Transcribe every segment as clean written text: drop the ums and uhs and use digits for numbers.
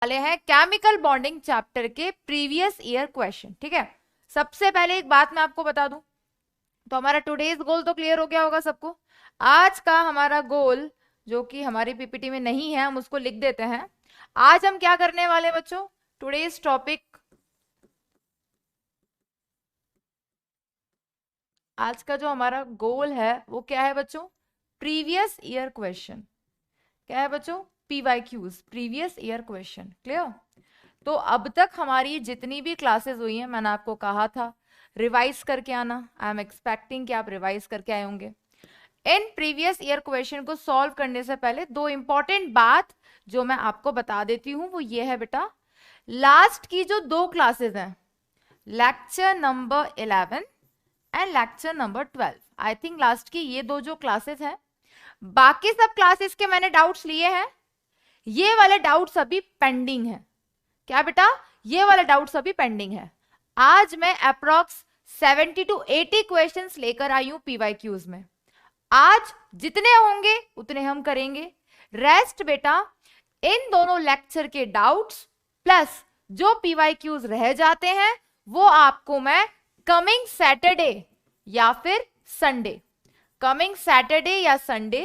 वाले हैं chemical bonding chapter के प्रीवियस ईयर क्वेश्चन। ठीक है, सबसे पहले एक बात मैं आपको बता दूं, तो हमारा टुडेज गोल तो क्लियर हो गया होगा सबको। आज का हमारा गोल जो कि हमारी पीपीटी में नहीं है, हम उसको लिख देते हैं। आज हम क्या करने वाले बच्चों, टुडेज टॉपिक, आज का जो हमारा गोल है वो क्या है बच्चों, प्रीवियस ईयर क्वेश्चन। क्या है बच्चों, PYQs, previous year question. Clear. तो अब तक हमारी जितनी भी क्लासेस हुई हैं, मैंने आपको कहा था रिवाइज करके आना। आई एम एक्सपेक्टिंग कि आप रिवाइज करके आए होंगे। इन प्रीवियस ईयर क्वेश्चन को सॉल्व करने से पहले दो इंपॉर्टेंट बात जो मैं आपको बता देती हूं वो ये है बेटा, लास्ट की जो दो क्लासेस हैं, lecture number 11 and lecture number 12, I think last की ये दो जो क्लासेस हैं, बाकी सब क्लासेस के मैंने डाउट्स लिए हैं, ये वाले डाउट्स अभी पेंडिंग है। क्या बेटा, ये वाले डाउट्स अभी पेंडिंग है। आज मैं अप्रॉक्स 70 to 80 क्वेश्चंस लेकर आई हूं पीवाईक्यूज में। आज जितने होंगे उतने हम करेंगे। रेस्ट बेटा इन दोनों लेक्चर के डाउट्स प्लस जो पीवाईक्यूज रह जाते हैं वो आपको मैं कमिंग सैटरडे या फिर संडे, कमिंग सैटरडे या संडे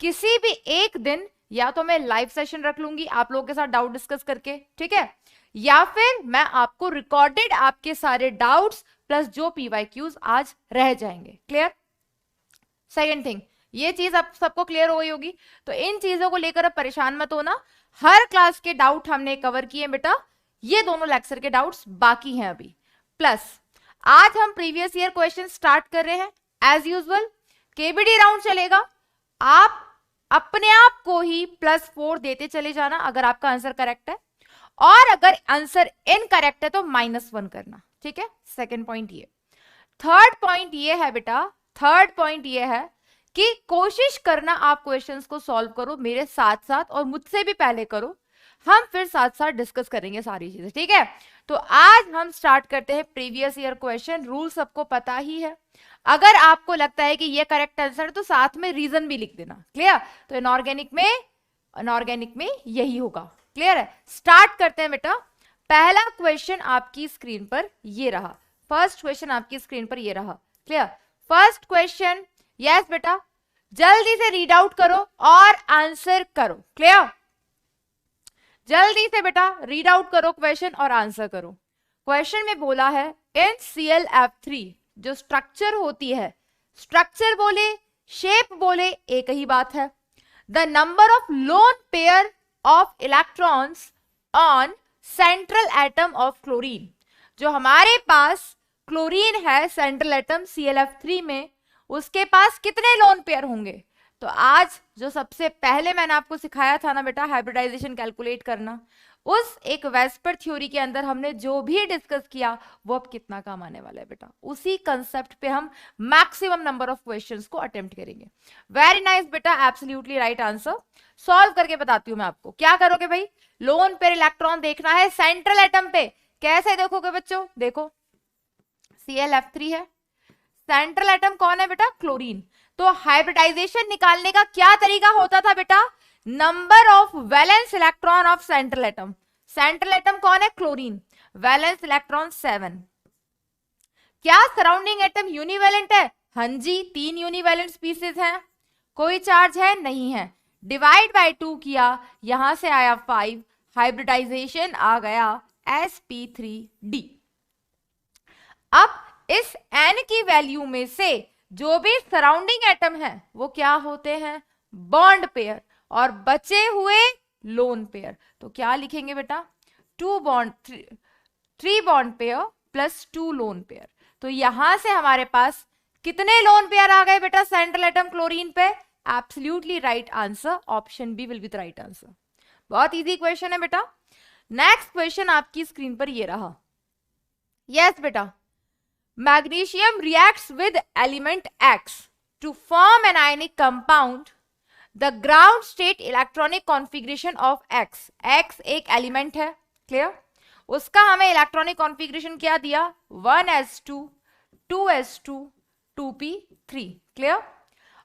किसी भी एक दिन, या तो मैं लाइव सेशन रख लूंगी आप लोगों के साथ डाउट डिस्कस करके, ठीक है, या फिर मैं आपको रिकॉर्डेड आपके सारे डाउट्स प्लस जो पीवाईक्यूज आज रह जाएंगे। क्लियर। सेकंड थिंग, ये चीज आप सबको क्लियर हो गई होगी, तो इन चीजों को लेकर अब परेशान मत होना। हर क्लास के डाउट हमने कवर किए बेटा, ये दोनों लेक्चर के डाउट्स बाकी हैं अभी। प्लस आज हम प्रीवियस ईयर क्वेश्चन स्टार्ट कर रहे हैं। एज यूजुअल केबीडी राउंड चलेगा, आप अपने आप को ही +4 देते चले जाना अगर आपका आंसर करेक्ट है, और अगर आंसर इनकरेक्ट है तो -1 करना। ठीक है, सेकंड पॉइंट ये। थर्ड पॉइंट ये है बेटा, थर्ड पॉइंट ये है कि कोशिश करना आप क्वेश्चंस को सॉल्व करो मेरे साथ साथ, और मुझसे भी पहले करो, हम फिर साथ साथ डिस्कस करेंगे सारी चीजें। ठीक है, तो आज हम स्टार्ट करते हैं प्रीवियस ईयर क्वेश्चन। रूल सबको पता ही है, अगर आपको लगता है कि ये करेक्ट आंसर है तो साथ में रीजन भी लिख देना। क्लियर। तो इनऑर्गेनिक में यही होगा। क्लियर है। स्टार्ट करते हैं बेटा। पहला क्वेश्चन आपकी स्क्रीन पर ये रहा, फर्स्ट क्वेश्चन आपकी स्क्रीन पर ये रहा। क्लियर। फर्स्ट क्वेश्चन, यस बेटा, जल्दी से रीड आउट करो और आंसर करो। क्लियर, जल्दी से बेटा रीड आउट करो क्वेश्चन और आंसर करो। क्वेश्चन में बोला है इन ClF3 जो स्ट्रक्चर होती है, स्ट्रक्चर बोले शेप बोले एक ही बात है, the number of lone pair of electrons on central atom of chlorine. जो हमारे पास क्लोरीन है सेंट्रल एटम ClF3 में, उसके पास कितने लोन पेयर होंगे। तो आज जो सबसे पहले मैंने आपको सिखाया था ना बेटा हाइब्रिडाइजेशन कैलकुलेट करना, उस एक वेस्पर थ्योरी के अंदर हमने जो भी डिस्कस किया वो अब कितना काम आने वाला है बेटा, उसी कंसेप्ट पे हम मैक्सिमम नंबर ऑफ क्वेश्चंस को अटेम्प्ट करेंगे। वेरी नाइस बेटा, एब्सोल्युटली राइट आंसर। सॉल्व करके बताती हूं मैं आपको। क्या करोगे भाई, लोन पेयर इलेक्ट्रॉन देखना है सेंट्रल एटम पे। कैसे देखोगे बच्चों, देखो ClF3 है, सेंट्रल एटम कौन है बेटा, क्लोरीन। तो हाइब्रिडाइजेशन निकालने का क्या तरीका होता था बेटा, number of valence electron of central atom. Central atom कौन है, क्लोरीन, वैलेंस इलेक्ट्रॉन 7। क्या सराउंडिंग एटम यूनिवैलेंट है, हाँ जी, 3 यूनिवैलेंट स्पीसीज हैं, कोई चार्ज है नहीं है, डिवाइड बाय 2 किया, यहां से आया 5, हाइब्रिडाइजेशन आ गया sp3d। अब इस n की वैल्यू में से जो भी सराउंडिंग एटम है वो क्या होते हैं, बॉन्ड पेयर, और बचे हुए लोन पेयर। तो क्या लिखेंगे बेटा, 3 bond pair plus 2 lone pair. तो यहां से हमारे पास कितने लोन पेयर आ गए बेटा सेंट्रल एटम क्लोरीन पे, absolutely right answer, option B will be the right answer. बहुत इजी क्वेश्चन है बेटा। नेक्स्ट क्वेश्चन आपकी स्क्रीन पर ये रहा। यस बेटा, magnesium reacts with element X to form an ionic compound. The ground state electronic configuration of X. X एक element है, क्लियर, उसका हमें इलेक्ट्रॉनिक कॉन्फ़िगरेशन क्या दिया, 1s2 2s2 2p3। क्लियर।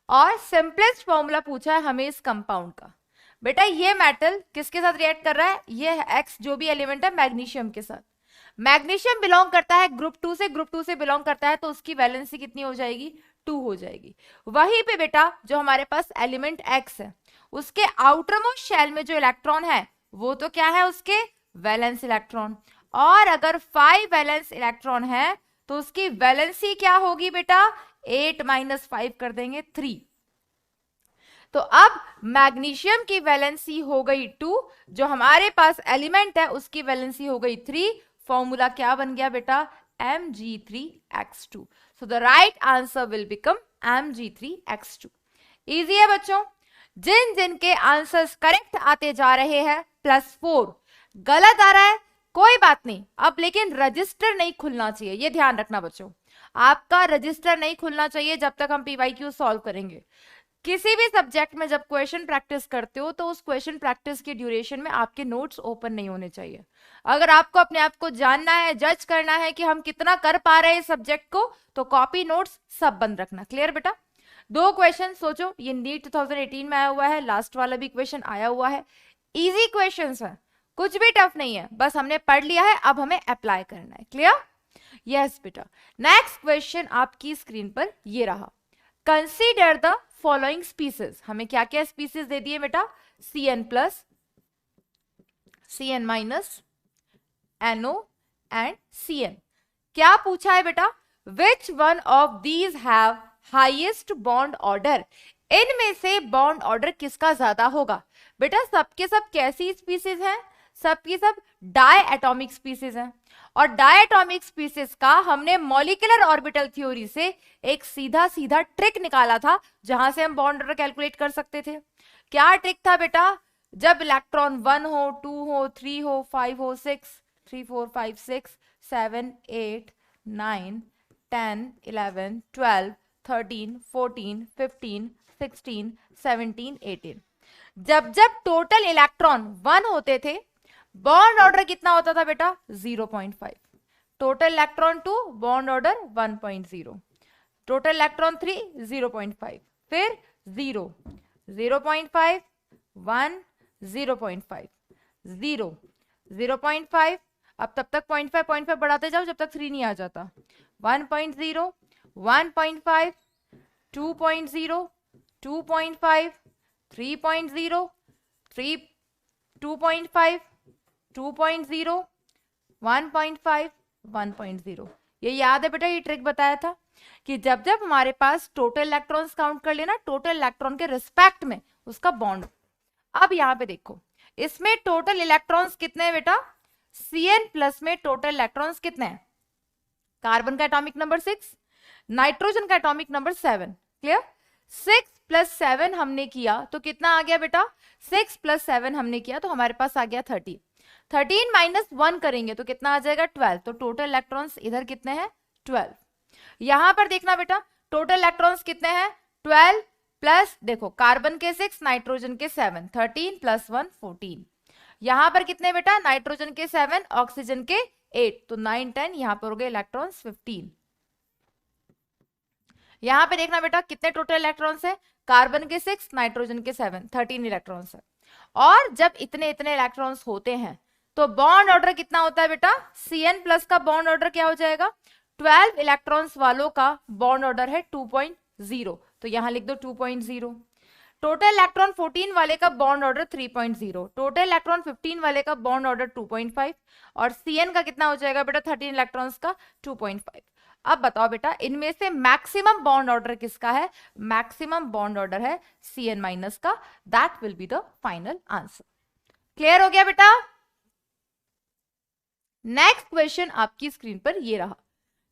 और सिंपलेस्ट फॉर्मूला पूछा है हमें इस कंपाउंड का। बेटा ये मेटल किसके साथ रिएक्ट कर रहा है, ये एक्स जो भी एलिमेंट है मैग्नीशियम के साथ। मैग्नीशियम बिलोंग करता है ग्रुप 2 से, ग्रुप 2 से बिलोंग करता है तो उसकी वैलेंसी कितनी हो जाएगी, 2 हो जाएगी। वहीं पे बेटा जो हमारे पास एलिमेंट एक्स है उसके आउटर मोस्ट शेल में जो इलेक्ट्रॉन है वो तो क्या है, उसके वैलेंस इलेक्ट्रॉन। और अगर 5 वैलेंस इलेक्ट्रॉन है तो उसकी वैलेंसी क्या होगी बेटा, 8 माइनस 5 कर देंगे 3। तो अब मैग्नीशियम की वैलेंसी हो गई 2, जो हमारे पास एलिमेंट है उसकी वैलेंसी हो गई 3। फॉर्मूला क्या बन गया बेटा, Mg3x2। So the right answer will become Mg3x2। Easy है बच्चों। जिन जिन के आंसर्स करेक्ट आते जा रहे हैं +4, गलत आ रहा है कोई बात नहीं, अब लेकिन रजिस्टर नहीं खुलना चाहिए, ये ध्यान रखना बच्चों। आपका रजिस्टर नहीं खुलना चाहिए जब तक हम पीवाईक्यू सॉल्व करेंगे। किसी भी सब्जेक्ट में जब क्वेश्चन प्रैक्टिस करते हो तो उस क्वेश्चन प्रैक्टिस की ड्यूरेशन में आपके नोट्स ओपन नहीं होने चाहिए। अगर आपको अपने आप को जानना है, जज करना है कि हम कितना कर पा रहे हैं सब्जेक्ट को, तो कॉपी नोट्स सब बंद रखना। क्लियर बेटा। 2 क्वेश्चन सोचो, ये नीट 2018 में आया हुआ है, लास्ट वाला भी क्वेश्चन आया हुआ है, इजी क्वेश्चंस है, कुछ भी टफ नहीं है, बस हमने पढ़ लिया है, अब हमें अप्लाई करना है। क्लियर। यस बेटा। नेक्स्ट क्वेश्चन आपकी स्क्रीन पर ये रहा, कंसीडर द फॉलोइंग स्पीसीज। हमें क्या क्या स्पीसीज दे दिए बेटा, Cn plus, Cn minus, NO and Cn। क्या पूछा है बेटा, which one of these have highest bond order. इनमें से बॉन्ड ऑर्डर किसका ज्यादा होगा। बेटा सबके सब कैसी स्पीसीज हैं, सबकी सब डाई एटॉमिक स्पीसीज हैं, और डायटॉमिक स्पीसीज का हमने मॉलिक्यूलर ऑर्बिटल थ्योरी से एक सीधा सीधा ट्रिक निकाला था जहां से हम बॉन्ड ऑर्डर कैलकुलेट कर सकते थे। क्या ट्रिक था बेटा, जब इलेक्ट्रॉन 1 हो, 2 हो, 3 हो, 5 हो, 6, 3 4 5 6 7 8 9 10 11 12 13 14 15 16 17 18, जब जब टोटल इलेक्ट्रॉन 1 होते थे बॉन्ड ऑर्डर कितना होता था बेटा, 0.5। Total electron 2 bond order 1.0, total electron 3 0.5, फिर 0 0.5 1 0.5 0 0.5, अब तब तक 0.5 बढ़ाते जाओ जब तक 3 नहीं आ जाता, 1.0 1.5 2.0 2.5 3.0 3 2.5 2.0 1.5 1.0। ये याद है बेटा, ये ट्रिक बताया था कि जब जब हमारे पास टोटल इलेक्ट्रॉन्स काउंट कर लेना, टोटल इलेक्ट्रॉन के रिस्पेक्ट में उसका बॉन्ड। अब यहाँ पे देखो, इसमें टोटल इलेक्ट्रॉन्स कितने हैं बेटा, Cn प्लस में टोटल इलेक्ट्रॉन्स कितने हैं, कार्बन का एटॉमिक नंबर 6, नाइट्रोजन का एटॉमिक नंबर 7। क्लियर। 6 + 7 हमने किया तो कितना आ गया बेटा, 6 + 7 हमने किया तो हमारे पास आ गया 30। 13 - 1 करेंगे तो कितना आ जाएगा, 12। तो टोटल इलेक्ट्रॉन्स इधर कितने हैं, 12। यहां पर देखना बेटा टोटल इलेक्ट्रॉन्स कितने हैं, 12 प्लस देखो कार्बन के 6 नाइट्रोजन के 7, 13 + 1 14। यहां पर कितने बेटा, नाइट्रोजन के 7 ऑक्सीजन के 8, तो 9 10, यहां पर हो गए इलेक्ट्रॉन्स 15। यहां पे देखना बेटा कितने टोटल इलेक्ट्रॉन्स है, कार्बन के 6 नाइट्रोजन के 7, 13 इलेक्ट्रॉन्स है। और जब इतने इतने इलेक्ट्रॉन्स होते हैं तो बॉन्ड ऑर्डर कितना होता है बेटा, Cn प्लस का बॉन्ड ऑर्डर क्या हो जाएगा, 12 इलेक्ट्रॉन्स वालों का बॉन्ड ऑर्डर है 2.0, तो यहां लिख दो 2.0। टोटल इलेक्ट्रॉन 14 वाले का बॉन्ड ऑर्डर 3.0, टोटल इलेक्ट्रॉन 15 वाले का बॉन्ड ऑर्डर 2.5, और Cn का कितना हो जाएगा बेटा, 13 इलेक्ट्रॉन्स का 2.5। अब बताओ बेटा इनमें से मैक्सिमम बॉन्ड ऑर्डर किसका है, मैक्सिमम बॉन्ड ऑर्डर है Cn माइनस का, that will be the final answer. Clear हो गया बेटा। नेक्स्ट क्वेश्चन आपकी स्क्रीन पर ये रहा,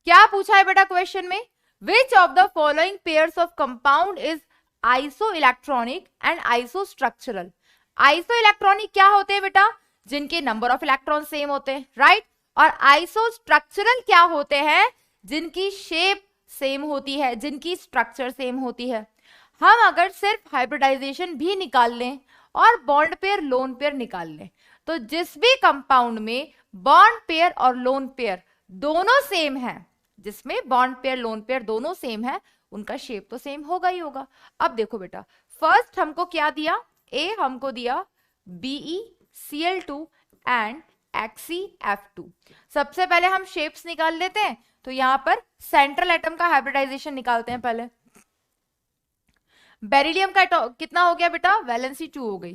क्या पूछा है बेटा क्वेश्चन में, which of the following pairs of compound is iso electronic and iso structural. Iso electronic क्या होते हैं बेटा, जिनके नंबर ऑफ इलेक्ट्रॉन सेम होते हैं, राइट। और आइसो स्ट्रक्चरल क्या होते हैं, जिनकी शेप सेम होती है, जिनकी स्ट्रक्चर सेम होती है। हम अगर सिर्फ हाइब्रिडाइजेशन भी निकाल लें और बॉन्ड पेयर लोन पेयर निकाल लें, तो जिस भी कंपाउंड में बॉन्ड पेयर और लोन पेयर दोनों सेम है, जिसमें बॉन्ड पेयर लोन पेयर दोनों सेम है, उनका शेप तो सेम होगा ही होगा। अब देखो बेटा फर्स्ट हमको क्या दिया, ए हमको दिया BeCl2 एंड XeF2। सबसे पहले हम शेप्स निकाल लेते हैं। तो यहां पर सेंट्रल एटम का हाइब्रिडाइजेशन निकालते हैं पहले। बेरिलियम का कितना हो गया बेटा, वैलेंसी 2 हो गई,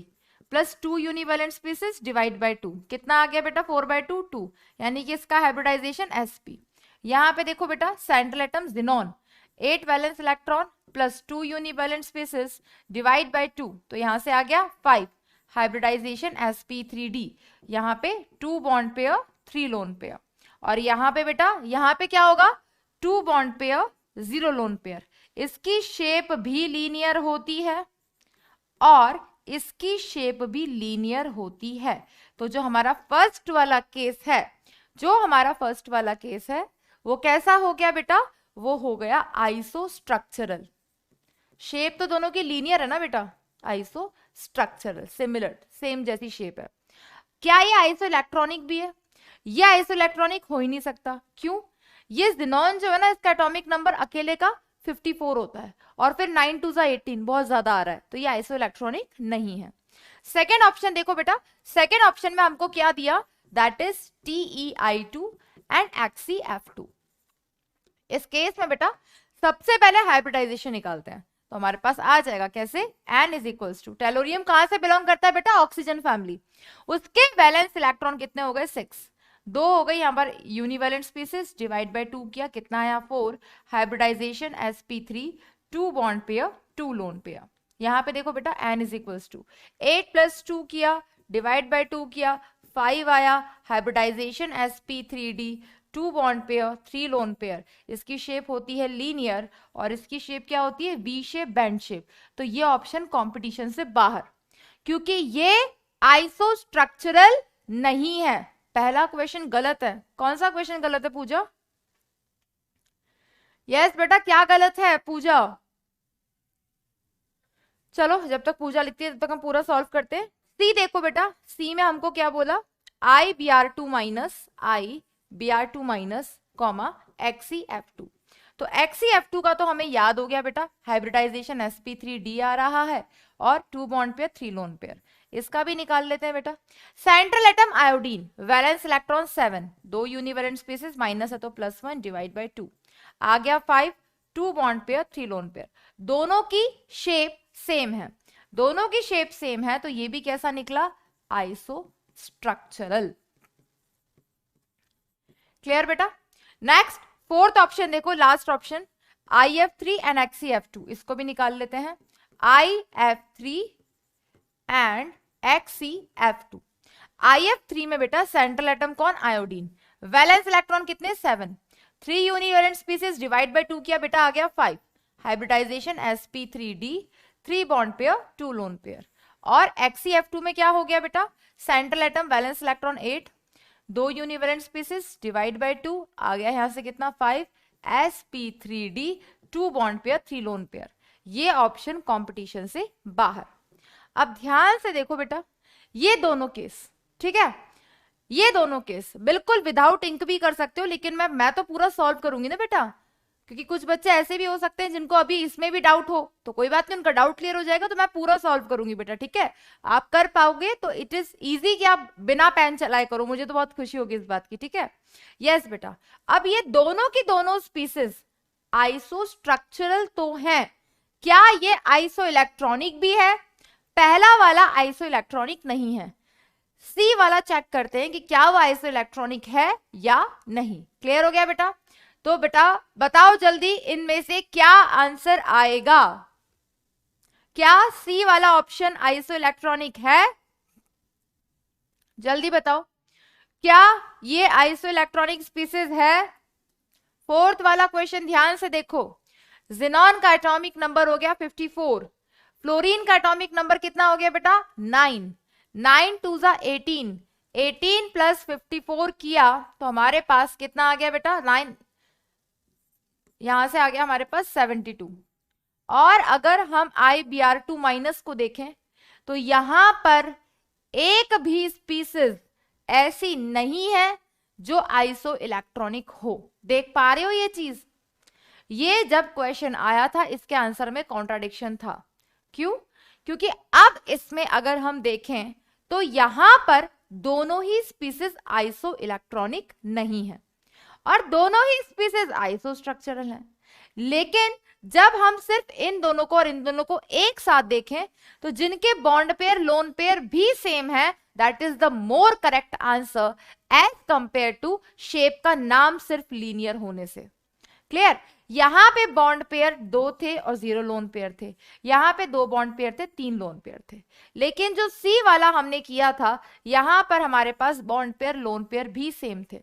plus 2 univalent species divide by 2, कितना आ गया बेटा 4/2 2, यानी कि इसका हाइब्रिडाइजेशन sp। यहाँ पे देखो बेटा central atom xenon 8 valence electron plus 2 univalent species divide by 2, तो यहाँ से आ गया 5, हाइब्रिडाइजेशन sp3d, यहाँ पे 2 बॉन्ड पेयर 3 लोन पेयर। और यहाँ पे बेटा यहाँ पे क्या होगा 2 बॉन्ड पेयर 0 लोन पेयर। इसकी शेप भी लीनियर होती है और इसकी शेप भी लीनियर होती है। तो जो हमारा फर्स्ट वाला केस है वो कैसा हो गया बेटा, वो हो गया आइसोस्ट्रक्चरल। शेप तो दोनों की लीनियर है ना बेटा, आइसोस्ट्रक्चरल, सिमिलर, सेम जैसी शेप है। क्या ये आइसो इलेक्ट्रॉनिक भी है? ये आइसो इलेक्ट्रॉनिक हो ही नहीं सकता। क्यों? ये जिनोन जो है ना, इसका एटॉमिक नंबर अकेले का 54 होता है और फिर 9 2 18 बहुत ज्यादा आ रहा है, तो ये आइसो इलेक्ट्रॉनिक नहीं है। सेकेंड ऑप्शन देखो बेटा, सेकेंड ऑप्शन में हमको क्या दिया, that is TeI2 and XeF2। इस केस में बेटा सबसे पहले हाइब्रिडाइजेशन निकालते हैं, तो हमारे पास आ जाएगा कैसे, N is equals to, tellurium कहां से बिलोंग करता है बेटा, ऑक्सीजन फैमिली, उसके वैलेंस इलेक्ट्रॉन कितने हो गए 6, 2 हो गई यहाँ पर यूनिवैलेंट स्पीसीज, डिवाइड बाय 2 किया, कितना आया 4, hybridization sp3, 2 bond pair 2 lone pair. यहाँ पे देखो बेटा N इज इक्वल्स टू 8 + 2 किया, डिवाइड बाय 2 किया, 5 आया, hybridization sp3d, 2 bond pair 3 lone pair. इसकी शेप होती है लीनियर और इसकी शेप क्या होती है, वी शेप, बैंड शेप। तो ये ऑप्शन कंपटीशन से बाहर, क्योंकि ये आइसोस्ट्रक्चरल नहीं है। पहला क्वेश्चन गलत है। कौन सा क्वेश्चन गलत है पूजा? यस बेटा, क्या गलत है पूजा? चलो जब तक पूजा लिखती है तब तक हम पूरा सॉल्व करते हैं। सी देखो बेटा, सी में हमको क्या बोला, IBr2 माइनस कॉमा XeF2। तो XeF2 का तो हमें याद हो गया बेटा, हाइब्रिडाइजेशन sp3d आ रहा है और 2 बॉन्ड पेयर 3 लोन पेयर। इसका भी निकाल लेते हैं बेटा। Central atom iodine, valence electron 7, 2 univalent species, minus है तो +1, डिवाइड बाय 2, आ गया 5, 2 बॉन्ड पेयर 3 लोन पेयर। दोनों की शेप सेम है, दोनों की शेप सेम है, तो ये भी कैसा निकला, आइसोस्ट्रक्चरल। क्लियर बेटा? नेक्स्ट फोर्थ ऑप्शन देखो, last option, IF3 and XeF2, इसको भी निकाल लेते हैं। IF3 and XeF2। IF3 में बेटा सेंट्रल एटम कौन, आयोडीन, वैलेंस इलेक्ट्रॉन कितने 7, 3 यूनिवैलेंट स्पीसीज, डिवाइड बाय 2 किया बेटा, आ गया 5, hybridisation sp3d, 3 bond pair 2 lone pair. और XeF2 में क्या हो गया बेटा, central atom, valence electron 8, 2 univalent species, divide by 2, आ गया यहां से कितना 5, sp3d, 2 bond pair 3 lone pair. ये ऑप्शन कंपटीशन से बाहर। अब ध्यान से देखो बेटा, ये दोनों केस, ठीक है, ये दोनों केस बिल्कुल विदाउट इंक भी कर सकते हो, लेकिन मैं तो पूरा सॉल्व करूंगी ना बेटा, क्योंकि कुछ बच्चे ऐसे भी हो सकते हैं जिनको अभी इसमें भी डाउट हो, तो कोई बात नहीं, उनका डाउट क्लियर हो जाएगा, तो मैं पूरा सॉल्व करूंगी बेटा, ठीक है। आप कर पाओगे तो इट इज इजी कि आप बिना पेन चलाए करो, मुझे तो बहुत खुशी होगी इस बात की, ठीक है। यस बेटा, अब ये दोनों की दोनों स्पीसीज आइसोस्ट्रक्चरल तो है, क्या ये आइसो इलेक्ट्रॉनिक भी है? पहला वाला आइसो इलेक्ट्रॉनिक नहीं है, सी वाला चेक करते हैं कि क्या वो आइसो इलेक्ट्रॉनिक है या नहीं। क्लियर हो गया बेटा? तो बेटा बताओ जल्दी, इनमें से क्या आंसर आएगा? क्या सी वाला ऑप्शन आइसो इलेक्ट्रॉनिक है? जल्दी बताओ, क्या ये आइसो इलेक्ट्रॉनिक स्पीसीज है? फोर्थ वाला क्वेश्चन ध्यान से देखो, जिनॉन का एटॉमिक नंबर हो गया 54, फ्लोरीन का एटॉमिक नंबर कितना हो गया बेटा 9, 9 2 18, 18 + 54 किया तो हमारे पास कितना आ गया बेटा 9, यहां से आ गया हमारे पास 72। और अगर हम IBr2 माइनस को देखें तो यहां पर एक भी स्पीसीज ऐसी नहीं है जो आइसो इलेक्ट्रॉनिक हो। देख पा रहे हो ये चीज? ये जब क्वेश्चन आया था इसके आंसर में कॉन्ट्राडिक्शन था। क्यों? क्योंकि अब इसमें अगर हम देखें तो यहां पर दोनों ही स्पीसीज आइसो इलेक्ट्रॉनिक नहीं है और दोनों ही स्पीसीज आइसो स्ट्रक्चरल हैं। लेकिन जब हम सिर्फ इन दोनों को और इन दोनों को एक साथ देखें तो जिनके बॉन्ड पेयर लोन पेयर भी सेम है, that is the more correct answer as compare to shape का नाम सिर्फ लीनियर होने से। क्लियर? यहां पे बॉन्ड पेयर 2 थे और 0 लोन पेयर थे, यहां पे 2 बॉन्ड पेयर थे, 3 लोन पेयर थे। लेकिन जो सी वाला हमने किया था, यहां पर हमारे पास बॉन्ड पेयर लोन पेयर भी सेम थे।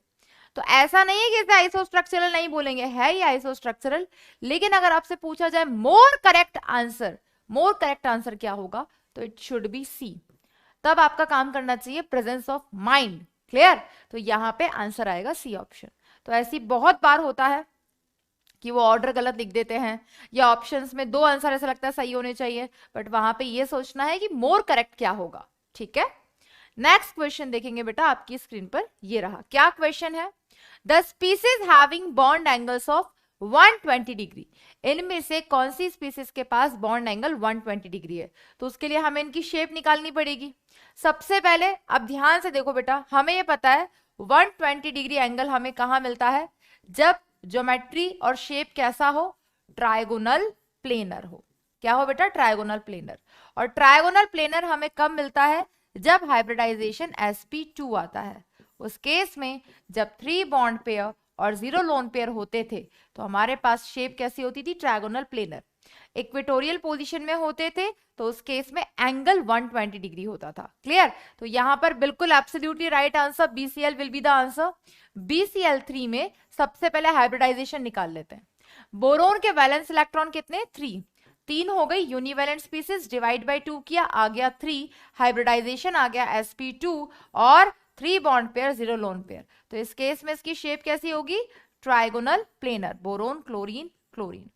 तो ऐसा नहीं है कि इसे आइसोस्ट्रक्चरल नहीं बोलेंगे, है ये आइसोस्ट्रक्चरल। लेकिन अगर आपसे पूछा जाए मोर करेक्ट आंसर क्या होगा, तो इट शुड बी सी। तब आपका काम करना चाहिए प्रेजेंस ऑफ माइंड। क्लियर? तो यहां पे आंसर आएगा सी ऑप्शन। तो ऐसी बहुत बार होता है कि वो ऑर्डर गलत लिख देते हैं या ऑप्शंस में 2 आंसर ऐसा लगता है सही होने चाहिए, बट वहां पे ये सोचना है कि मोर करेक्ट क्या होगा। ठीक है, नेक्स्ट क्वेश्चन देखेंगे बेटा आपकी स्क्रीन पर। ये रहा, क्या क्वेश्चन है? The species having bond angles of 120 degree, इनमें से कौन सी स्पीसीज के पास बॉन्ड एंगल 120 डिग्री है? तो उसके लिए हमें इनकी शेप निकालनी पड़ेगी। सबसे पहले अब ध्यान से देखो बेटा, हमें ये पता है 120 डिग्री एंगल हमें कहां मिलता है? जब ज्योमेट्री और शेप कैसा हो? ट्राइगोनल प्लेनर हो। क्या हो बेटा? Trigonal planar. और ट्राइगोनल प्लेनर हमें कब मिलता है? जब हाइब्रिडाइजेशन sp2 आता है। उस केस में जब 3 बॉन्ड पेयर और 0 लोन पेयर होते थे तो हमारे पास शेप कैसी होती थी? Trigonal planar. इक्वेटोरियल पोजीशन में होते थे तो उस केस में एंगल 120 डिग्री होता था। क्लियर? तो यहां पर बिल्कुल absolutely right answer BCl will be the answer. BCl3 में सबसे पहले हाइब्रिडाइजेशन निकाल लेते हैं। बोरोन के वैलेंस इलेक्ट्रॉन कितने? 3 हो गई। यूनिवैलेंट स्पीसीज डिवाइड बाय 2 किया, आ गया 3। हाइब्रिडाइजेशन आ गया sp2 और 3 बॉन्ड पेयर 0 लोन पेयर। तो इस केस में इसकी शेप कैसी होगी? Trigonal planar. Boron chlorine chlorine,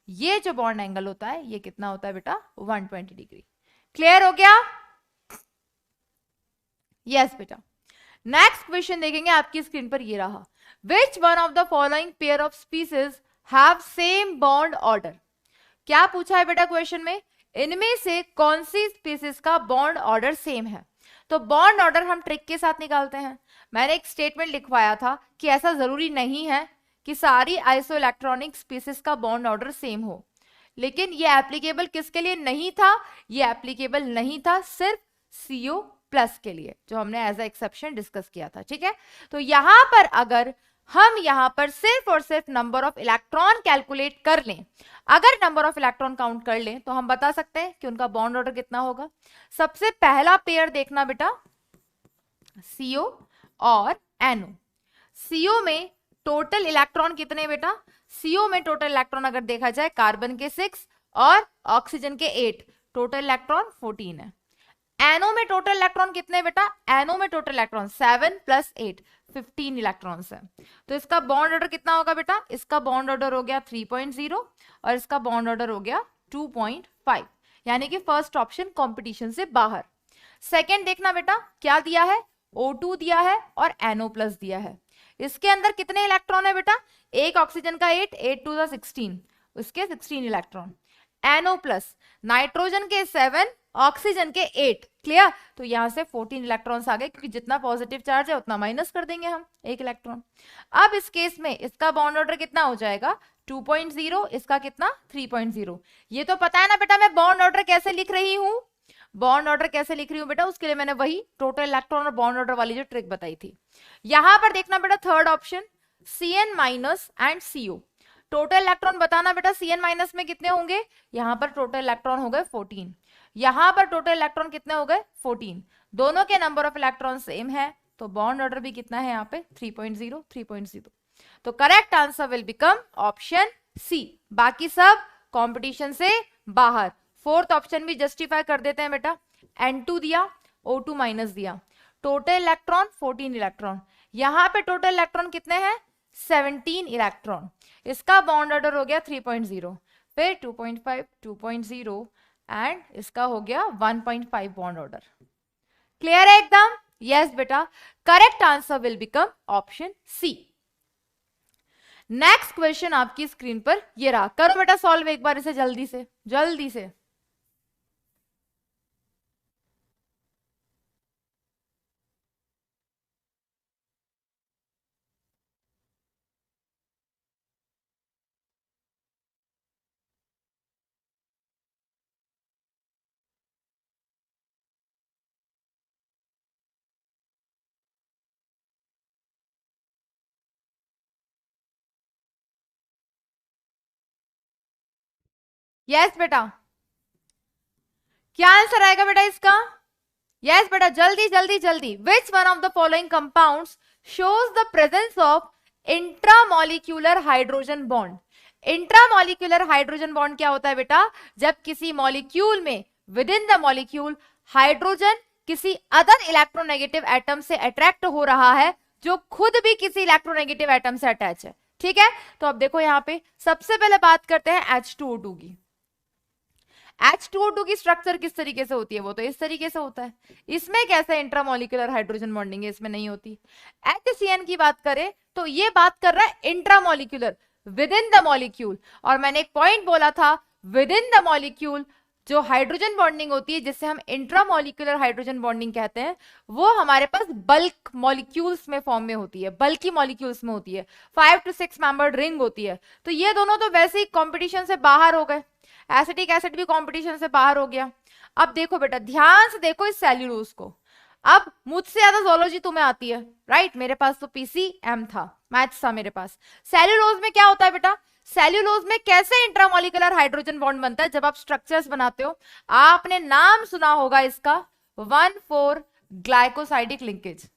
ये जो बॉन्ड एंगल होता है ये कितना होता है बेटा? 120 डिग्री। क्लियर हो गया? यस बेटा। नेक्स्ट क्वेश्चन देखेंगे आपकी स्क्रीन पर। ये रहा, which one of the following pair of species have same bond order? क्या पूछा है बेटा क्वेश्चन में? इनमें से कौन सी स्पीसीज का बॉन्ड ऑर्डर सेम है? तो बॉन्ड ऑर्डर हम ट्रिक के साथ निकालते हैं। मैंने एक स्टेटमेंट लिखवाया था कि ऐसा जरूरी नहीं है कि सारी आइसो इलेक्ट्रॉनिक स्पीसीज का बॉन्ड ऑर्डर सेम हो, लेकिन ये एप्लीकेबल किसके लिए नहीं था? ये एप्लीकेबल नहीं था सिर्फ CO प्लस के लिए, जो हमने एज अ एक्सेप्शन डिस्कस किया था। ठीक है, तो यहां पर अगर हम यहां पर सिर्फ और सिर्फ नंबर ऑफ इलेक्ट्रॉन कैलकुलेट कर लें, अगर नंबर ऑफ इलेक्ट्रॉन काउंट कर लें तो हम बता सकते हैं कि उनका बॉन्ड ऑर्डर कितना होगा। सबसे पहला पेयर देखना बेटा, CO और NO। CO में टोटल इलेक्ट्रॉन कितने बेटा? CO में टोटल इलेक्ट्रॉन अगर देखा जाए कार्बन के 6 और ऑक्सीजन के 8, टोटल इलेक्ट्रॉन 14 है। NO में टोटल इलेक्ट्रॉन कितने बेटा? NO में टोटल इलेक्ट्रॉन 7 + 8 15 इलेक्ट्रॉन्स है। तो इसका बॉन्ड ऑर्डर कितना होगा बेटा? इसका बॉन्ड ऑर्डर हो गया 3.0 और इसका बॉन्ड ऑर्डर हो गया 2.5, यानी कि फर्स्ट ऑप्शन कंपटीशन से बाहर। सेकंड देखना बेटा, क्या दिया है? O2 दिया है और NO+ दिया है। इसके अंदर कितने इलेक्ट्रॉन है बेटा? एक ऑक्सीजन का 8, 8 × 2 = 16, उसके 16 इलेक्ट्रॉन। NO+, नाइट्रोजन के 7, ऑक्सीजन के 8। क्लियर? तो यहां से 14 इलेक्ट्रॉन्स आ गए, क्योंकि जितना पॉजिटिव चार्ज है उतना माइनस कर देंगे हम 1 इलेक्ट्रॉन। अब इस केस में इसका बॉन्ड ऑर्डर कितना हो जाएगा? 2.0, इसका कितना? 3.0। ये तो पता है ना बेटा मैं बॉन्ड ऑर्डर कैसे लिख रही हूं? बॉन्ड ऑर्डर कैसे लिख रही हूं बेटा? उसके लिए मैंने वही टोटल इलेक्ट्रॉन और बॉन्ड ऑर्डर वाली जो ट्रिक बताई थी। यहां पर देखना बेटा third option, Cn- and CO। Total electron बताना बेटा, Cn- में कितने होंगे? यहां पर टोटल इलेक्ट्रॉन हो गए 14, यहां पर टोटल इलेक्ट्रॉन कितने हो गए? 14। दोनों के नंबर ऑफ इलेक्ट्रॉन सेम है, तो बॉन्ड ऑर्डर भी कितना है यहाँ पे? 3.0 3.0। तो correct answer will become option C. बाकी सब कंपटीशन से बाहर। फोर्थ ऑप्शन भी जस्टिफाई कर देते हैं बेटा। N2 दिया, O2- दिया, टोटल इलेक्ट्रॉन 14 इलेक्ट्रॉन। यहां पे टोटल इलेक्ट्रॉन कितने हैं? 17 इलेक्ट्रॉन। इसका बॉन्ड ऑर्डर हो गया 3.0, फिर 2.5, 2.0 एंड इसका हो गया 1.5 बॉन्ड ऑर्डर। क्लियर है एकदम? यस बेटा, correct answer will become option C. Next question आपकी स्क्रीन पर ये रहा, करो बेटा सॉल्व एक बार इसे जल्दी से जल्दी से। यस बेटा, क्या आंसर आएगा बेटा इसका? यस बेटा, जल्दी जल्दी जल्दी। Which one of the following compounds shows the presence of intramolecular hydrogen bond? Intramolecular hydrogen bond क्या होता है बेटा? जब किसी मॉलिक्यूल में with in the molecule hydrogen किसी अदर इलेक्ट्रोनेगेटिव एटम से अट्रैक्ट हो रहा है जो खुद भी किसी इलेक्ट्रोनेगेटिव एटम से अटैच है। ठीक है, तो अब देखो यहां पे सबसे पहले बात करते हैं H2O2 की। H2O2 की स्ट्रक्चर किस तरीके से होती है? वो तो इस तरीके से होता है। इसमें कैसे इंट्रामॉलिक्यूलर हाइड्रोजन बॉन्डिंग है? इसमें नहीं होती। HCN की बात करें तो ये बात कर रहा है intramolecular, with in the molecule. और मैंने एक पॉइंट बोला था, विद इन द मॉलिक्यूल जो हाइड्रोजन बॉन्डिंग होती है जिससे हम इंट्रामॉलिक्यूलर हाइड्रोजन बॉन्डिंग कहते हैं, वो हमारे पास बल्क मॉलिक्यूल्स में फॉर्म में होती है, बल्की मॉलिक्यूल्स में होती है, 5 to 6 मेंबर्ड रिंग होती है। तो ये दोनों तो वैसे ही कंपटीशन से बाहर हो गए, एसिटिक एसिड भी कंपटीशन से बाहर हो गया। अब देखो बेटा, ध्यान से देखो इस सेल्यूलोज को। अब मुझसे ज्यादा जोलॉजी तुम्हें आती है, राइट? मेरे पास तो पीसीएम था, मैथ्स था मेरे पास। सेल्यूलोज में क्या होता है बेटा? सेल्यूलोज में कैसे इंट्रामॉलिक्यूलर हाइड्रोजन बॉन्ड बनता है? जब आप स्ट्रक्चर्स बनाते हो, आपने नाम सुना होगा इसका 1,4 ग्लाइकोसाइडिक लिंकेज।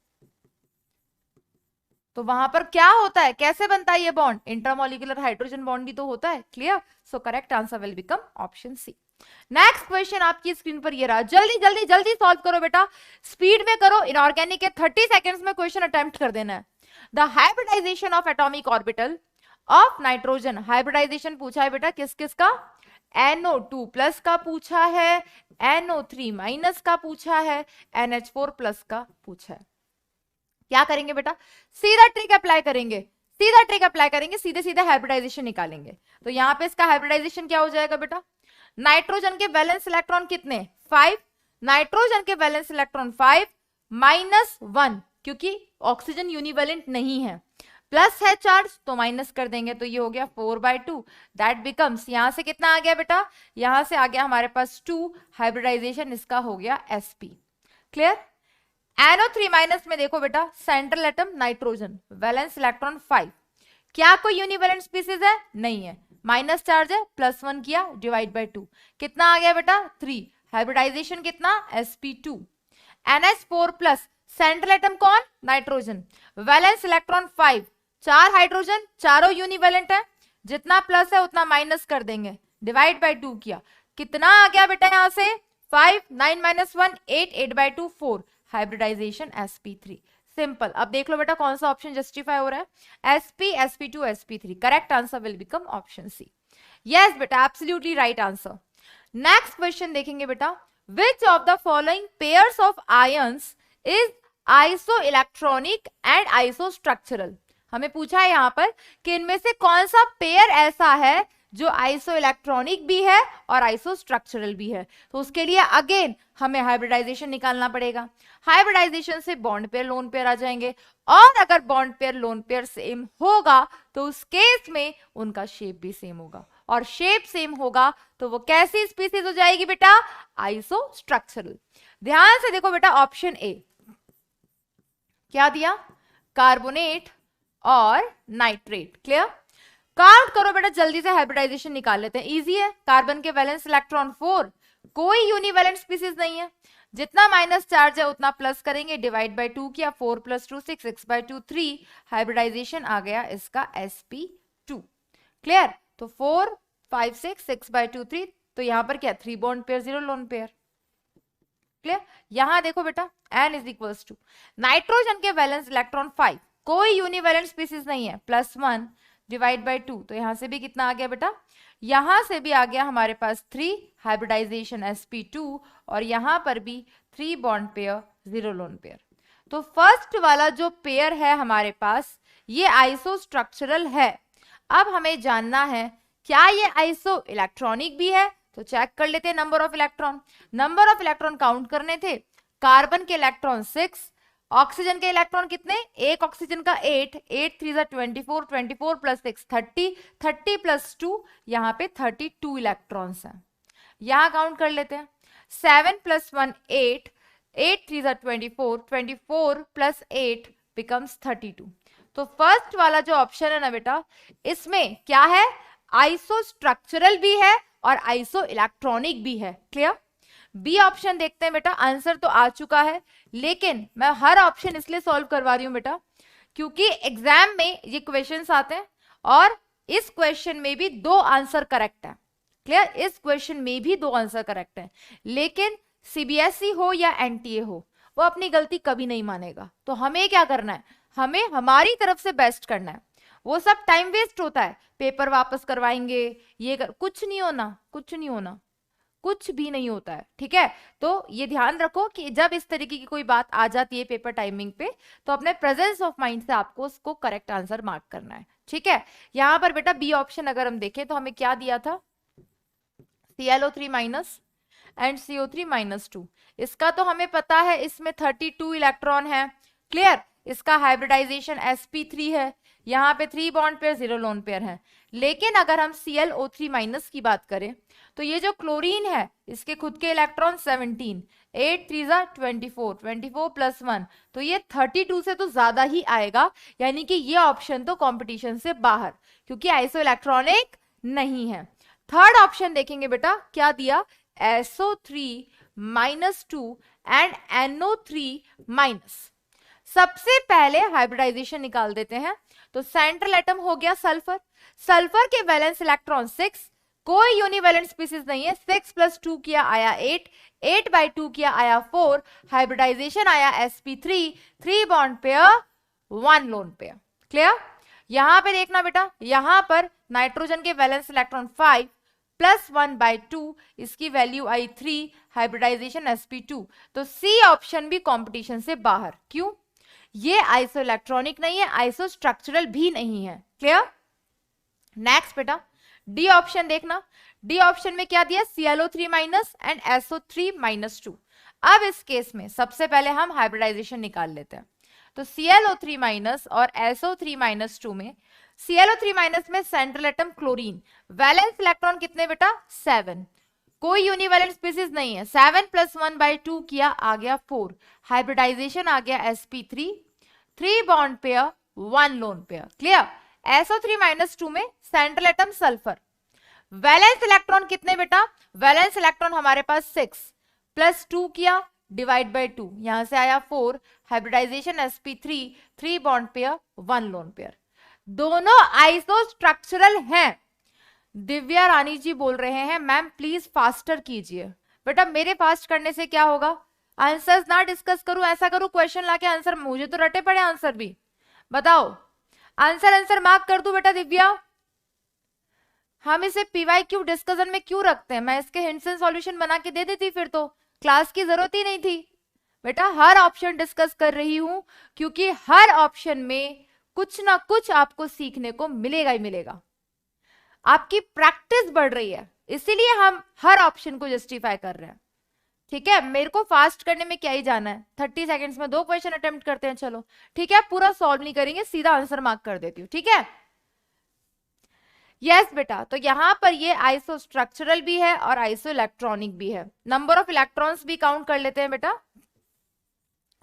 तो वहां पर क्या होता है, कैसे बनता है ये बॉन्ड? इंट्रामॉलिक्यूलर हाइड्रोजन बॉन्ड ही तो होता है। Clear? So correct answer will become option C. Next question आपकी स्क्रीन पर ये रहा, जल्दी जल्दी जल्दी सॉल्व करो बेटा, स्पीड में करो। इनऑर्गेनिक के 30 सेकेंड्स में क्वेश्चन अटेम्प्ट कर देना है। The hybridization of atomic orbital of nitrogen, hybridization पूछा है बेटा किस किस का? NO2 प्लस का पूछा है, NO3 माइनस का पूछा है, NH4 प्लस का पूछा है। क्या करेंगे बेटा? सीधा ट्रिक अप्लाई करेंगे, सीधा ट्रिक अप्लाई करेंगे, सीधे सीधे हाइब्रिडाइजेशन निकालेंगे। तो यहां पे इसका हाइब्रिडाइजेशन क्या हो जाएगा बेटा? नाइट्रोजन के वैलेंस इलेक्ट्रॉन कितने? 5। नाइट्रोजन के वैलेंस इलेक्ट्रॉन 5 -1, क्योंकि ऑक्सीजन यूनिवेलेंट नहीं है, प्लस है चार्ज तो माइनस कर देंगे, तो ये हो गया 4/2। दैट बिकम्स, यहां से कितना आ गया बेटा? यहां से आ गया हमारे पास 2, हाइब्रिडाइजेशन इसका हो गया sp। क्लियर? NO3 माइनस में देखो बेटा, central atom nitrogen, valence electron 5। क्या कोई यूनिवेलेंट स्पीसीज है? नहीं है, माइनस चार्ज है, +1 किया, डिवाइड बाय 2, कितना आ गया बेटा? 3। हाइब्रिडाइजेशन कितना? sp2। NH4 plus, central atom कौन? नाइट्रोजन, वैलेंस इलेक्ट्रॉन 5, 4 हाइड्रोजन, चारों यूनिवेलेंट है, जितना प्लस है उतना माइनस कर देंगे, डिवाइड बाय 2 किया, कितना आ गया बेटा? यहां से 5, 9 - 1 8, 8/2 4, हाइब्रिडाइजेशन sp3। सिंपल। अब देख लो बेटा कौन सा ऑप्शन जस्टिफाई हो रहा है? sp, sp2, sp3। Correct answer will become option C. Yes बेटा, absolutely right answer. Next question देखेंगे बेटा, which of the following pairs of ions is iso electronic and iso structural? हमें पूछा है यहां पर कि इनमें से कौन सा पेयर ऐसा है जो आइसो इलेक्ट्रॉनिक भी है और आइसो स्ट्रक्चरल भी है। तो उसके लिए अगेन हमें हाइब्रिडाइजेशन निकालना पड़ेगा। हाइब्रिडाइजेशन से बॉन्ड पेयर लोन पेयर आ जाएंगे, और अगर bond pair lone pair same होगा तो उस केस में उनका शेप भी सेम होगा, और शेप सेम होगा तो वो कैसी स्पीसीज हो जाएगी बेटा? Iso structural. ध्यान से देखो बेटा, ऑप्शन ए क्या दिया? कार्बोनेट और नाइट्रेट। क्लियर? काउंट करो बेटा, जल्दी से हाइब्रिडाइजेशन निकाल लेते हैं, इजी है। कार्बन के वैलेंस इलेक्ट्रॉन 4, कोई यूनिवेलेंट स्पीसीज नहीं है, जितना माइनस चार्ज है उतना प्लस करेंगे, डिवाइड बाय 2 किया, 4 + 2 6, 6/2 3, हाइब्रिडाइजेशन आ गया इसका sp2। क्लियर? तो 4 5 6, 6/2 3, तो यहां पर क्या? 3 bond pair, 0 lone pair. Clear? यहां देखो बेटा, n = नाइट्रोजन के वैलेंस इलेक्ट्रॉन 5, कोई यूनिवेलेंट स्पीसीज नहीं है, +1 डिवाइड बाय 2, तो यहां से भी कितना आ गया बेटा? यहां से भी आ गया हमारे पास 3, हाइब्रिडाइजेशन sp2, और यहां पर भी 3 बॉन्ड पेयर, 0 लोन पेयर। तो फर्स्ट वाला जो पेयर है हमारे पास, ये आइसो स्ट्रक्चरल है। अब हमें जानना है क्या ये आइसो इलेक्ट्रॉनिक भी है? तो चेक कर लेते हैं number of electron. Number of electron count करने थे, कार्बन के इलेक्ट्रॉन 6, ऑक्सीजन के इलेक्ट्रॉन कितने? एक ऑक्सीजन का 8, 8 3 24, 24 + 6 30, 30 + 2, यहाँ पे 32 इलेक्ट्रॉन्स हैं। यहाँ काउंट कर लेते हैं, 7 + 1 8, 8 3 24, 24 + 8 becomes 32। तो फर्स्ट वाला जो ऑप्शन है ना बेटा, इसमें क्या है? आइसो स्ट्रक्चरल भी है और आइसो इलेक्ट्रॉनिक भी है। क्लियर? बी ऑप्शन देखते हैं बेटा। आंसर तो आ चुका है, लेकिन मैं हर ऑप्शन इसलिए सॉल्व करवा रही हूं बेटा क्योंकि एग्जाम में ये क्वेश्चंस आते हैं और इस क्वेश्चन में भी 2 आंसर करेक्ट है। क्लियर? इस क्वेश्चन में भी 2 आंसर करेक्ट है, लेकिन सीबीएसई हो या एनटीए हो, वो अपनी गलती कभी नहीं मानेगा। तो हमें क्या करना है? हमें हमारी तरफ से बेस्ट करना है। वो सब टाइम वेस्ट होता है, पेपर वापस करवाएंगे, कुछ नहीं होना, कुछ नहीं होना, कुछ भी नहीं होता है। ठीक है? तो ये ध्यान रखो कि जब इस तरीके की कोई बात आ जाती है पेपर टाइमिंग पे, तो अपने प्रेजेंस ऑफ माइंड से आपको उसको करेक्ट आंसर मार्क करना है। ठीक है? यहां पर बेटा बी ऑप्शन अगर हम देखें तो हमें क्या दिया था? ClO3 minus and CO3 -2। इसका तो हमें पता है, इसमें 32 इलेक्ट्रॉन है। क्लियर? इसका हाइब्रिडाइजेशन sp3 है, यहाँ पे 3 बॉन्ड पेयर 0 लोन पेयर है। लेकिन अगर हम ClO3- की बात करें तो ये जो क्लोरीन है इसके खुद के इलेक्ट्रॉन 17, 8 3 24, 24 + 1, तो ये 32 से तो ज्यादा ही आएगा, यानी कि ये ऑप्शन तो कंपटीशन से बाहर, क्योंकि आइसो इलेक्ट्रॉनिक नहीं है। थर्ड ऑप्शन देखेंगे बेटा, क्या दिया? SO3-2 and NO3-। सबसे पहले हाइब्रिडाइजेशन निकाल देते हैं। तो सेंट्रल एटम हो गया सल्फर। सल्फर के वैलेंस इलेक्ट्रॉन 6, कोई यूनिवैलेंट स्पीसीज नहीं है। 6 + 2 किया आया 8, 8/2 किया आया 4, हाइब्रिडाइजेशन आया sp3, 3 bond pair 1 lone pair. Clear? यहां पे देखना बेटा, यहां पर नाइट्रोजन के वैलेंस इलेक्ट्रॉन 5 + 1/2, इसकी वैल्यू आई 3, हाइब्रिडाइजेशन sp2। तो सी ऑप्शन भी कंपटीशन से बाहर। क्यों? ये आइसो इलेक्ट्रॉनिक नहीं है, आइसो स्ट्रक्चरल भी नहीं है। क्लियर? नेक्स्ट बेटा डी ऑप्शन देखना। डी ऑप्शन में क्या दिया? ClO3- and SO3-2। अब इस केस में सबसे पहले हम हाइब्रिडाइजेशन निकाल लेते हैं। तो ClO3- और SO3-2 में ClO3- में central atom chlorine, valence electron कितने बेटा? 7, कोई यूनिवैलेंट स्पीसीज नहीं है। 7 + 1/2 किया आ गया 4, हाइब्रिडाइजेशन आ गया sp3, 3 bond pair 1 lone pair. Clear? SO3-2 में central atom sulphur, valence electron कितने बेटा? वैलेंस इलेक्ट्रॉन हमारे पास 6 + 2 किया /2, यहां से आया 4, hybridization sp3, 3 bond pair 1 lone pair. दोनों आइसो स्ट्रक्चरल हैं। दिव्या रानी जी बोल रहे हैं मैम प्लीज फास्टर कीजिए। बेटा मेरे फास्ट करने से क्या होगा? आंसर्स ना डिस्कस करूं, ऐसा करूं क्वेश्चन लाके आंसर, मुझे तो रटे पड़े आंसर भी। बताओ, आंसर मार्क कर दूं बेटा दिव्या? हम इसे PYQ डिस्कशन में क्यों रखते हैं? मैं इसके हिंट्स एंड सॉल्यूशन बना के दे देती, फिर तो क्लास की जरूरत ही नहीं थी। बेटा हर ऑप्शन डिस्कस कर रही हूं क्योंकि हर ऑप्शन में कुछ ना कुछ आपको सीखने को मिलेगा ही मिलेगा। आपकी प्रैक्टिस बढ़ रही है, इसीलिए हम हर ऑप्शन को जस्टिफाई कर रहे हैं। ठीक है? मेरे को फास्ट करने में क्या ही जाना है, 30 सेकंड्स में 2 क्वेश्चन अटेम्प्ट करते हैं। चलो ठीक है, पूरा सॉल्व नहीं करेंगे, सीधा आंसर मार्क कर देती हूँ। ठीक है? यस बेटा, तो यहां पर ये आइसो स्ट्रक्चरल भी है और आइसो इलेक्ट्रॉनिक भी है। नंबर ऑफ इलेक्ट्रॉन्स भी काउंट कर लेते हैं बेटा।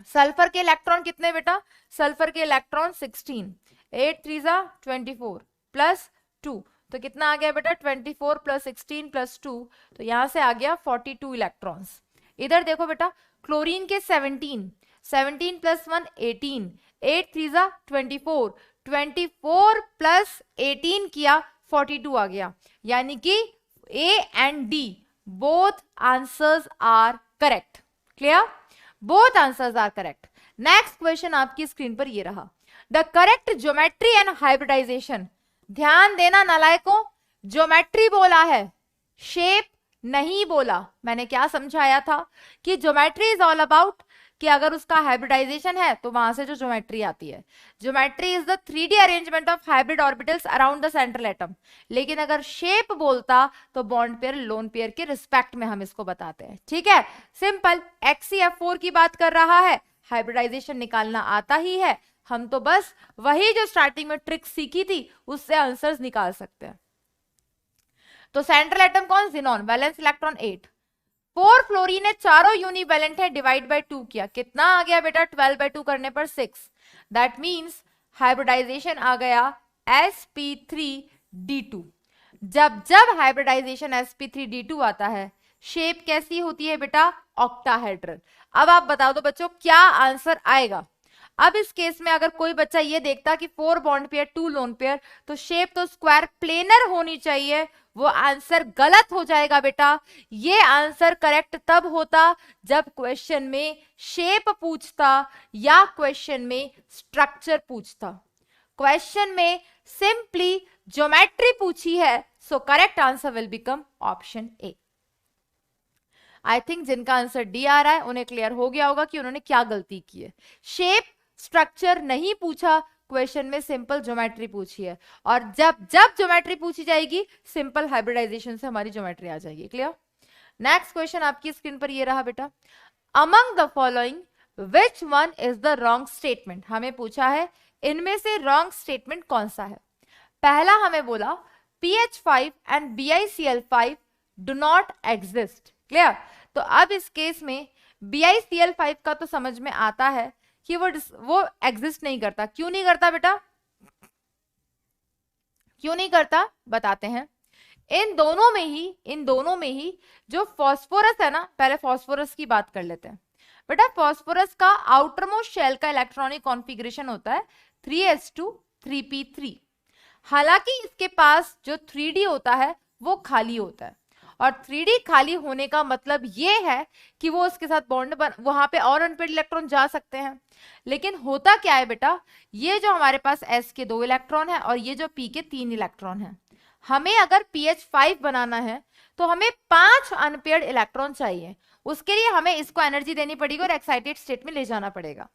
सल्फर के इलेक्ट्रॉन कितने बेटा? सल्फर के इलेक्ट्रॉन 16, 8 3 24 + 2, तो कितना आ गया बेटा? 24 + 16 + 2, तो यहां से आ गया 42 इलेक्ट्रॉन्स। इधर देखो बेटा, क्लोरीन के 17, 17 + 1 18, 8 3 24, 24 + 18 किया 42 आ गया, यानी कि A and D both answers are correct. Clear? Both answers are correct. Next question आपकी स्क्रीन पर ये रहा, the correct geometry and hybridization। ध्यान देना नालायकों, ज्योमेट्री बोला है, शेप नहीं बोला। मैंने क्या समझाया था कि ज्योमेट्री इज ऑल अबाउट कि अगर उसका हाइब्रिडाइजेशन है तो वहां से जो ज्योमेट्री आती है, geometry is the 3D arrangement of hybrid orbitals around the central atom. लेकिन अगर शेप बोलता तो बॉन्ड पेयर लोन पेयर के रिस्पेक्ट में हम इसको बताते हैं। ठीक है? सिंपल, XCF4 की बात कर रहा है, हाइब्रिडाइजेशन निकालना आता ही है, हम तो बस वही जो स्टार्टिंग में ट्रिक सीखी थी उससे आंसर्स निकाल सकते हैं। तो सेंट्रल एटम कौन? जिनॉन, वैलेंस इलेक्ट्रॉन 8, 4 फ्लोरीन है, चारों यूनिवैलेंट है, /2 किया, कितना आ गया बेटा? 12/2 करने पर 6, दैट मींस हाइब्रिडाइजेशन आ गया sp3d2। जब जब हाइब्रिडाइजेशन sp3d2 आता है, शेप कैसी होती है बेटा? ऑक्टाहेड्रल। अब आप बता दो बच्चों क्या आंसर आएगा। अब इस केस में अगर कोई बच्चा ये देखता कि 4 बॉन्ड पेयर 2 लोन पेयर, तो शेप तो स्क्वायर प्लेनर होनी चाहिए, वो आंसर गलत हो जाएगा बेटा। ये आंसर करेक्ट तब होता जब क्वेश्चन में शेप पूछता या क्वेश्चन में स्ट्रक्चर पूछता। क्वेश्चन में सिंपली ज्योमेट्री पूछी है, सो correct answer will become option A. I think जिनका आंसर डी आ रहा है उन्हें क्लियर हो गया होगा कि उन्होंने क्या गलती की है। शेप स्ट्रक्चर नहीं पूछा, क्वेश्चन में सिंपल ज्योमेट्री पूछी है, और जब जब ज्योमेट्री पूछी जाएगी सिंपल हाइब्रिडाइजेशन से हमारी ज्योमेट्री आ जाएगी। क्लियर? नेक्स्ट क्वेश्चन आपकी स्क्रीन पर ये रहा बेटा, among the following which one is the wrong statement. हमें पूछा है इनमें से रॉन्ग स्टेटमेंट कौन सा है। पहला हमें बोला PH5 and BiCl5 do not exist. Clear? तो अब इस केस में BiCl5 का तो समझ में आता है कि वो एग्जिस्ट नहीं करता। क्यों नहीं करता बेटा? क्यों नहीं करता बताते हैं। इन दोनों में ही जो फास्फोरस है ना, पहले फास्फोरस की बात कर लेते हैं बेटा। फास्फोरस का आउटरमोस्ट शेल का इलेक्ट्रॉनिक कॉन्फ़िगरेशन होता है 3s2 3p3। हालांकि इसके पास जो 3d होता है वो खाली होता है, और 3d खाली होने का मतलब ये है कि वो उसके साथ बॉन्ड वहां पे और अनपेड इलेक्ट्रॉन जा सकते हैं। लेकिन होता क्या है बेटा, ये जो हमारे पास s के 2 इलेक्ट्रॉन है और ये जो p के 3 इलेक्ट्रॉन है, हमें अगर PH5 बनाना है तो हमें 5 अनपेयर्ड इलेक्ट्रॉन चाहिए। उसके लिए हमें इसको एनर्जी देनी पड़ेगी और एक्साइटेड स्टेट में ले जाना पड़ेगा।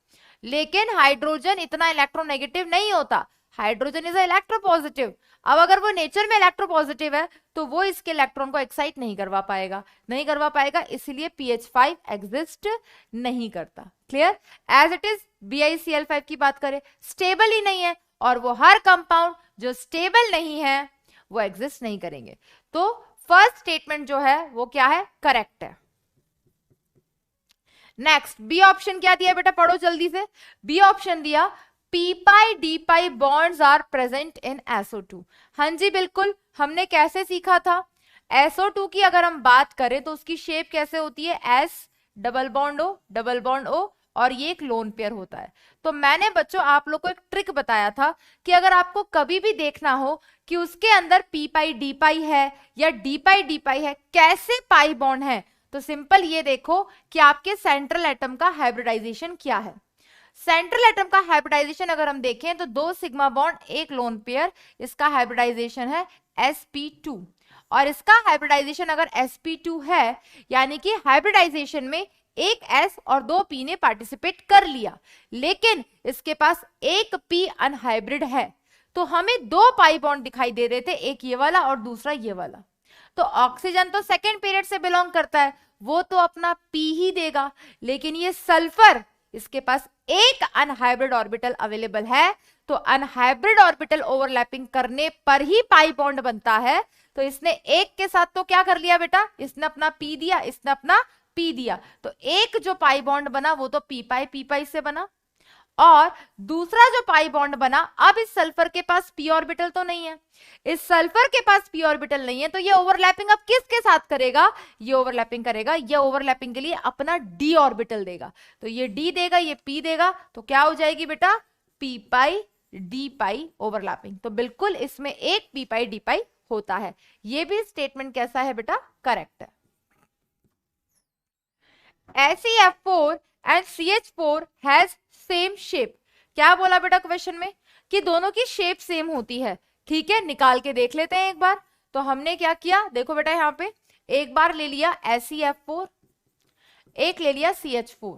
लेकिन हाइड्रोजन इतना इलेक्ट्रोनेगेटिव नहीं होता, हाइड्रोजन इज इलेक्ट्रोपॉजिटिव। अब अगर वो नेचर में इलेक्ट्रोपॉजिटिव है तो वो इसके इलेक्ट्रॉन को एक्साइट नहीं करवा पाएगा, इसलिए PH5 एग्जिस्ट नहीं करता। Clear? As it is BiCl5 की बात करें, स्टेबल ही नहीं है, और वो हर कंपाउंड जो स्टेबल नहीं है वो एग्जिस्ट नहीं करेंगे। तो फर्स्ट स्टेटमेंट जो है वो क्या है? करेक्ट है। नेक्स्ट बी ऑप्शन क्या दिया बेटा, पढ़ो जल्दी से। बी ऑप्शन दिया p pi d pi bonds are present in SO2। हाँ जी बिल्कुल, हमने कैसे सीखा था? SO2 की अगर हम बात करें तो उसकी शेप कैसे होती है? S डबल बॉन्ड O और ये एक लोन पेयर होता है। तो मैंने बच्चों आप लोग को एक ट्रिक बताया था कि अगर आपको कभी भी देखना हो कि उसके अंदर p पाई d पाई है या d पाई है, कैसे पाई बॉन्ड है, तो सिंपल ये देखो कि आपके सेंट्रल एटम का हाइब्रिडाइजेशन क्या है। सेंट्रल एटम का हाइब्रिडाइजेशन अगर हम देखें तो 2 सिग्मा बॉन्ड एक लोन पेयर, इसका हाइब्रिडाइजेशन है sp2। और इसका हाइब्रिडाइजेशन अगर sp2 है, यानी कि हाइब्रिडाइजेशन में एक s और 2 p ने पार्टिसिपेट कर लिया, लेकिन इसके पास एक p अनहाइब्रिड है, तो हमें 2 पाई बॉन्ड दिखाई दे रहे थे, एक ये वाला और दूसरा ये वाला। तो ऑक्सीजन तो सेकेंड पीरियड से बिलोंग करता है, वो तो अपना p ही देगा, लेकिन ये सल्फर, इसके पास एक अनहाइब्रिड ऑर्बिटल अवेलेबल है, तो अनहाइब्रिड ऑर्बिटल ओवरलैपिंग करने पर ही पाई बॉन्ड बनता है। तो इसने एक के साथ तो क्या कर लिया बेटा, इसने अपना p दिया, इसने अपना p दिया, तो एक जो पाई बॉन्ड बना वो तो p पाई से बना, और दूसरा जो पाई बॉन्ड बना, अब इस सल्फर के पास p ऑर्बिटल तो नहीं है, इस सल्फर के पास p ऑर्बिटल नहीं है, तो ये ओवरलैपिंग अब किसके साथ करेगा? ये ओवरलैपिंग करेगा, ये ओवरलैपिंग के लिए अपना d ऑर्बिटल देगा, तो ये d देगा, ये p देगा, तो क्या हो जाएगी बेटा? p पाई d पाई ओवरलैपिंग। तो बिल्कुल इसमें एक p पाई d पाई होता है। ये भी स्टेटमेंट कैसा है बेटा? करेक्ट है। SeF4 and CH4 has same shape. क्या बोला बेटा क्वेश्चन में? कि दोनों की शेप सेम होती है। ठीक है, निकाल के देख लेते हैं एक बार। तो हमने क्या किया, देखो बेटा यहाँ पे एक बार ले लिया SeF4, एक ले लिया CH4।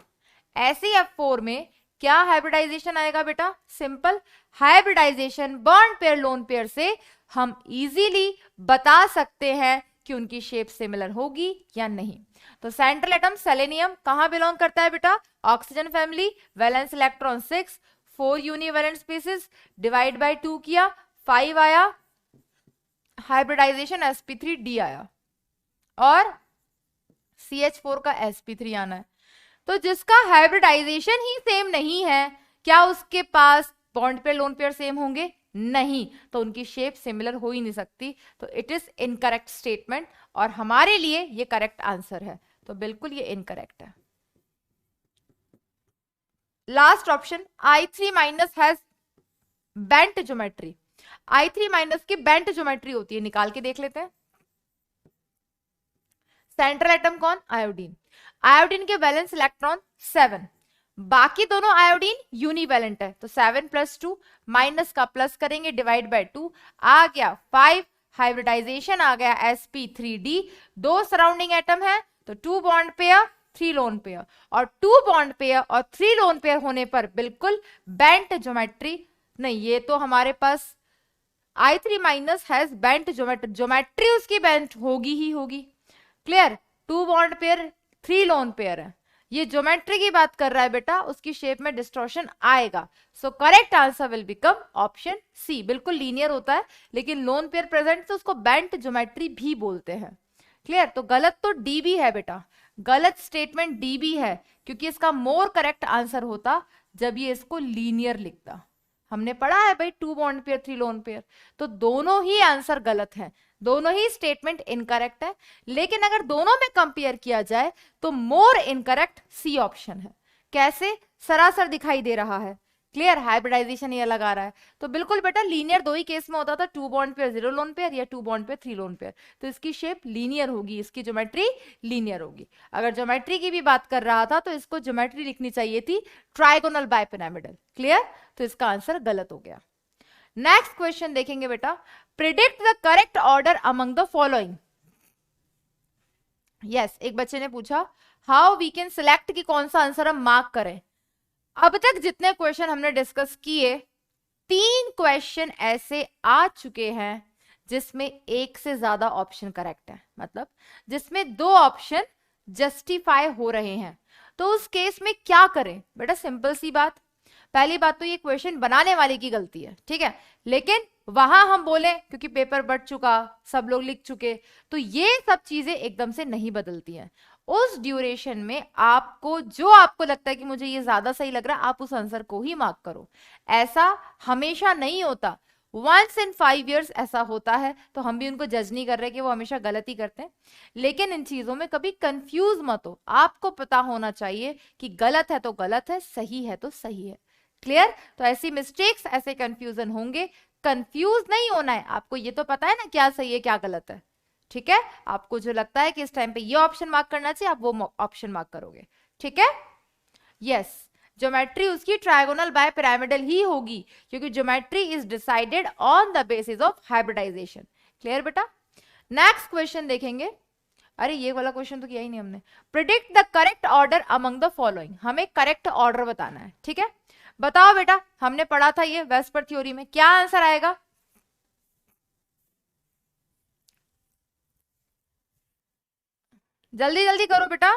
SeF4 में क्या हाइब्रिडाइजेशन आएगा बेटा? Simple hybridization bond pair lone pair से हम इजीली बता सकते हैं कि उनकी शेप सिमिलर होगी या नहीं। तो सेंट्रल एटम सेलेनियम कहां बिलोंग करता है बेटा? Oxygen family, valence electron 6, 4 univalent species, divide by 2 किया, 5 आया, हाइब्रिडाइजेशन sp3d आया, और CH4 का sp3 आना है। तो जिसका हाइब्रिडाइजेशन ही सेम नहीं है, क्या उसके पास bond pair lone pair same होंगे? नहीं, तो उनकी शेप सिमिलर हो ही नहीं सकती, तो इट इज इनकरेक्ट स्टेटमेंट, और हमारे लिए ये करेक्ट आंसर है, तो बिल्कुल ये इनकरेक्ट है। Last option I3 minus has bent geometry. I3 minus की बेंट ज्योमेट्री होती है, निकाल के देख लेते हैं। सेंट्रल एटम कौन? आयोडीन। आयोडीन के वैलेंस इलेक्ट्रॉन 7, बाकी दोनों आयोडीन यूनिवैलेंट है, तो 7 + 2 माइनस का प्लस करेंगे डिवाइड बाय 2 आ गया 5, हाइब्रिडाइजेशन आ गया sp3d, 2 सराउंडिंग एटम है तो 2 बॉन्ड पेयर 3 लोन पेयर, और 2 बॉन्ड पेयर और 3 लोन पेयर होने पर बिल्कुल बेंट ज्योमेट्री नहीं, ये तो हमारे पास I3 minus has bent geometry, geometry उसकी बेंट होगी ही होगी। Clear? 2 bond pair 3 lone pair है, ये ज्योमेट्री की बात कर रहा है बेटा, उसकी शेप में डिस्टॉर्शन आएगा, so correct answer will become option C. बिल्कुल लीनियर होता है, लेकिन लोन पेयर प्रेजेंट तो उसको बेंट ज्योमेट्री भी बोलते हैं। क्लियर? तो गलत तो डी भी है बेटा, गलत स्टेटमेंट डी भी है, क्योंकि इसका मोर करेक्ट आंसर होता जब ये इसको लीनियर लिखता। हमने पढ़ा है भाई 2 बॉन्ड पेयर 3 लोन पेयर, तो दोनों ही आंसर गलत हैं, दोनों ही स्टेटमेंट इनकरेक्ट है, लेकिन अगर दोनों में कंपेयर किया जाए तो मोर इनकरेक्ट सी ऑप्शन है। कैसे? सरासर दिखाई दे रहा है। क्लियर? हाइब्रिडाइजेशन ये लगा रहा है, तो बिल्कुल बेटा लीनियर दो ही केस में होता था, 2 बॉन्ड पेयर 0 लोन पेयर या 2 बॉन्ड पेयर 3 लोन पेयर, तो इसकी शेप लीनियर होगी, इसकी ज्योमेट्री लीनियर होगी। अगर ज्योमेट्री की भी बात कर रहा था तो इसको ज्योमेट्री लिखनी चाहिए थी ट्राइगोनल बाइपिरामिडल। क्लियर? तो इसका आंसर गलत हो गया। नेक्स्ट क्वेश्चन देखेंगे बेटा, predict the correct order among the following. Yes, एक बच्चे ने पूछा हाउ वी कैन सिलेक्ट कि कौन सा आंसर हम मार्क करें। अब तक जितने क्वेश्चन हमने डिस्कस किए, 3 क्वेश्चन ऐसे आ चुके हैं जिसमें एक से ज्यादा ऑप्शन करेक्ट है, मतलब जिसमें 2 ऑप्शन जस्टिफाई हो रहे हैं, तो उस केस में क्या करें बेटा? सिंपल सी बात, पहली बात तो ये क्वेश्चन बनाने वाले की गलती है, ठीक है, लेकिन वहां हम बोले क्योंकि पेपर बढ़ चुका, सब लोग लिख चुके, तो ये सब चीजें एकदम से नहीं बदलती हैं। उस ड्यूरेशन में आपको जो आपको लगता है कि मुझे ये ज्यादा सही लग रहा है, आप उस आंसर को ही मार्क करो। ऐसा हमेशा नहीं होता, वंस इन 5 years ऐसा होता है, तो हम भी उनको जज नहीं कर रहे कि वो हमेशा गलत ही करते हैं, लेकिन इन चीजों में कभी कंफ्यूज मत हो, आपको पता होना चाहिए कि गलत है तो गलत है, सही है तो सही है। क्लियर? तो ऐसी मिस्टेक्स, ऐसे कंफ्यूजन होंगे, कंफ्यूज नहीं होना है, आपको ये तो पता है ना क्या सही है क्या गलत है, ठीक है? आपको जो लगता है कि इस टाइम पे ये ऑप्शन मार्क करना चाहिए, आप वो ऑप्शन मार्क करोगे, ठीक है? यस, ज्योमेट्री उसकी ट्राइगोनल बाय पिरामिडल ही होगी, क्योंकि geometry is decided on the basis of hybridization. Clear बेटा? नेक्स्ट क्वेश्चन देखेंगे। अरे ये वाला क्वेश्चन तो किया ही नहीं हमने। Predict the correct order among the following, हमें करेक्ट ऑर्डर बताना है, ठीक है? बताओ बेटा, हमने पढ़ा था ये वेस्पर थ्योरी में, क्या आंसर आएगा? जल्दी जल्दी करो बेटा।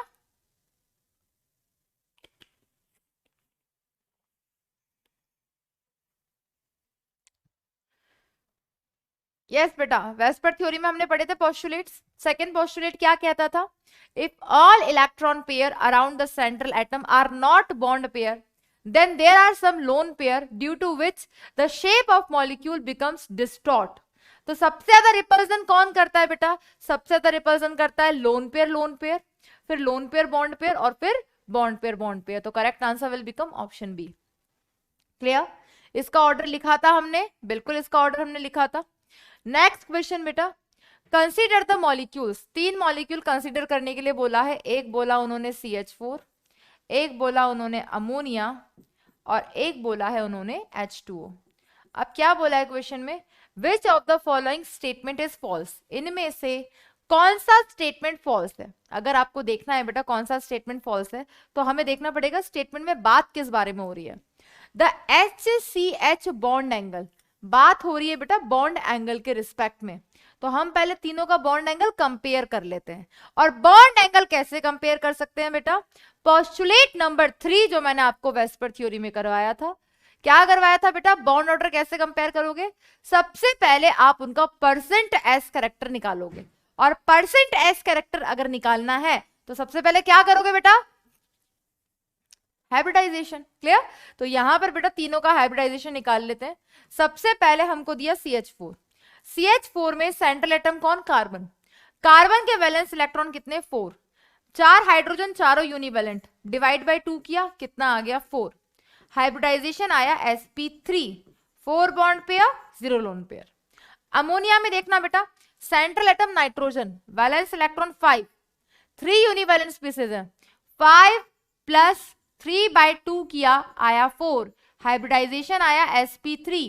यस बेटा, वेस्पर थ्योरी में हमने पढ़े थे पोस्टुलेट्स। सेकंड पोस्टुलेट क्या कहता था? If all electron pair around the central atom are not bond pair, then there are some lone pair due to which the shape of molecule becomes distort। तो सबसे ज्यादा रिपल्सन कौन करता है बेटा? सबसे ज्यादा रिपल्सन करता है लोन पेयर, फिर लोन पेयर बॉन्ड पेयर, और फिर बॉन्ड पेयर। तो correct answer will become option B. Clear? इसका ऑर्डर लिखा था हमने, बिल्कुल इसका ऑर्डर हमने लिखा था। नेक्स्ट क्वेश्चन बेटा, consider the molecules. 3 molecule consider करने के लिए बोला है, एक बोला उन्होंने CH4, एक बोला उन्होंने अमोनिया, और एक बोला है उन्होंने H2O। अब क्या बोला है क्वेश्चन में? Which of the following statement is false, इनमें से कौन सा स्टेटमेंट फॉल्स है? अगर आपको देखना है बेटा कौन सा स्टेटमेंट फॉल्स है, तो हमें देखना पड़ेगा स्टेटमेंट में बात किस बारे में हो रही है। द HCH बॉन्ड एंगल, बात हो रही है बेटा बॉन्ड एंगल के रिस्पेक्ट में, तो हम पहले तीनों का बॉन्ड एंगल कंपेयर कर लेते हैं। और बॉन्ड एंगल कैसे कंपेयर कर सकते हैं बेटा? पोस्टुलेट नंबर 3 जो मैंने आपको वेस्पर थ्योरी में करवाया था, क्या करवाया था बेटा? बॉन्ड ऑर्डर कैसे कंपेयर करोगे? सबसे पहले आप उनका परसेंट एस कैरेक्टर निकालोगे, और परसेंट एस कैरेक्टर अगर निकालना है तो सबसे पहले क्या करोगे बेटा? हाइब्रिडाइजेशन। क्लियर? तो यहां पर बेटा तीनों का हाइब्रिडाइजेशन निकाल लेते हैं। सबसे पहले हमको दिया CH4। CH4 में सेंट्रल एटम कौन? कार्बन। कार्बन के वैलेंस इलेक्ट्रॉन कितने? 4। 4 हाइड्रोजन, चारों यूनिवैलेंट, डिवाइड बाय 2 किया, कितना आ गया? 4। हाइब्रिडाइजेशन आया sp3, 4 bond pair, 0 lone pair. Ammonia में देखना बेटा, central atom nitrogen, valence electron 5, 3 univalent species है, 5 प्लस 3 बाय 2 किया, आया 4। हाइब्रिडाइजेशन आया sp3,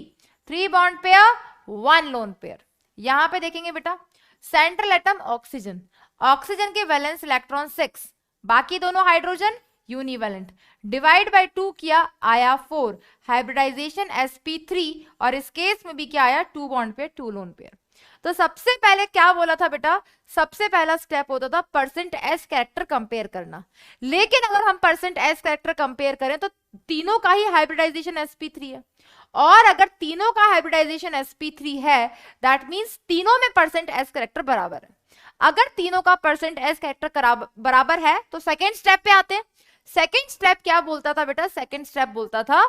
3 bond pair, 1 lone pair. यहां पे देखेंगे बेटा, सेंट्रल एटम ऑक्सीजन, ऑक्सीजन के वैलेंस इलेक्ट्रॉन 6, बाकी दोनों हाइड्रोजन, यूनिवैलेंट, डिवाइड बाय 2 किया, आया 4। हाइब्रिडाइजेशन sp3, और इस केस में भी क्या आया? 2 बॉन्ड पेयर, 2 लोन पेयर। तो सबसे पहले क्या बोला था बेटा? सबसे पहला स्टेप होता था परसेंट एस कैरेक्टर कंपेयर करना। लेकिन अगर हम परसेंट एस कैरेक्टर कंपेयर करें तो तीनों का ही हाइब्रिडाइजेशन sp3 है, और अगर तीनों का हाइब्रिडाइजेशन sp3 है, दैट मींस तीनों में परसेंट एस कैरेक्टर बराबर है। अगर तीनों का परसेंट एस कैरेक्टर बराबर है तो सेकेंड स्टेप पे आते हैं। सेकेंड स्टेप क्या बोलता था बेटा? सेकेंड स्टेप बोलता था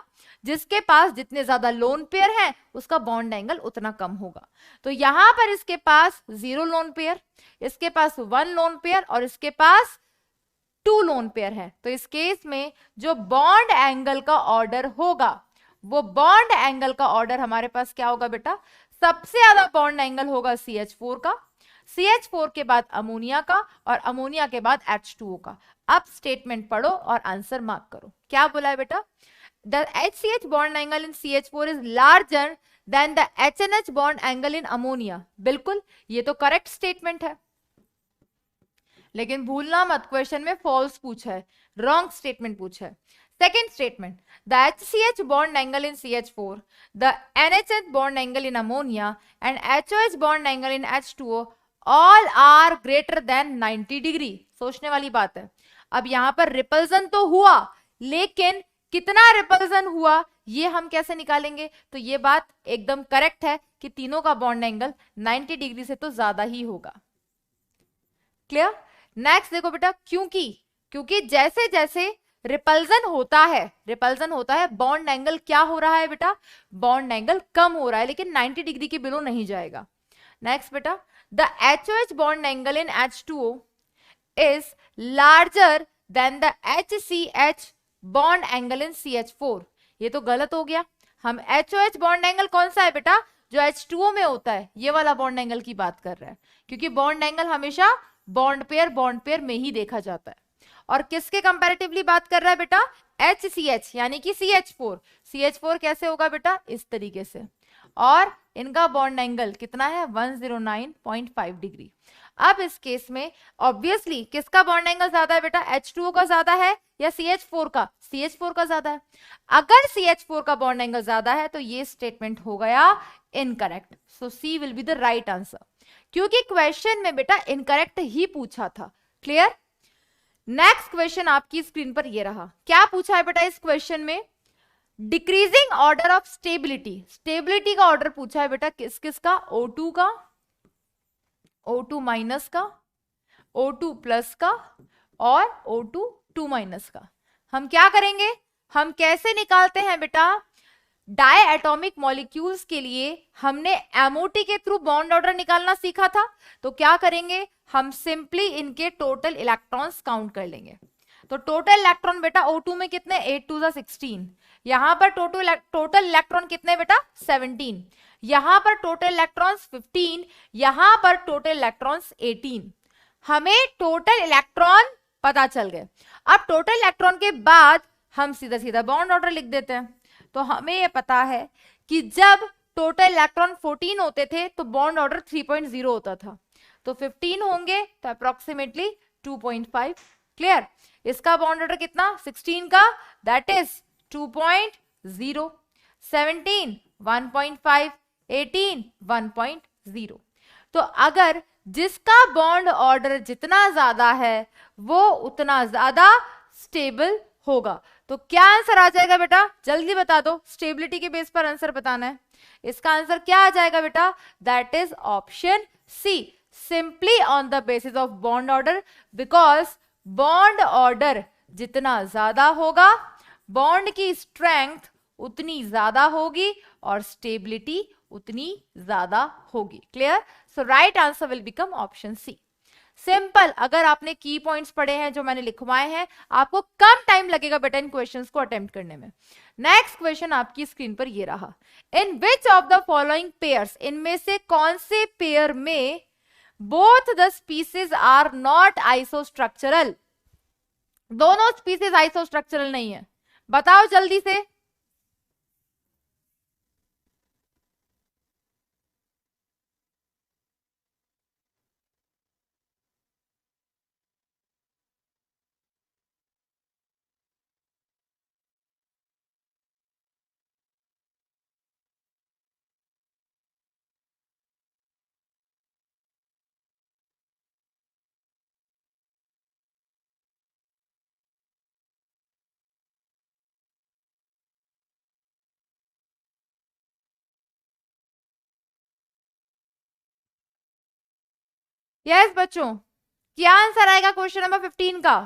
जिसके पास जितने ज्यादा लोन पेयर हैं उसका बॉन्ड एंगल उतना कम होगा। तो यहां पर इसके पास 0 लोन पेयर, इसके पास 1 लोन पेयर, और इसके पास 2 लोन पेयर है। तो इस केस में जो बॉन्ड एंगल का ऑर्डर होगा, वो बॉन्ड एंगल का ऑर्डर हमारे पास क्या होगा बेटा? सबसे ज्यादा बॉन्ड एंगल होगा CH4 का, CH4 के बाद अमोनिया का, और अमोनिया के बाद H2O का। अब स्टेटमेंट पढ़ो और आंसर मार्क करो। क्या बोला है बेटा? The HCH bond angle in CH4 is larger than the HNH bond angle in ammonia. बिल्कुल, ये तो करेक्ट स्टेटमेंट है, लेकिन भूलना मत, क्वेश्चन में फॉल्स पूछा है, रॉन्ग स्टेटमेंट पूछा है। Second statement, the HCH bond angle in CH4, the NHH bond angle in ammonia, and HOH bond angle in H2O all are greater than 90 degree. सोचने वाली बात है। अब यहां पर रिपल्सन तो हुआ, लेकिन कितना रिपल्सन हुआ ये हम कैसे निकालेंगे? तो ये बात एकदम करेक्ट है कि तीनों का बॉन्ड एंगल 90 डिग्री से तो ज्यादा ही होगा। क्लियर? नेक्स्ट देखो बेटा, क्योंकि जैसे जैसे रिपल्सन होता है, बॉन्ड एंगल क्या हो रहा है बेटा? बॉन्ड एंगल कम हो रहा है, लेकिन 90 डिग्री के बिलो नहीं जाएगा। नेक्स्ट बेटा, the HOH bond angle in H2O is larger than the HCH bond angle in CH4। ये तो गलत हो गया। हम HOH बॉन्ड एंगल कौन सा है बेटा? जो H2O में होता है, ये वाला बॉन्ड एंगल की बात कर रहा है, क्योंकि बॉन्ड एंगल हमेशा बॉन्ड पेयर में ही देखा जाता है। और किसके कंपैरेटिवली बात कर रहा है बेटा? HCH यानी कि CH4। CH4 कैसे होगा बेटा? इस तरीके से, और इनका बॉन्ड एंगल कितना है? 109.5 डिग्री। अब इस केस में ऑब्वियसली किसका बॉन्ड एंगल ज्यादा है बेटा? H2O का ज्यादा है या CH4 का? CH4 का ज्यादा है। अगर CH4 का बॉन्ड एंगल ज्यादा है तो ये स्टेटमेंट हो गया incorrect. So C will be the right answer, क्योंकि क्वेश्चन में बेटा इनकरेक्ट ही पूछा था। क्लियर? नेक्स्ट क्वेश्चन आपकी स्क्रीन पर ये रहा। क्या पूछा है बेटा इस क्वेश्चन में? डिक्रीजिंग ऑर्डर ऑफ स्टेबिलिटी का ऑर्डर पूछा है बेटा। किस किस का? O2 का, O2 माइनस का, O2 प्लस का, और O2 2 माइनस का। हम क्या करेंगे? हम कैसे निकालते हैं बेटा? डाई एटॉमिक मॉलिक्यूल्स के लिए हमने MOT के थ्रू बॉन्ड ऑर्डर निकालना सीखा था। तो क्या करेंगे? हम सिंपली इनके टोटल इलेक्ट्रॉन्स काउंट कर लेंगे। तो टोटल इलेक्ट्रॉन बेटा O2 में कितने? 8 2 16। यहां पर टोटल इलेक्ट्रॉन कितने बेटा? 17। यहां पर टोटल इलेक्ट्रॉन्स 15, यहां पर टोटल इलेक्ट्रॉन्स 18। हमें टोटल इलेक्ट्रॉन पता चल गए। अब टोटल इलेक्ट्रॉन के बाद हम सीधा सीधा बॉन्ड ऑर्डर लिख देते हैं। तो हमें यह पता है कि जब टोटल इलेक्ट्रॉन 14 होते थे तो बॉन्ड ऑर्डर 3.0 होता था, तो 15 होंगे तो अप्रोक्सीमेटली 2.5। क्लियर? इसका बॉन्ड ऑर्डर कितना? 16 का, दैट इज 2.0, 17 1.5, 18 1.0। तो अगर जिसका बॉन्ड ऑर्डर जितना ज्यादा है वो उतना ज्यादा स्टेबल होगा। तो क्या आंसर आ जाएगा बेटा? जल्दी बता दो, स्टेबिलिटी के बेस पर आंसर बताना है। इसका आंसर क्या आ जाएगा बेटा? That is option C, simply on the basis of bond order, because bond order जितना ज्यादा होगा बॉन्ड की स्ट्रेंथ उतनी ज्यादा होगी और स्टेबिलिटी उतनी ज्यादा होगी। Clear? So right answer will become option C. Simple. अगर आपने की पॉइंट्स पढ़े हैं जो मैंने लिखवाए हैं, आपको कम टाइम लगेगा बेटा इन क्वेश्चंस को अटेम्प्ट करने में। नेक्स्ट क्वेश्चन आपकी स्क्रीन पर ये रहा। In which of the following pairs, इनमें से कौन से पेयर में both the species are not isostructural? दोनों स्पीसीज आइसोस्ट्रक्चरल नहीं है, बताओ जल्दी से। यस बच्चों, क्या आंसर आएगा क्वेश्चन नंबर 15 का?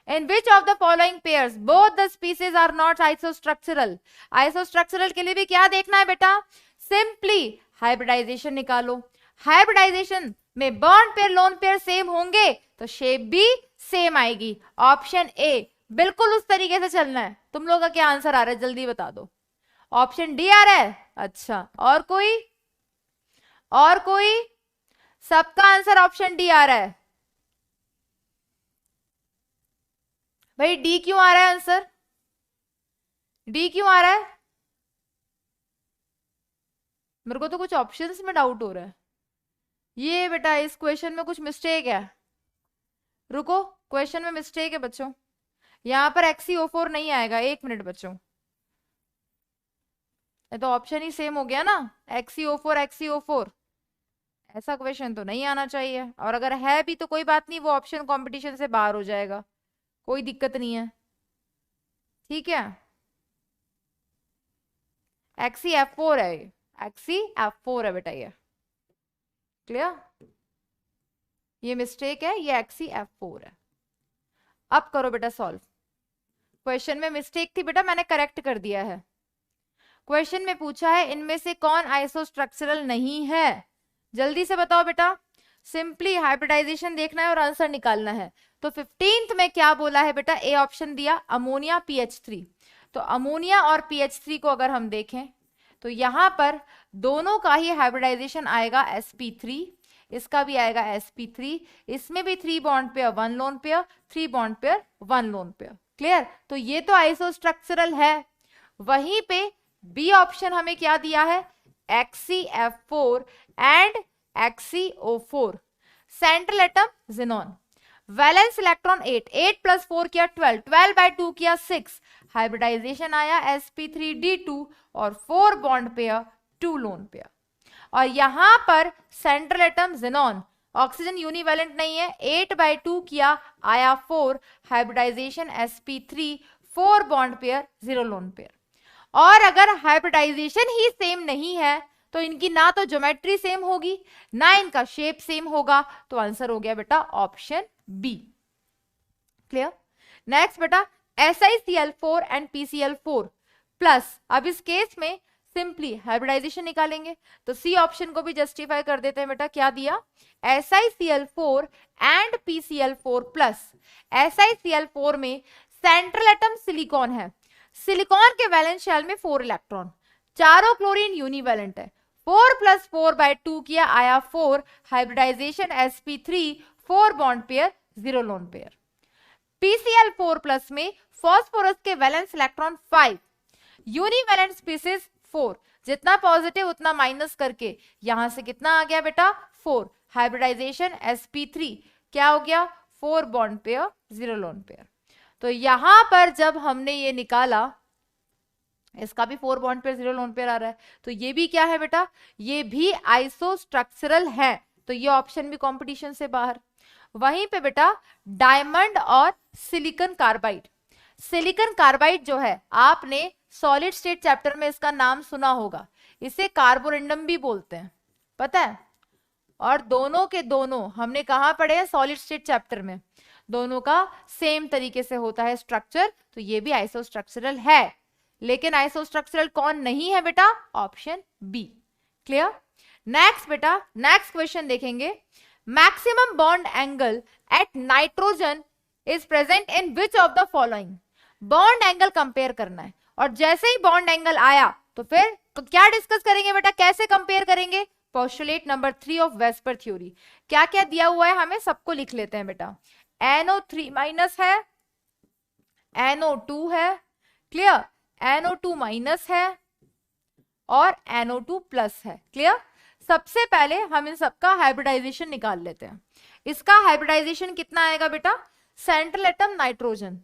In which of the following pairs both the species are not isostructural? आइसोस्ट्रक्चरल के लिए भी क्या देखना है बेटा? सिंपली हाइब्रिडाइजेशन निकालो। हाइब्रिडाइजेशन में bond pair lone pair same होंगे तो शेप भी सेम आएगी। ऑप्शन ए, बिल्कुल उस तरीके से चलना है। तुम लोग का क्या आंसर आ रहा है जल्दी बता दो। ऑप्शन डी आ रहा है? अच्छा, और कोई? और कोई? सबका आंसर ऑप्शन डी आ रहा है। भाई डी क्यों आ रहा है आंसर? डी क्यों आ रहा है? मेरे को तो कुछ ऑप्शंस में डाउट हो रहा है। ये बेटा इस क्वेश्चन में कुछ मिस्टेक है। रुको, क्वेश्चन में मिस्टेक है बच्चों। यहां पर XeO4 नहीं आएगा। एक मिनट बच्चों, ये तो ऑप्शन ही सेम हो गया ना। XeO4 XeO4 ऐसा क्वेश्चन तो नहीं आना चाहिए, और अगर है भी तो कोई बात नहीं, वो ऑप्शन कंपटीशन से बाहर हो जाएगा, कोई दिक्कत नहीं है। ठीक है, XeF4 है, XeF4 है बेटा ये। क्लियर? ये मिस्टेक है, ये XeF4 है। अब करो बेटा सॉल्व। क्वेश्चन में मिस्टेक थी बेटा, मैंने करेक्ट कर दिया है। क्वेश्चन में पूछा है इनमें से कौन आइसोस्ट्रक्चरल नहीं है, जल्दी से बताओ बेटा। सिंपली हाइब्रिडाइजेशन देखना है और आंसर निकालना है। तो 15th में क्या बोला है बेटा? ए ऑप्शन दिया, अमोनिया PH3। तो अमोनिया और PH3 को अगर हम देखें तो यहां पर दोनों का ही हाइब्रिडाइजेशन आएगा sp3, इसका भी आएगा sp3, इसमें भी 3 bond pair 1 lone pair, 3 bond pair 1 lone pair. Clear? तो ये तो आइसोस्ट्रक्चरल है। वहीं पे बी ऑप्शन हमें क्या दिया है? XeF4 and XeO4। Central atom xenon, valence electron 8, 8 plus 4 किया 12, 12 बाय 2 किया 6, हाइब्रिडाइजेशन आया sp3d2 और 4 बॉन्ड पेयर 2 लोन पेयर। और यहां पर central atom xenon, oxygen univalent नहीं है, 8 बाय 2 किया आया 4, hybridization sp3, 4 bond pair 0 lone pair. और अगर हाइब्रिडाइजेशन ही सेम नहीं है तो इनकी ना तो ज्योमेट्री सेम होगी ना इनका शेप सेम होगा, तो आंसर हो गया बेटा ऑप्शन बी। क्लियर? नेक्स्ट बेटा, SiCl4 एंड PCl4 प्लस। अब इस केस में सिंपली हाइब्रिडाइजेशन निकालेंगे तो सी ऑप्शन को भी जस्टिफाई कर देते हैं बेटा। क्या दिया? SiCl4 and PCl4 plus. SiCl4 में सेंट्रल एटम सिलिकॉन है, सिलिकॉन के वैलेंस शेल में 4 इलेक्ट्रॉन, चारों क्लोरीन यूनिवैलेंट है, 4 प्लस 4 बाय 2 किया आया 4, hybridization sp3, 4 bond pair 0 lone pair. PCl4 plus में फॉस्फोरस के वैलेंस इलेक्ट्रॉन 5, यूनिवैलेंट स्पीसीज 4, जितना पॉजिटिव उतना माइनस करके यहां से कितना आ गया बेटा? 4, हाइब्रिडाइजेशन sp3 क्या हो गया? 4 बॉन्ड पेयर 0 लोन पेयर। तो यहां पर जब हमने ये निकाला, इसका भी 4 बॉन्ड पेयर 0 लोन पेयर आ रहा है, तो ये भी क्या है बेटा? ये भी आइसोस्ट्रक्चरल है, तो ये ऑप्शन भी कंपटीशन से बाहर। वहीं पे बेटा डायमंड और सिलिकॉन कार्बाइड, सिलिकॉन कार्बाइड जो है आपने सॉलिड स्टेट चैप्टर में इसका नाम सुना होगा, इसे कार्बोरेंडम भी बोलते हैं, पता है? और दोनों के दोनों हमने कहा पढ़े हैं? सॉलिड स्टेट चैप्टर में। दोनों का सेम तरीके से होता है स्ट्रक्चर, तो ये भी आइसोस्ट्रक्चरल है। लेकिन आइसोस्ट्रक्चरल कौन नहीं है बेटा? Option B. क्लियर? नेक्स्ट बेटा, नेक्स्ट क्वेश्चन देखेंगे। Maximum bond angle at nitrogen is present in which of the following? Bond angle compare करना है, और जैसे ही बॉन्ड एंगल आया तो फिर तो क्या डिस्कस करेंगे बेटा, कैसे कंपेयर करेंगे? Postulate number 3 of VSEPR theory. क्या क्या दिया हुआ है हमें, सबको लिख लेते हैं बेटा। NO3 माइनस है, NO2 है, क्लियर, NO2 माइनस है और NO2 प्लस है। क्लियर? सबसे पहले हम इन सबका हाइब्रिडाइजेशन निकाल लेते हैं। इसका हाइब्रिडाइजेशन कितना आएगा बेटा? सेंट्रल एटम नाइट्रोजन,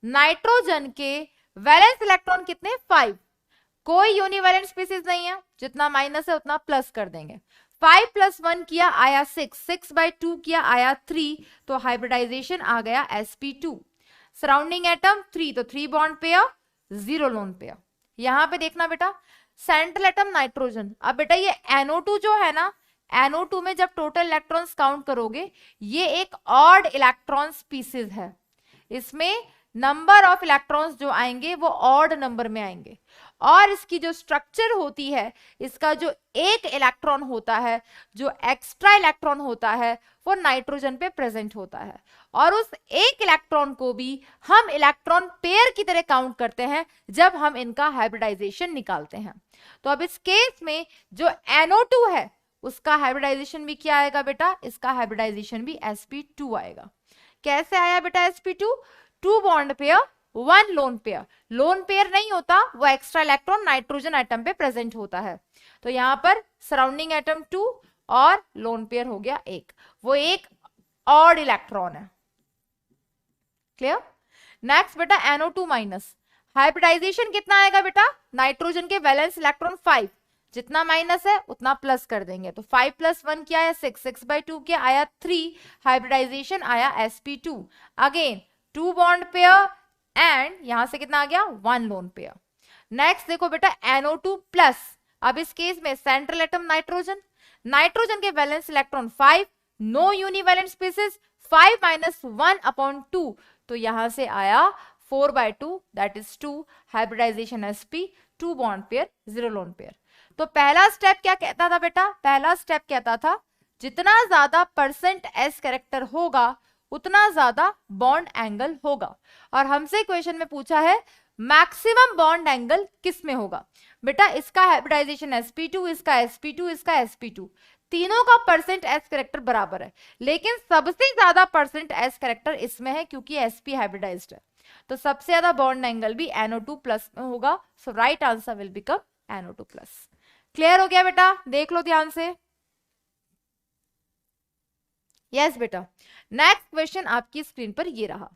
नाइट्रोजन के वैलेंस इलेक्ट्रॉन कितने? 5। कोई यूनिवैलेंट स्पीसीज नहीं है, जितना माइनस है उतना प्लस कर देंगे। 5 + 1 किया आया 6, 6/2 किया आया 3, तो हाइब्रिडाइजेशन आ गया sp2। सराउंडिंग एटम 3, तो 3 बॉन्ड पेयर, 0 लोन पेयर। यहां पे देखना बेटा, सेंट्रल एटम नाइट्रोजन। अब बेटा ये NO2 जो है ना, NO2 में जब टोटल इलेक्ट्रॉन्स काउंट करोगे, ये एक ऑड इलेक्ट्रॉन स्पीसीज है। इसमें नंबर ऑफ इलेक्ट्रॉन्स जो आएंगे वो ऑड नंबर में आएंगे, और इसकी जो स्ट्रक्चर होती है, इसका जो एक इलेक्ट्रॉन होता है, जो एक्स्ट्रा इलेक्ट्रॉन होता है, वो नाइट्रोजन पे प्रेजेंट होता है, और उस एक इलेक्ट्रॉन को भी हम इलेक्ट्रॉन पेयर की तरह काउंट करते हैं जब हम इनका हाइब्रिडाइजेशन निकालते हैं। तो अब इस केस में जो NO2 है उसका हाइब्रिडाइजेशन भी क्या आएगा बेटा? इसका हाइब्रिडाइजेशन भी sp2 आएगा। कैसे आया बेटा sp2? 2 bond pair, 1 lone pair. Lone pair नहीं होता, वो एक्स्ट्रा इलेक्ट्रॉन नाइट्रोजन एटम पे प्रेजेंट होता है। तो यहां पर सराउंडिंग एटम 2 और लोन पेयर हो गया 1, वो एक ऑड इलेक्ट्रॉन है। क्लियर? नेक्स्ट बेटा NO2 माइनस, हाइब्रिडाइजेशन कितना आएगा बेटा? नाइट्रोजन के वैलेंस इलेक्ट्रॉन 5, जितना माइनस है उतना प्लस कर देंगे, तो 5 + 1 क्या आया 6, 6/2 क्या आया 3, हाइब्रिडाइजेशन आया sp2। Again 2 bond pair and यहां से कितना आ गया? 1 लोन पेयर। नेक्स्ट देखो बेटा NO2 प्लस, अब इस केस में सेंट्रल एटम नाइट्रोजन, नाइट्रोजन के valence electron 5, no univalent species, 5 - 1/2, तो यहां से आया 4/2, that is 2, hybridization sp, 2 bond pair, 0 lone pair. तो पहला स्टेप क्या कहता था बेटा? पहला स्टेप कहता था जितना ज्यादा %s कैरेक्टर होगा उतना ज्यादा बॉन्ड एंगल होगा, और हमसे क्वेश्चन में पूछा है मैक्सिमम बॉन्ड एंगल किस में होगा? बेटा इसका हाइब्रिडाइजेशन sp2, इसका sp2, इसका sp2, तीनों का %s कैरेक्टर बराबर है, लेकिन सबसे ज्यादा %s कैरेक्टर इसमें है क्योंकि sp हाइब्रिडाइज्ड है, तो सबसे ज्यादा बॉन्ड एंगल भी NO2 प्लस में होगा। So right answer will become NO2 plus. Clear हो गया बेटा? देख लो ध्यान से। यस बेटा, नेक्स्ट क्वेश्चन आपकी स्क्रीन पर ये रहा।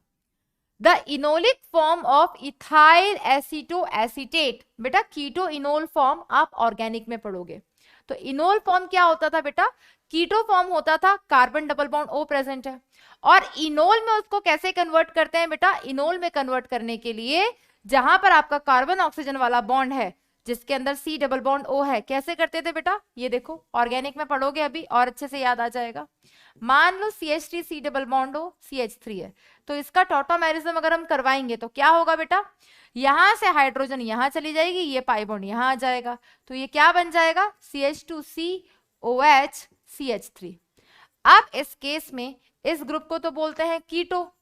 The enolic form of ethyl acetoacetate, बेटा कीटो इनोल फॉर्म आप ऑर्गेनिक में पढ़ोगे। तो इनोल फॉर्म क्या होता था बेटा? कीटो फॉर्म होता था, carbon double bond O present है, और इनोल में उसको कैसे कन्वर्ट करते हैं बेटा? इनोल में कन्वर्ट करने के लिए जहां पर आपका कार्बन ऑक्सीजन वाला बॉन्ड है, जिसके अंदर C डबल बॉन्ड O है, कैसे करते थे बेटा? ये देखो ऑर्गेनिक में पढ़ोगे अभी और अच्छे से याद आ जाएगा। मान लो CH3 C double bond O CH3 है, तो इसका टॉटोमेरिज्म अगर हम करवाएंगे तो क्या होगा बेटा? यहां से हाइड्रोजन यहां चली जाएगी, ये पाई बॉन्ड यहां आ जाएगा, तो ये क्या बन जाएगा? CH2COH CH3। अब इस केस में इस ग्रुप को तो बोलते हैं कीटो,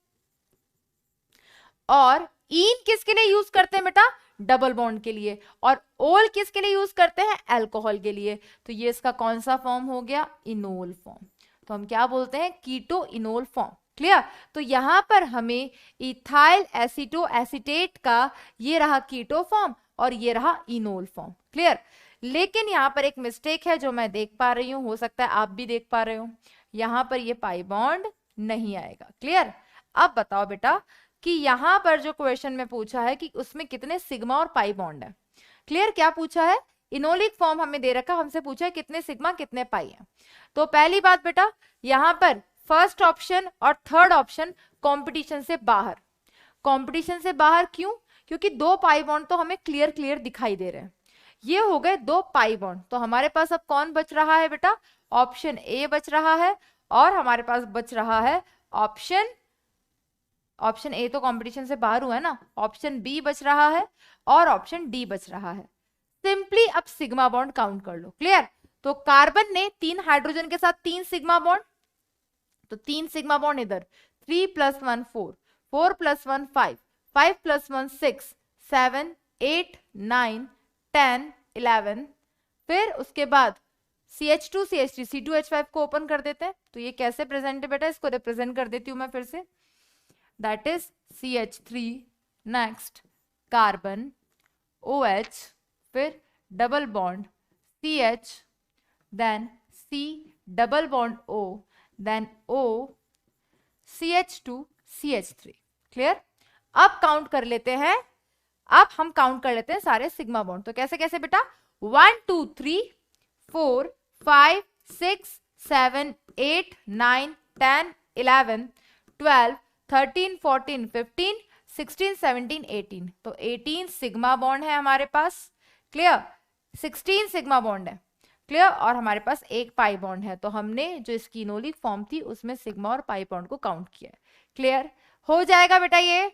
और ईन किसके लिए यूज करते हैं बेटा? डबल बॉन्ड के लिए, और ओल किसके लिए यूज करते हैं? अल्कोहल के लिए। तो ये इसका कौन सा फॉर्म हो गया? Enol form. तो हम क्या बोलते हैं? Keto enol form. क्लियर? तो यहां पर हमें इथाइल एसीटोएसीटेट का ये रहा कीटो फॉर्म और ये रहा इनोल फॉर्म। क्लियर? लेकिन यहां पर एक मिस्टेक है जो मैं देख पा रही हूं, हो सकता है आप भी देख पा रहे हो, यहां पर ये पाई बॉन्ड नहीं आएगा। क्लियर? अब बताओ बेटा कि यहां पर जो क्वेश्चन में पूछा है कि उसमें कितने सिग्मा और पाई बॉन्ड है। क्लियर? क्या पूछा है? इनोलिक फॉर्म हमें दे रखा, हमसे पूछा है कितने सिग्मा कितने पाई है। तो पहली बात बेटा, यहां पर फर्स्ट ऑप्शन और थर्ड ऑप्शन कंपटीशन से बाहर। कंपटीशन से बाहर क्यों? क्योंकि 2 पाई बॉन्ड तो हमें क्लियर दिखाई दे रहे हैं, ये हो गए 2 पाई बॉन्ड। तो हमारे पास अब कौन बच रहा है बेटा? ऑप्शन ए बच रहा है, और हमारे पास बच रहा है ऑप्शन ऑप्शन ए तो कंपटीशन से बाहर हुआ है ना, ऑप्शन बी बच रहा है और ऑप्शन डी बच रहा है। सिंपली अब सिग्मा बॉन्ड काउंट कर लो। क्लियर? तो कार्बन ने 3 हाइड्रोजन के साथ 3 सिग्मा बॉन्ड, तो 3 सिग्मा बॉन्ड इधर, 3 + 1 4, 4 + 1 5, 5 + 1 6, 7 8 9 10 11। फिर उसके बाद CH2 CH3 C2H5 को ओपन कर देते हैं। तो ये कैसे प्रेजेंट है बेटा, इसको रिप्रेजेंट कर देती हूं मैं फिर से, that is CH3, next carbon OH, फिर double bond CH, then C double bond O, then O CH2 CH3। Clear? अब काउंट कर लेते हैं, अब हम काउंट कर लेते हैं सारे सिग्मा बॉन्ड। तो कैसे कैसे बेटा, 1 2 3 4 5 6 7 8 9 10 11 12 13 14 15 16 17 18। तो 18 सिग्मा बॉन्ड है हमारे पास। क्लियर? 16 सिग्मा बॉन्ड है। क्लियर? और हमारे पास एक पाई बॉन्ड है। तो हमने जो स्किनोलिक फॉर्म थी उसमें सिग्मा और पाई बॉन्ड को काउंट किया है। क्लियर हो जाएगा बेटा? ये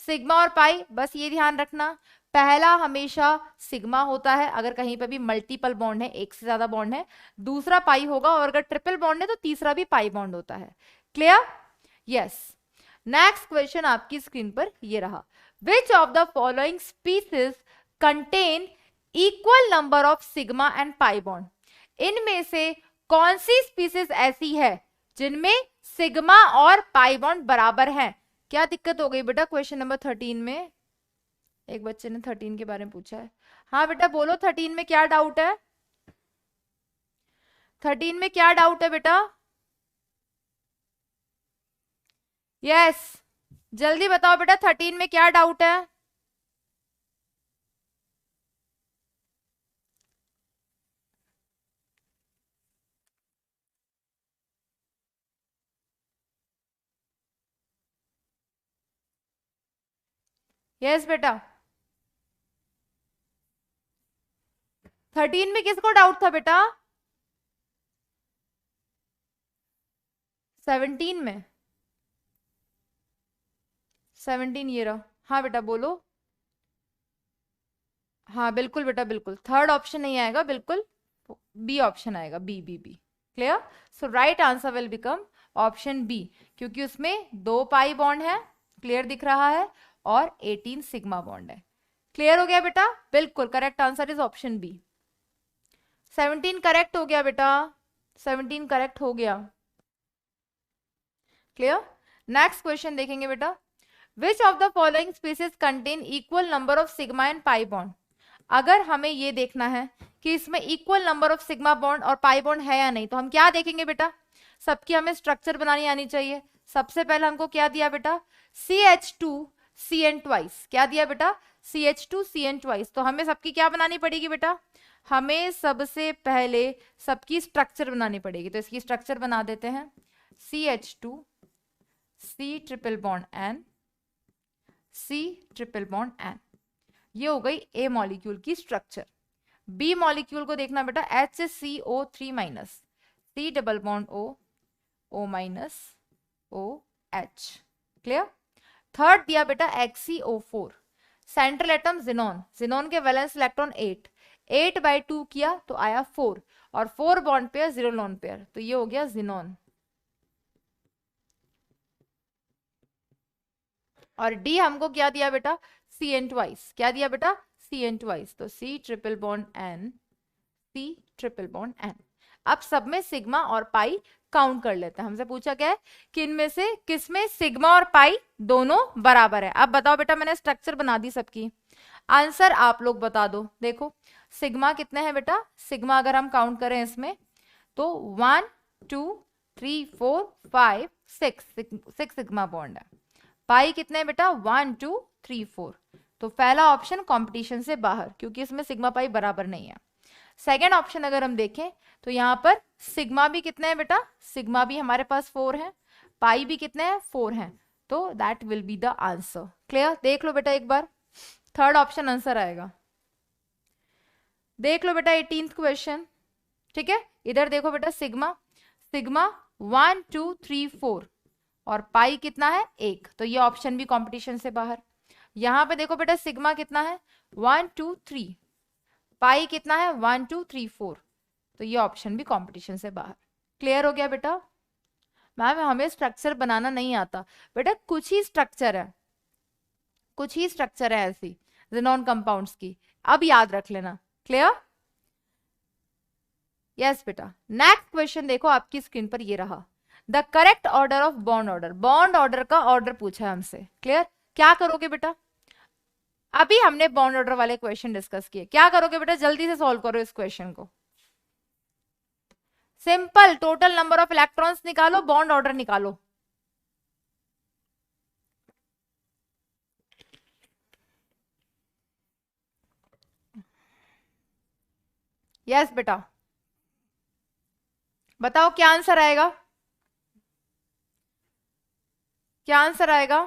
सिग्मा और पाई, बस ये ध्यान रखना, पहला हमेशा सिग्मा होता है अगर कहीं पे भी मल्टीपल बॉन्ड है, एक से ज्यादा बॉन्ड है, दूसरा पाई होगा, और अगर ट्रिपल बॉन्ड है तो तीसरा भी पाई बॉन्ड होता है। क्लियर? यस। नेक्स्ट क्वेश्चन आपकी स्क्रीन पर ये रहा, which of the following species contain equal number of sigma and pi bond? इनमें से कौन सी स्पीसीज ऐसी है जिनमें सिग्मा और पाई बॉन्ड बराबर हैं? क्या दिक्कत हो गई बेटा क्वेश्चन नंबर 13 में? एक बच्चे ने 13 के बारे में पूछा है। हाँ बेटा बोलो, 13 में क्या डाउट है? 13 में क्या डाउट है बेटा? यस, जल्दी बताओ बेटा, 13 में क्या डाउट है? यस बेटा, 13 में किसको डाउट था बेटा? 17 में? 17 ये रहा। हाँ बेटा बोलो। हाँ बिल्कुल बेटा, बिल्कुल थर्ड ऑप्शन नहीं आएगा, बिल्कुल बी ऑप्शन आएगा, B B B. Clear? So right answer will become option B, क्योंकि उसमें 2 पाई बॉन्ड है, क्लियर दिख रहा है, और 18 सिग्मा बॉन्ड है। क्लियर हो गया बेटा? बिल्कुल correct answer is option B. 17 correct हो गया बेटा, 17 करेक्ट हो गया। क्लियर? नेक्स्ट क्वेश्चन देखेंगे बेटा, which of the following species contain equal number of sigma and pi bond? अगर हमें ये देखना है कि इसमें equal number of sigma bond और पाई बॉन्ड है या नहीं, तो हम क्या देखेंगे बेटा? सबकी हमें स्ट्रक्चर बनानी आनी चाहिए। सबसे पहले हमको क्या दिया बेटा? CH2CN twice. क्या दिया बेटा? CH2CN twice. तो हमें सबकी क्या बनानी पड़ेगी बेटा? हमें सबसे पहले सबकी स्ट्रक्चर बनानी पड़ेगी। तो इसकी स्ट्रक्चर बना देते हैं, CH2 C triple bond N, C triple bond N। ये हो गई ए मॉलिक्यूल की स्ट्रक्चर। बी मॉलिक्यूल को देखना बेटा, HCO3-, C double bond O, O-, OH। Clear? Third दिया बेटा HCO4, central atom xenon, xenon के वैलेंस इलेक्ट्रॉन 8, 8/2 किया तो आया 4, और 4 बॉन्ड पेयर 0 लोन पेयर, तो ये हो गया जिनोन। और डी हमको क्या दिया बेटा? CN twice. क्या दिया बेटा? CN twice. तो C triple bond N, C triple bond N। अब सब में सिग्मा और पाई काउंट कर लेते हैं। हमसे पूछा क्या है कि इनमें से किसमें सिग्मा और पाई दोनों बराबर है। अब बताओ बेटा, मैंने स्ट्रक्चर बना दी सबकी, आंसर आप लोग बता दो। देखो सिग्मा कितने हैं बेटा? सिग्मा अगर हम काउंट करें इसमें तो 1 2 3 4 5 6 सिग्मा बॉन्ड है। पाई कितने हैं बेटा? 1 2 3 4। तो पहला ऑप्शन कंपटीशन से बाहर, क्योंकि इसमें सिग्मा पाई बराबर नहीं है। सेकेंड ऑप्शन अगर हम देखें तो यहाँ पर सिग्मा भी कितने हैं बेटा? सिग्मा भी हमारे पास 4 है, पाई भी कितने हैं? 4 हैं। तो that will be the answer. Clear? देख लो बेटा एक बार, थर्ड ऑप्शन आंसर आएगा। देख लो बेटा 18th क्वेश्चन। ठीक है, इधर देखो बेटा, सिग्मा 1 2 3 4, और पाई कितना है 1, तो ये ऑप्शन भी कंपटीशन से बाहर। यहाँ पे देखो बेटा सिग्मा कितना है 1 2 3, पाई कितना है 1 2 3 4, तो ये ऑप्शन भी कंपटीशन से बाहर। क्लियर हो गया बेटा? मैम हमें स्ट्रक्चर बनाना नहीं आता बेटा, कुछ ही स्ट्रक्चर है, कुछ ही स्ट्रक्चर है ऐसी ज़ेनॉन कंपाउंड्स की, अब याद रख लेना। क्लियर? यस बेटा। नेक्स्ट क्वेश्चन देखो आपकी स्क्रीन पर ये रहा, the correct order of bond order, bond order का ऑर्डर पूछा है हमसे। क्लियर? क्या करोगे बेटा? अभी हमने बॉन्ड ऑर्डर वाले क्वेश्चन डिस्कस किए, क्या करोगे बेटा? जल्दी से सॉल्व करो इस क्वेश्चन को। Simple, total number of electrons निकालो, बॉन्ड ऑर्डर निकालो। यस बेटा, बताओ क्या आंसर आएगा, क्या आंसर आएगा?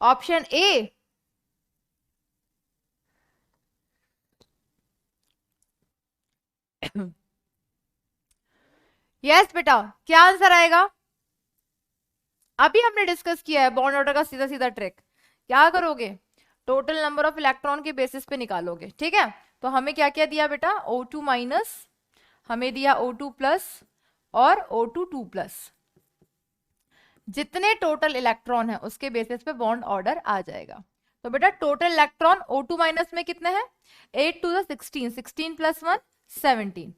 Option A. यस बेटा, क्या आंसर आएगा? अभी हमने डिस्कस किया है बॉन्ड ऑर्डर का सीधा सीधा ट्रिक। क्या करोगे? टोटल नंबर ऑफ इलेक्ट्रॉन के बेसिस पे निकालोगे। ठीक है, तो हमें क्या क्या दिया बेटा? O2 माइनस, हमें दिया O2 प्लस और O2 2 प्लस। जितने टोटल इलेक्ट्रॉन है उसके बेसिस पे बॉन्ड ऑर्डर आ जाएगा। तो बेटा टोटल इलेक्ट्रॉन O2 माइनस में कितने हैं? 8 to the 16, 16 plus 1 17,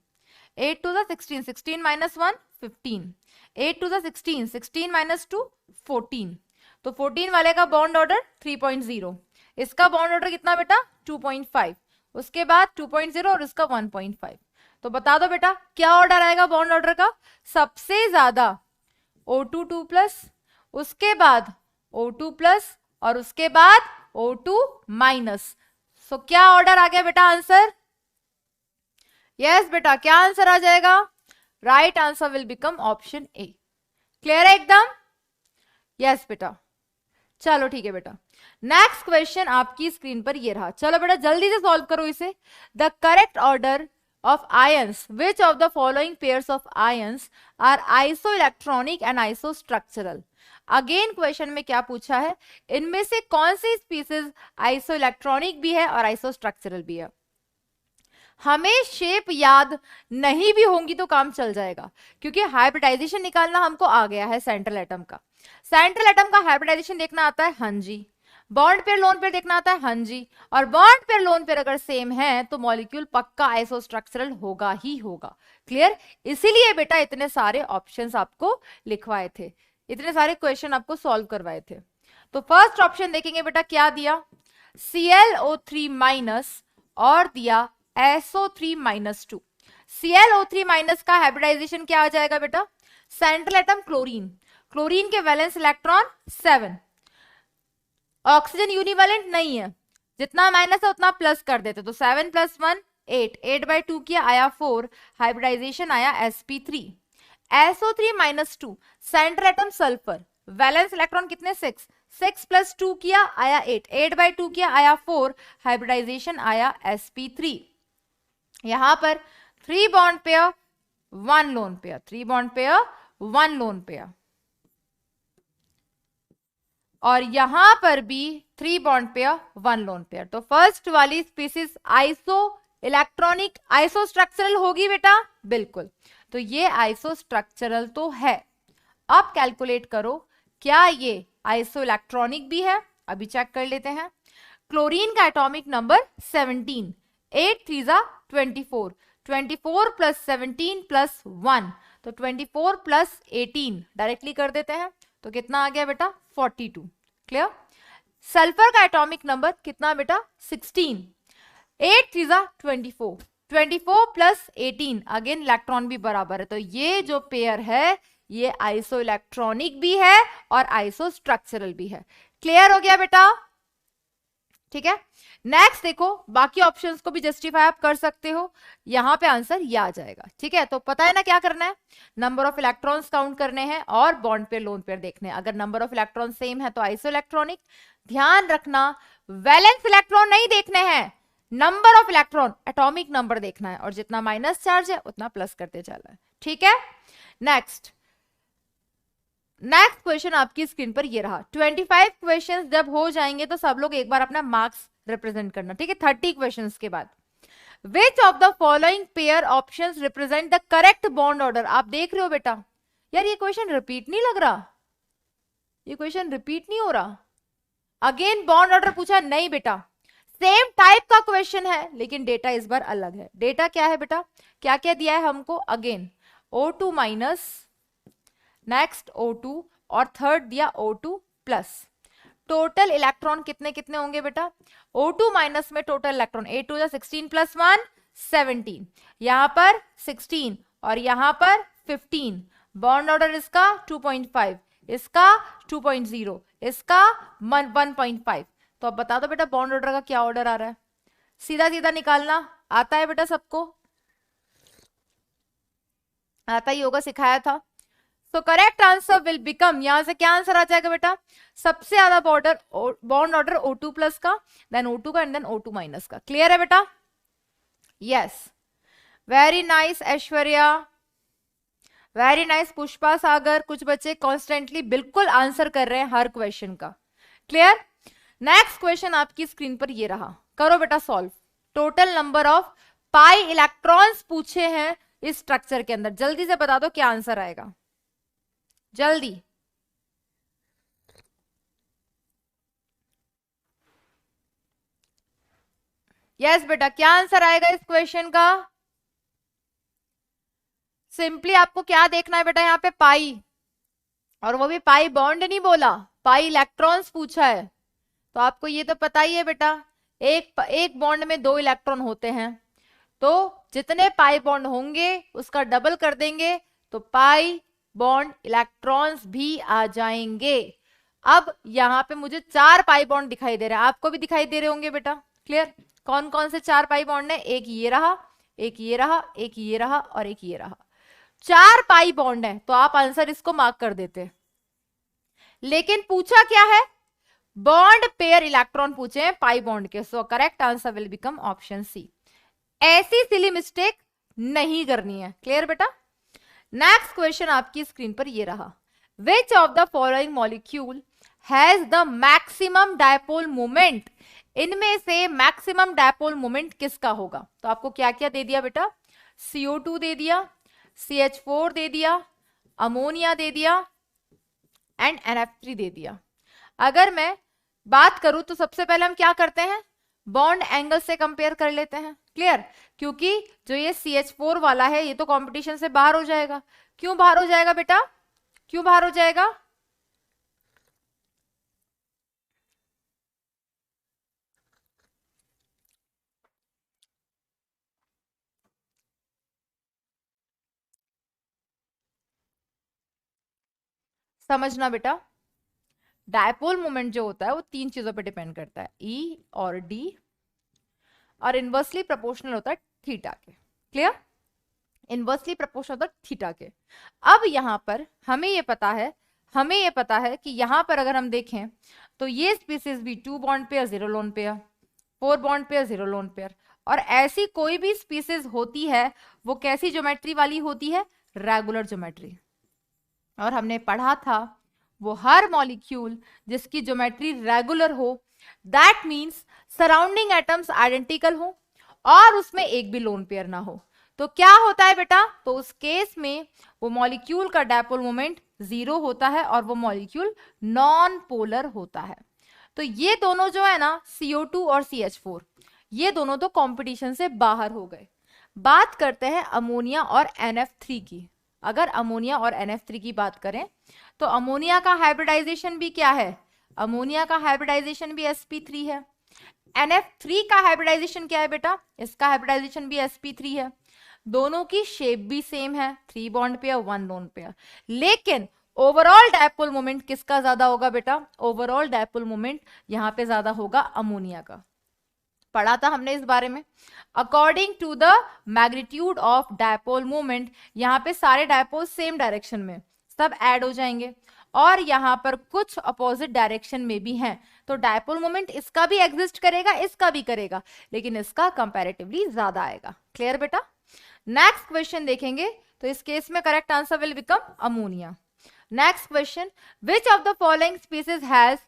8 to the 16, 16 minus 1 15, 8 to the 16, 16 minus 2 14, तो 14 वाले का बॉन्ड ऑर्डर 3.0, इसका बॉन्ड ऑर्डर कितना बेटा? 2.5, उसके बाद 2.0 और इसका 1.5। तो बता दो बेटा क्या ऑर्डर आएगा बॉन्ड ऑर्डर का? सबसे ज्यादा O2 2 प्लस, उसके बाद O2 प्लस और उसके बाद O2 माइनस। सो क्या ऑर्डर आ गया बेटा आंसर? यस बेटा, क्या आंसर आ जाएगा? Right answer will become option A. Clear है एकदम? यस बेटा। चलो ठीक है बेटा, नेक्स्ट क्वेश्चन आपकी स्क्रीन पर ये रहा। चलो बेटा जल्दी से सॉल्व करो इसे। The correct order of ions, which of the following pairs of ions are isoelectronic and isostructural? Again question में क्या पूछा है, इनमें से कौन सी स्पीसीज आइसोइलेक्ट्रॉनिक भी है और आइसोस्ट्रक्चरल भी है। हमें शेप याद नहीं भी होंगी तो काम चल जाएगा, क्योंकि हाइब्रिडाइजेशन निकालना हमको आ गया है सेंट्रल एटम का। सेंट्रल एटम का हाइब्रिडाइजेशन देखना आता है, हाँ जी। बॉन्ड पेयर लोन पेयर देखना आता है, हाँ जी। और बॉन्ड पेयर लोन पेयर अगर सेम है तो मॉलिक्यूल पक्का आइसोस्ट्रक्चरल होगा ही होगा। क्लियर? इसीलिए बेटा इतने सारे ऑप्शंस आपको लिखवाए थे, इतने सारे क्वेश्चन आपको सॉल्व करवाए थे। तो फर्स्ट ऑप्शन देखेंगे बेटा, क्या दिया? ClO3 माइनस और दिया SO3 माइनस 2। ClO3 माइनस का हाइब्रिडाइजेशन क्या आ जाएगा बेटा? सेंट्रल एटम क्लोरीन, क्लोरीन के वैलेंस इलेक्ट्रॉन 7, ऑक्सीजन यूनिवैलेंट नहीं है, जितना माइनस है उतना प्लस कर देते, तो 7 प्लस 1 8, 8/2 किया आया 4, हाइब्रिडाइजेशन आया sp3। SO3 minus 2 central atom sulphur, valence electron कितने 6, 6 प्लस 2 किया आया 8, 8/2 किया आया 4, हाइब्रिडाइजेशन आया sp3। यहां पर 3 bond pair 1 lone pair, 3 bond pair 1 lone pair, और यहां पर भी 3 बॉन्ड पेयर 1 लोन पेयर। तो फर्स्ट वाली स्पीसीज आइसो इलेक्ट्रॉनिक आइसोस्ट्रक्चरल होगी बेटा, बिल्कुल। तो ये आइसोस्ट्रक्चरल तो है। अब कैलकुलेट करो क्या ये आइसो इलेक्ट्रॉनिक भी है, अभी चेक कर लेते हैं। क्लोरीन का एटॉमिक नंबर 17, 8 3 24, 24 प्लस 17 प्लस 1, तो 24 प्लस 18 डायरेक्टली कर देते हैं, तो कितना आ गया बेटा? 42। क्लियर? सल्फर का एटॉमिक नंबर कितना बेटा? 16, 8 3 24, 24 प्लस 18, अगेन इलेक्ट्रॉन भी बराबर है, तो ये जो पेयर है ये आइसो इलेक्ट्रॉनिक भी है और आइसो स्ट्रक्चरल भी है। क्लियर हो गया बेटा? ठीक है, नेक्स्ट देखो, बाकी ऑप्शंस को भी जस्टिफाई आप कर सकते हो, यहां पे आंसर ये आ जाएगा। ठीक है, तो पता है ना क्या करना है, नंबर ऑफ इलेक्ट्रॉन्स काउंट करने हैं और बॉन्ड पेयर लोन पेयर देखने हैं। अगर नंबर ऑफ इलेक्ट्रॉन सेम है तो आइसो इलेक्ट्रॉनिक। ध्यान रखना वैलेंस इलेक्ट्रॉन नहीं देखने हैं, number of electron atomic number देखना है, और जितना माइनस चार्ज है उतना प्लस करते चलना है। ठीक है। नेक्स्ट क्वेश्चन आपकी स्क्रीन पर ये रहा। 25 क्वेश्चंस जब हो जाएंगे तो सब लोग एक बार अपना मार्क्स रिप्रेजेंट करना, ठीक है। 30 क्वेश्चंस के बाद विच of the following pair options represent the correct bond order. आप देख रहे हो बेटा, यार ये क्वेश्चन रिपीट नहीं लग रहा, ये क्वेश्चन रिपीट नहीं हो रहा। अगेन बॉन्ड ऑर्डर पूछा, नहीं बेटा, सेम टाइप का क्वेश्चन है लेकिन डेटा इस बार अलग है। डेटा क्या है बेटा, क्या क्या दिया है हमको, again O2 minus, next O2 और थर्ड दिया O2 प्लस। टोटल इलेक्ट्रॉन कितने कितने होंगे बेटा, O2 माइनस में टोटल इलेक्ट्रॉन 8 टू 16 प्लस 1 17, यहां पर 16 और यहां पर 15। बॉन्ड ऑर्डर इसका 2.5, इसका 2.0, इसका 1.5। तो अब बता दो बेटा बॉन्ड ऑर्डर का क्या ऑर्डर आ रहा है, सीधा सीधा निकालना आता है बेटा, सबको आता ही होगा, सिखाया था। तो करेक्ट आंसर विल बिकम, यहां से क्या आंसर आ जाएगा बेटा, सबसे ज्यादा बॉन्ड ऑर्डर O2 प्लस का, देन O2 का एंड देन O2 माइनस का। क्लियर है बेटा, yes, very nice Aishwarya, very nice Pushpa Sagar. कुछ बच्चे कॉन्स्टेंटली बिल्कुल आंसर कर रहे हैं हर क्वेश्चन का। क्लियर। नेक्स्ट क्वेश्चन आपकी स्क्रीन पर ये रहा, करो बेटा solve. Total number of pi electrons पूछे हैं इस स्ट्रक्चर के अंदर, जल्दी से बता दो क्या आंसर आएगा, जल्दी। यस बेटा, क्या आंसर आएगा इस क्वेश्चन का। सिंपली आपको क्या देखना है बेटा, यहाँ पे पाई, और वो भी पाई बॉन्ड नहीं बोला, पाई इलेक्ट्रॉन्स पूछा है। तो आपको ये तो पता ही है बेटा, एक बॉन्ड में 2 इलेक्ट्रॉन होते हैं, तो जितने पाई बॉन्ड होंगे उसका डबल कर देंगे तो पाई बॉन्ड इलेक्ट्रॉन्स भी आ जाएंगे। अब यहाँ पे मुझे 4 पाई बॉन्ड दिखाई दे रहे हैं, आपको भी दिखाई दे रहे होंगे बेटा। क्लियर। कौन कौन से 4 पाई बॉन्ड है, एक ये रहा, एक ये रहा, एक ये रहा और एक ये रहा। 4 पाई बॉन्ड है, तो आप आंसर इसको मार्क कर देते। लेकिन पूछा क्या है, बॉन्ड पेयर इलेक्ट्रॉन पूछे हैं पाई बॉन्ड के, so correct answer will become option C. ऐसी सिली मिस्टेक नहीं करनी है। क्लियर बेटा। नेक्स्ट क्वेश्चन आपकी स्क्रीन पर ये रहा, which of the following molecule has the maximum dipole moment. इनमें से मैक्सिमम डायपोल मोमेंट किसका होगा। तो आपको क्या क्या दे दिया बेटा, CO2 दे दिया, CH4 दे दिया, अमोनिया दे दिया एंड NF3 दे दिया। अगर मैं बात करूं तो सबसे पहले हम क्या करते हैं, बॉन्ड एंगल से कंपेयर कर लेते हैं। क्लियर। क्योंकि जो ये CH4 वाला है ये तो कंपटीशन से बाहर हो जाएगा। क्यों बाहर हो जाएगा बेटा, क्यों बाहर हो जाएगा, समझना बेटा। डायपोल मोमेंट जो होता है वो 3 चीजों पे डिपेंड करता है, E और D, और इनवर्सली प्रोपोर्शनल होता है थीटा के। क्लियर। इनवर्सली प्रोपोर्शनल होता है थीटा के। अब यहां पर हमें ये पता है कि यहां पर अगर हम देखें तो ये स्पीसीज भी 2 bond pair 0 lone pair, 4 bond pair 0 lone pair, और ऐसी कोई भी स्पीसीज होती है वो कैसी ज्योमेट्री वाली होती है, रेगुलर ज्योमेट्री। और हमने पढ़ा था वो हर मॉलिक्यूल जिसकी ज्योमेट्री रेगुलर हो, that means surrounding atoms identical हो और उसमें एक भी लोन पेयर ना हो, तो क्या होता है बेटा, तो उस केस में वो मॉलिक्यूल का डायपोल मोमेंट 0 होता है और वो मॉलिक्यूल नॉन पोलर होता है। तो ये दोनों जो है ना, CO2 और CH4, ये दोनों तो कंपटीशन से बाहर हो गए। बात करते हैं अमोनिया और NF3 की। अगर अमोनिया और NF3 की बात करें तो अमोनिया का हाइब्रिडाइजेशन भी क्या है, अमोनिया का हाइब्रिडाइजेशन भी sp3 है। NF3 का हाइब्रिडाइजेशन क्या है बेटा, इसका हाइब्रिडाइजेशन भी sp3 है। दोनों की शेप भी सेम है, 3 बॉन्ड पेयर 1 लोन पेयर। लेकिन ओवरऑल डायपोल मोमेंट किसका ज्यादा होगा बेटा, ओवरऑल डायपोल मोमेंट यहां पे ज्यादा होगा अमोनिया का। पढ़ा था हमने इस बारे में। According to the magnitude of dipole moment, यहाँ पे सारे डायपोल सेम डायरेक्शन में सब ऐड हो जाएंगे और यहाँ पर कुछ अपोजिट डायरेक्शन में भी हैं, तो डायपोल मोमेंट इसका भी एग्जिस्ट करेगा, इसका भी करेगा, लेकिन इसका कंपैरेटिवली ज्यादा आएगा। क्लियर बेटा। नेक्स्ट क्वेश्चन देखेंगे तो इस केस में correct answer will become ammonia. Next question, which of the following species has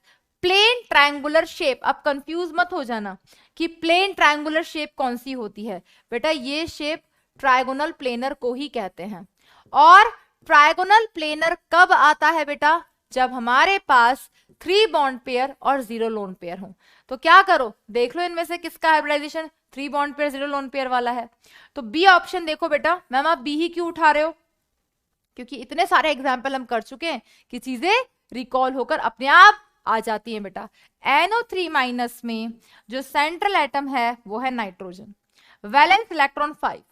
plane triangular shape. अब कंफ्यूज मत हो जाना कि प्लेन ट्रायंगुलर शेप कौन सी होती है। बेटा ये शेप ट्रायगोनल प्लेनर को ही कहते हैं। और ट्रायगोनल प्लेनर कब आता है बेटा? जब हमारे पास 3 बॉन्ड पेयर और 0 लोन पेयर हो। तो क्या करो, देख लो इनमें से किसका hybridization 3 bond pair 0 lone pair वाला है। तो बी ऑप्शन देखो बेटा। मैम आप बी ही क्यों उठा रहे हो? क्योंकि इतने सारे एग्जाम्पल हम कर चुके हैं कि चीजें रिकॉल होकर अपने आप आ जाती हैं बेटा। NO3 माइनस में जो सेंट्रल एटम है वो है नाइट्रोजन। वैलेंस इलेक्ट्रॉन 5,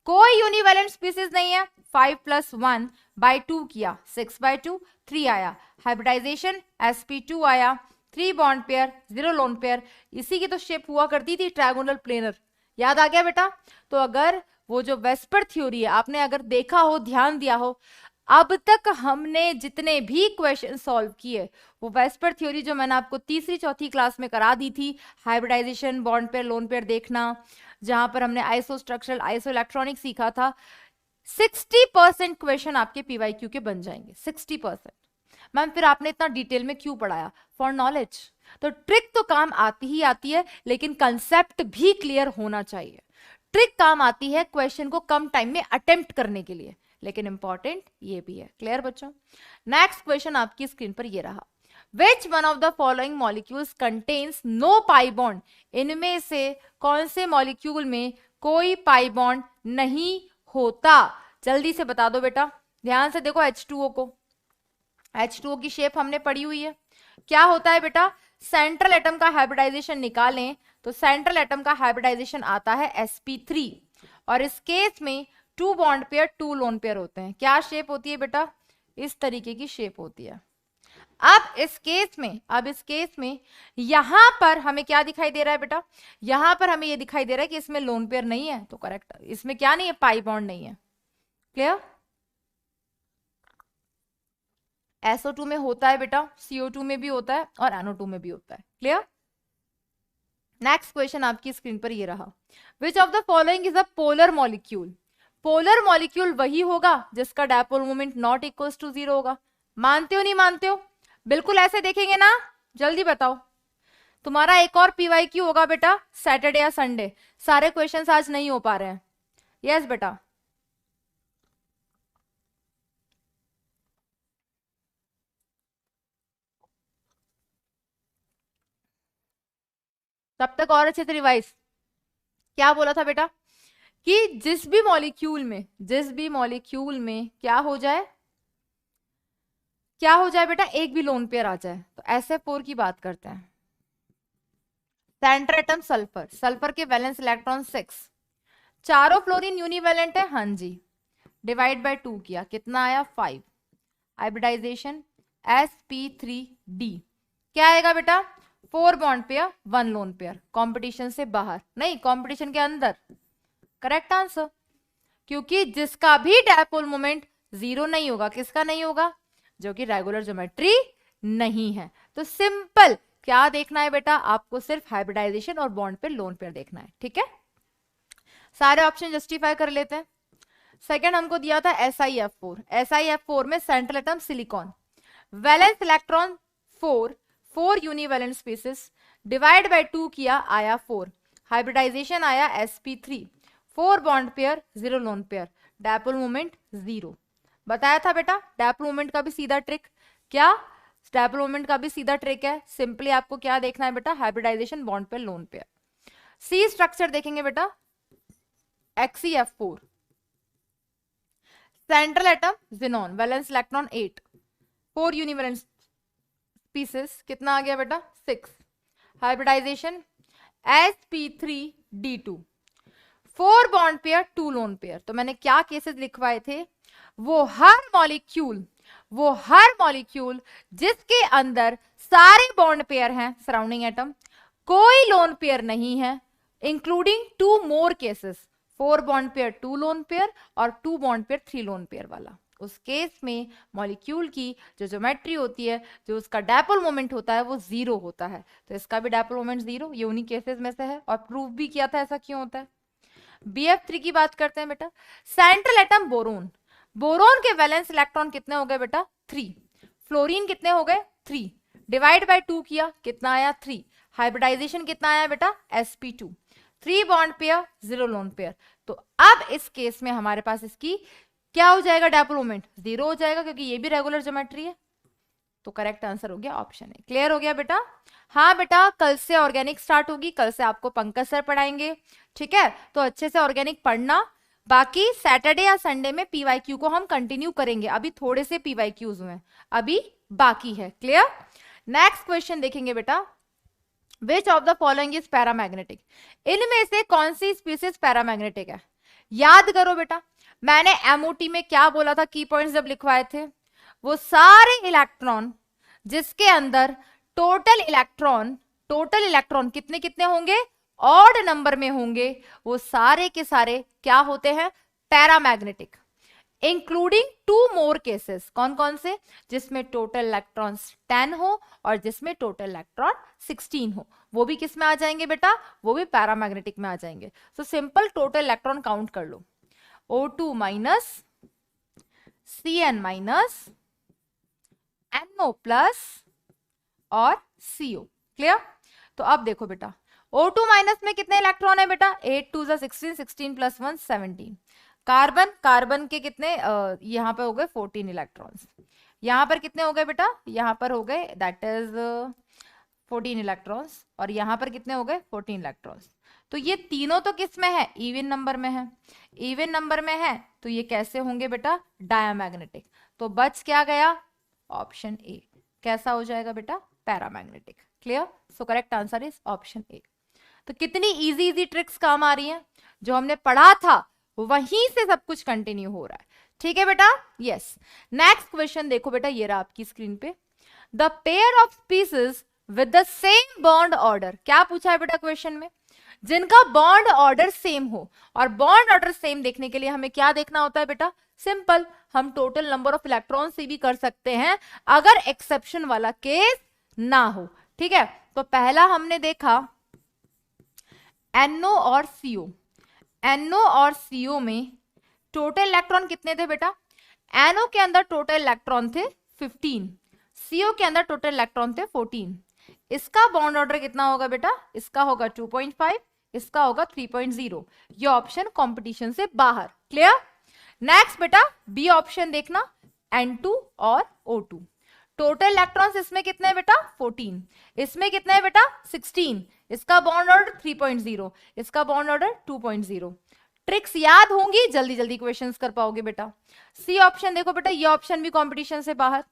कोई यूनिवैलेंट स्पीसीज नहीं है। 5 + 1 by 2 किया, 6 by 2 3 आया। हाइब्रिडाइजेशन sp2 आया, 3 बॉन्ड पेयर 0 लोन पेयर। इसी की तो शेप हुआ करती थी ट्रायगोनल प्लेनर। याद आ गया बेटा? तो अगर वो जो वेस्पर थ्योरी है आपने अगर देखा हो, ध्यान दिया हो, अब तक हमने जितने भी क्वेश्चन सॉल्व किए वो वेस्पर थ्योरी जो मैंने आपको तीसरी चौथी क्लास में करा दी थी, hybridization, bond pair, lone pair देखना, जहां पर हमने आइसो स्ट्रक्चरल, आइसो इलेक्ट्रॉनिक सीखा था, 60% क्वेश्चन आपके पीवाईक्यू के बन जाएंगे। 60%। मैम फिर आपने इतना डिटेल में क्यों पढ़ाया? For knowledge. तो ट्रिक तो काम आती ही आती है, लेकिन कंसेप्ट भी क्लियर होना चाहिए। ट्रिक काम आती है क्वेश्चन को कम टाइम में अटेम्प्ट करने के लिए, लेकिन इंपॉर्टेंट ये भी है। क्लियर बच्चों? नेक्स्ट क्वेश्चन आपकी स्क्रीन पर ये रहा। Which one of the following molecules contains no pi bond? इनमें से कौन से मॉलिक्यूल में कोई पाई बॉन्ड नहीं होता? जल्दी से बता दो बेटा। ध्यान से देखो H2O को। H2O की शेप हमने पढ़ी हुई है। क्या होता है बेटा? सेंट्रल एटम का हाइब्रिडाइजेशन निकालें तो सेंट्रल एटम का हाइब्रिडाइजेशन आता है sp3, और इस केस में 2 बॉन्ड पेयर 2 लोन पेयर होते हैं। क्या शेप होती है बेटा? इस तरीके की शेप होती है। अब इस केस में यहां पर हमें क्या दिखाई दे रहा है बेटा? यहां पर हमें ये दिखाई दे रहा है कि इसमें लोन पेयर नहीं है, तो करेक्ट। इसमें क्या नहीं है? पाई बॉन्ड नहीं है। क्लियर? SO2 में होता है बेटा, CO2 में भी होता है और NO2 में भी होता है। क्लियर? नेक्स्ट क्वेश्चन आपकी स्क्रीन पर ये रहा। Which of the following is a polar molecule? Polar molecule वही होगा जिसका dipole moment not equals to 0 होगा। मानते हो नहीं मानते हो? बिल्कुल ऐसे देखेंगे ना? जल्दी बताओ। तुम्हारा एक और पीवाईक्यू होगा बेटा सैटरडे या संडे। सारे क्वेश्चंस आज नहीं हो पा रहे हैं। यस बेटा। तब तक और अच्छे से रिवाइज। क्या बोला था बेटा? कि जिस भी मॉलिक्यूल में क्या हो जाए बेटा? एक भी लोन पेयर आ जाए। तो SF4 की बात करते हैं। सेंट्रल एटम सल्फर के वैलेंस इलेक्ट्रॉन 6, चारों फ्लोरीन यूनिवैलेंट है। हाँ जी। डिवाइड बाय 2 किया, कितना आया? 5। Hybridisation sp3d। क्या आएगा बेटा? 4 bond pair 1 lone pair. Competition से बाहर नहीं, कंपटीशन के अंदर। Correct answer. क्योंकि जिसका भी डायपोल मोमेंट 0 नहीं होगा, किसका नहीं होगा? जो कि रेगुलर ज्योमेट्री नहीं है। तो सिंपल क्या देखना है बेटा? आपको सिर्फ हाइब्रिडाइजेशन और बॉन्ड पे लोन पेयर देखना है। ठीक है? सारे ऑप्शन जस्टिफाई कर लेते हैं। सेकंड हमको दिया था SiF4। SiF4 में central atom silicon, valence electron 4 univalent species, divide by 2 किया, आया 4। हाइब्रिडाइजेशन आया sp3, 4 bond pair 0 lone pair, dipole moment 0। बताया था बेटा डायपोल मोमेंट का भी सीधा ट्रिक। क्या? डायपोल मोमेंट का भी सीधा ट्रिक है। सिंपली आपको क्या देखना है बेटा? Hybridization, bond pair, lone pair. See structure देखेंगे बेटा। XeF4, central atom xenon, valence electron 8, 4 univalent species, कितना आ गया बेटा? 6। Hybridization sp3d2, 4 bond pair 2 lone pair. तो मैंने क्या केसेस लिखवाए थे? वो हर मॉलिक्यूल जिसके अंदर सारे बॉन्ड पेयर हैं, सराउंडिंग एटम, कोई लोन पेयर नहीं है, including 2 more cases, 4 bond pair 2 lone pair और 2 बॉन्ड पेयर 3 लोन पेयर वाला। उस केस में मॉलिक्यूल की जो ज्योमेट्री होती है, जो उसका डायपोल मोमेंट होता है, वो 0 होता है। तो इसका भी डायपोल मोमेंट 0, ये उन्हीं केसेस में से है और प्रूफ भी किया था ऐसा क्यों होता है। BF3 की बात करते हैं बेटा। सेंट्रल एटम बोरोन, बोरोन के वैलेंस इलेक्ट्रॉन कितने हो गए बेटा 3, फ्लोरीन कितने हो गए 3, डिवाइड बाय 2 किया कितना आया 3, हाइब्रिडाइजेशन कितना आया बेटा sp2, 3 bond pair 0 lone pair. तो अब इस केस में हमारे पास इसकी क्या हो जाएगा डायपोल मोमेंट 0 हो जाएगा, क्योंकि ये भी रेगुलर ज्योमेट्री है। तो करेक्ट आंसर हो गया ऑप्शन ए। क्लियर हो गया बेटा? हाँ बेटा, कल से ऑर्गेनिक स्टार्ट होगी, कल से आपको पंकज सर पढ़ाएंगे, ठीक है? तो अच्छे से ऑर्गेनिक पढ़ना। बाकी सैटरडे या संडे में पीवाईक्यू को हम कंटिन्यू करेंगे, अभी थोड़े से पीवाईक्यूज हुए, अभी बाकी है। क्लियर? नेक्स्ट क्वेश्चन देखेंगे बेटा, which of the following is paramagnetic? इनमें से कौन सी स्पीसीज पैरामैग्नेटिक है? याद करो बेटा, मैंने एमओटी में क्या बोला था, की पॉइंट्स जब लिखवाए थे, वो सारे इलेक्ट्रॉन जिसके अंदर टोटल इलेक्ट्रॉन कितने कितने होंगे, ऑड नंबर में होंगे, वो सारे के सारे क्या होते हैं, पैरामैग्नेटिक, इंक्लूडिंग 2 मोर केसेस। कौन कौन से? जिसमें टोटल इलेक्ट्रॉन्स 10 हो और जिसमें टोटल इलेक्ट्रॉन 16 हो, वो भी किस में आ जाएंगे बेटा, वो भी पैरामैग्नेटिक में आ जाएंगे। तो सिंपल टोटल इलेक्ट्रॉन काउंट कर लो, O2 minus, Cn minus, NO plus और CO। क्लियर? तो अब देखो बेटा, O2 माइनस में कितने इलेक्ट्रॉन है बेटा, 8 2 16, 16 प्लस 1 17। कार्बन के कितने, यहाँ पे हो गए 14 इलेक्ट्रॉन्स। यहाँ पर कितने हो गए बेटा, यहाँ पर हो गए दैट इज 14 इलेक्ट्रॉन्स, और यहाँ पर कितने हो गए 14 इलेक्ट्रॉन्स। तो ये तीनों तो किस में है, इवन नंबर में है। इवन नंबर में है तो ये कैसे होंगे बेटा, डायमैग्नेटिक। तो बच क्या गया, ऑप्शन ए। कैसा हो जाएगा बेटा, paramagnetic. Clear? So correct answer is option A. तो कितनी इजी इजी ट्रिक्स काम आ रही हैं, जो हमने पढ़ा था वहीं से सब कुछ कंटिन्यू हो रहा है। ठीक है बेटा? यस। नेक्स्ट क्वेश्चन देखो बेटा, ये रहा आपकी स्क्रीन पे, the pair of species with the same bond order. क्या पूछा है बेटा क्वेश्चन में, जिनका बॉन्ड ऑर्डर सेम हो। और बॉन्ड ऑर्डर सेम देखने के लिए हमें क्या देखना होता है बेटा, सिंपल, हम टोटल नंबर ऑफ इलेक्ट्रॉन से भी कर सकते हैं, अगर एक्सेप्शन वाला केस ना हो। ठीक है? तो पहला हमने देखा NO और CO। NO और CO में टोटल इलेक्ट्रॉन कितने थे बेटा, NO के अंदर टोटल इलेक्ट्रॉन थे 15, CO के अंदर टोटल इलेक्ट्रॉन थे 14। इसका बॉन्ड ऑर्डर कितना होगा बेटा, इसका होगा 2.5, इसका होगा 3.0। ये ऑप्शन कंपटीशन से बाहर। क्लियर? नेक्स्ट बेटा बी ऑप्शन देखना, N2 और O2। टोटल इलेक्ट्रॉन्स इसमें कितने हैं बेटा 14, इसमें कितने हैं बेटा 16, इसका बॉन्ड ऑर्डर 3.0, इसका बॉन्ड ऑर्डर 2.0। ट्रिक्स याद होंगी, जल्दी जल्दी क्वेश्चंस कर पाओगे बेटा। सी ऑप्शन देखो बेटा, ये ऑप्शन भी कंपटीशन से बाहर।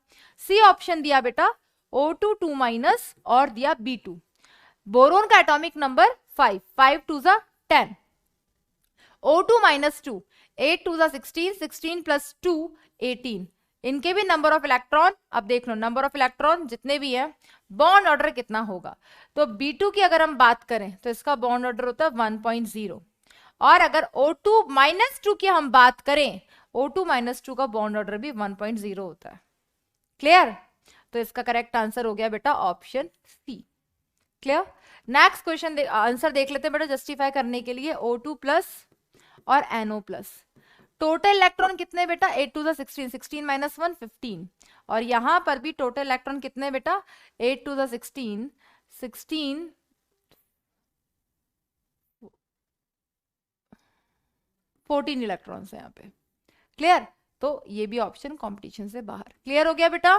सी ऑप्शन दिया बेटा O2 2 माइनस और दिया B2। बोरोन का atomic number 5, 5 2 10, O2 minus 2, 8 2 16, 16 plus 2 18। इनके भी नंबर ऑफ इलेक्ट्रॉन, अब देख लो नंबर ऑफ इलेक्ट्रॉन जितने भी हैं, बॉन्ड ऑर्डर कितना होगा। तो B2 की अगर हम बात करें तो इसका बॉन्ड ऑर्डर होता है 1.0, और अगर O2 माइनस 2 की हम बात करें, O2 माइनस 2 का बॉन्ड ऑर्डर भी 1.0 होता है। क्लियर? तो इसका करेक्ट आंसर हो गया बेटा option C. Clear? Next question answer देख लेते हैं बेटा, जस्टिफाई करने के लिए। O2 प्लस और NO प्लस, टोटल इलेक्ट्रॉन कितने बेटा 8 2 16, 16 माइनस 1 15, और यहां पर भी टोटल इलेक्ट्रॉन कितने बेटा 8 2 16, 16 14 इलेक्ट्रॉन्स है यहाँ पे। क्लियर? तो ये भी ऑप्शन कंपटीशन से बाहर। क्लियर हो गया बेटा?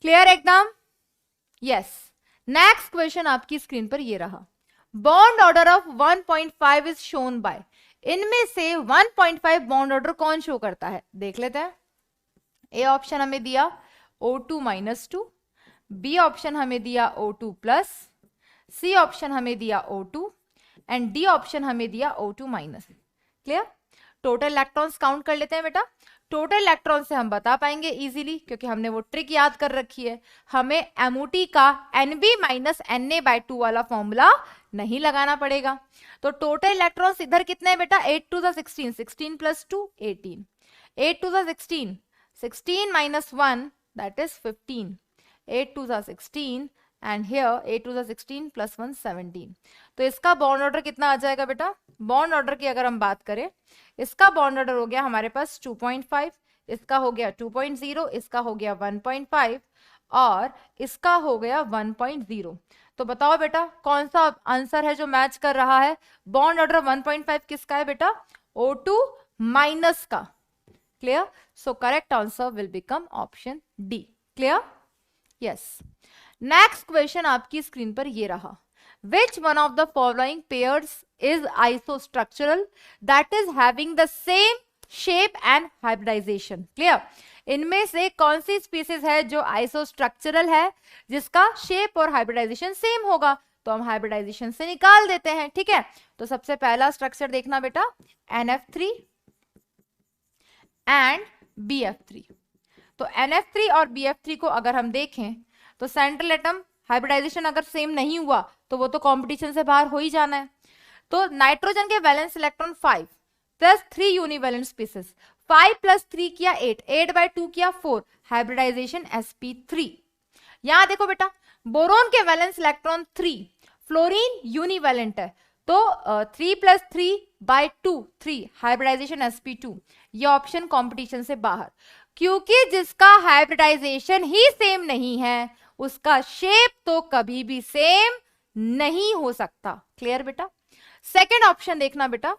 क्लियर एकदम? यस। नेक्स्ट क्वेश्चन आपकी स्क्रीन पर ये रहा, bond order of 1.5 is shown by. इनमें से 1.5 बॉन्ड ऑर्डर कौन शो करता है, देख लेते हैं। ए ऑप्शन हमें दिया O2 माइनस 2, बी ऑप्शन हमें दिया O2 प्लस, सी ऑप्शन हमें दिया O2, एंड डी ऑप्शन हमें दिया O2 minus. Clear? Total electrons count कर लेते हैं बेटा। टोटल इलेक्ट्रॉन से हम बता पाएंगे इजीली, क्योंकि हमने वो ट्रिक याद कर रखी है। हमें MOT का NB माइनस NA/2 वाला फॉर्मूला नहीं लगाना पड़ेगा। तो टोटल इलेक्ट्रॉन्स इधर कितने हैं बेटा 8 2 16, 16 plus 2 18, 8 2 16, 16 minus 1 that is 15, 8 2 16 and here 8 2 16 plus 1 17। तो इसका बॉन्ड ऑर्डर कितना आ जाएगा बेटा बॉन्ड ऑर्डर की अगर हम बात करें, इसका बॉन्ड ऑर्डर हो गया हमारे पास 2.5, इसका हो गया 2.0, इसका हो गया 1.5 और इसका हो गया 1.0। तो बताओ बेटा कौन सा आंसर है जो मैच कर रहा है? बॉन्ड ऑर्डर 1.5 किसका है बेटा? O2 माइनस का। Clear? So correct answer will become option D. Clear? Yes. Next question आपकी स्क्रीन पर ये रहा, which one of the following pairs is isostructural that is having the same shape and hybridization? Clear? इनमें से कौन सी species है जो आइसोस्ट्रक्चरल है, जिसका शेप और हाइब्रिडाइजेशन सेम होगा? तो हम हाइब्रिडाइजेशन से निकाल देते हैं। ठीक है, तो सबसे पहला स्ट्रक्चर देखना बेटा, NF3 एंड BF3। तो NF3 और BF3 को अगर हम देखें तो सेंट्रल एटम हाइब्रिडाइजेशन अगर सेम नहीं हुआ तो वो तो कंपटीशन से बाहर हो ही जाना है। तो नाइट्रोजन के valence electron 5 plus 3 univalent species, 5 plus 3 किया 8, 8/2 किया 4, हाइब्रिडाइजेशन sp3। यहां देखो बेटा, बोरोन के वैलेंस इलेक्ट्रॉन 3, फ्लोरीन यूनिवैलेंट है, तो 3 प्लस 3/2 3, हाइब्रिडाइजेशन sp2। ये ऑप्शन कंपटीशन से बाहर, क्योंकि जिसका हाइब्रिडाइजेशन ही सेम नहीं है उसका शेप तो कभी भी सेम नहीं हो सकता। क्लियर बेटा? सेकेंड ऑप्शन देखना बेटा,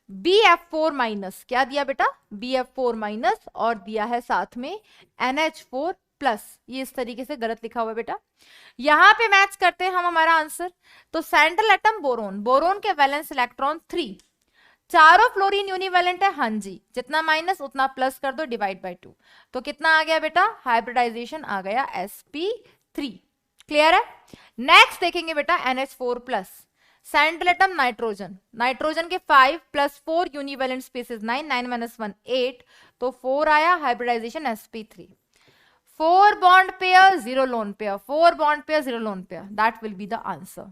BF4 माइनस, क्या दिया बेटा? BF4 माइनस और दिया है साथ में NH4 प्लस। ये इस तरीके से गलत लिखा हुआ है बेटा। यहां पे मैच करते हैं हम हमारा आंसर। तो सेंट्रल एटम बोरोन, बोरोन के वैलेंस इलेक्ट्रॉन 3, चारों फ्लोरीन यूनिवैलेंट है, हाँ जी, जितना माइनस उतना प्लस कर दो, डिवाइड बाय 2। तो कितना आ गया बेटा? हाइब्रिडाइजेशन आ गया sp3। क्लियर है? नेक्स्ट देखेंगे बेटा NH4 plus, central atom nitrogen, nitrogen के 5 प्लस 4 यूनिवैलेंट स्पीसीज 9, 9 - 1 8, तो 4 आया, hybridization sp3। 4 bond pair 0 lone pair, 4 bond pair 0 lone pair, that will be the answer.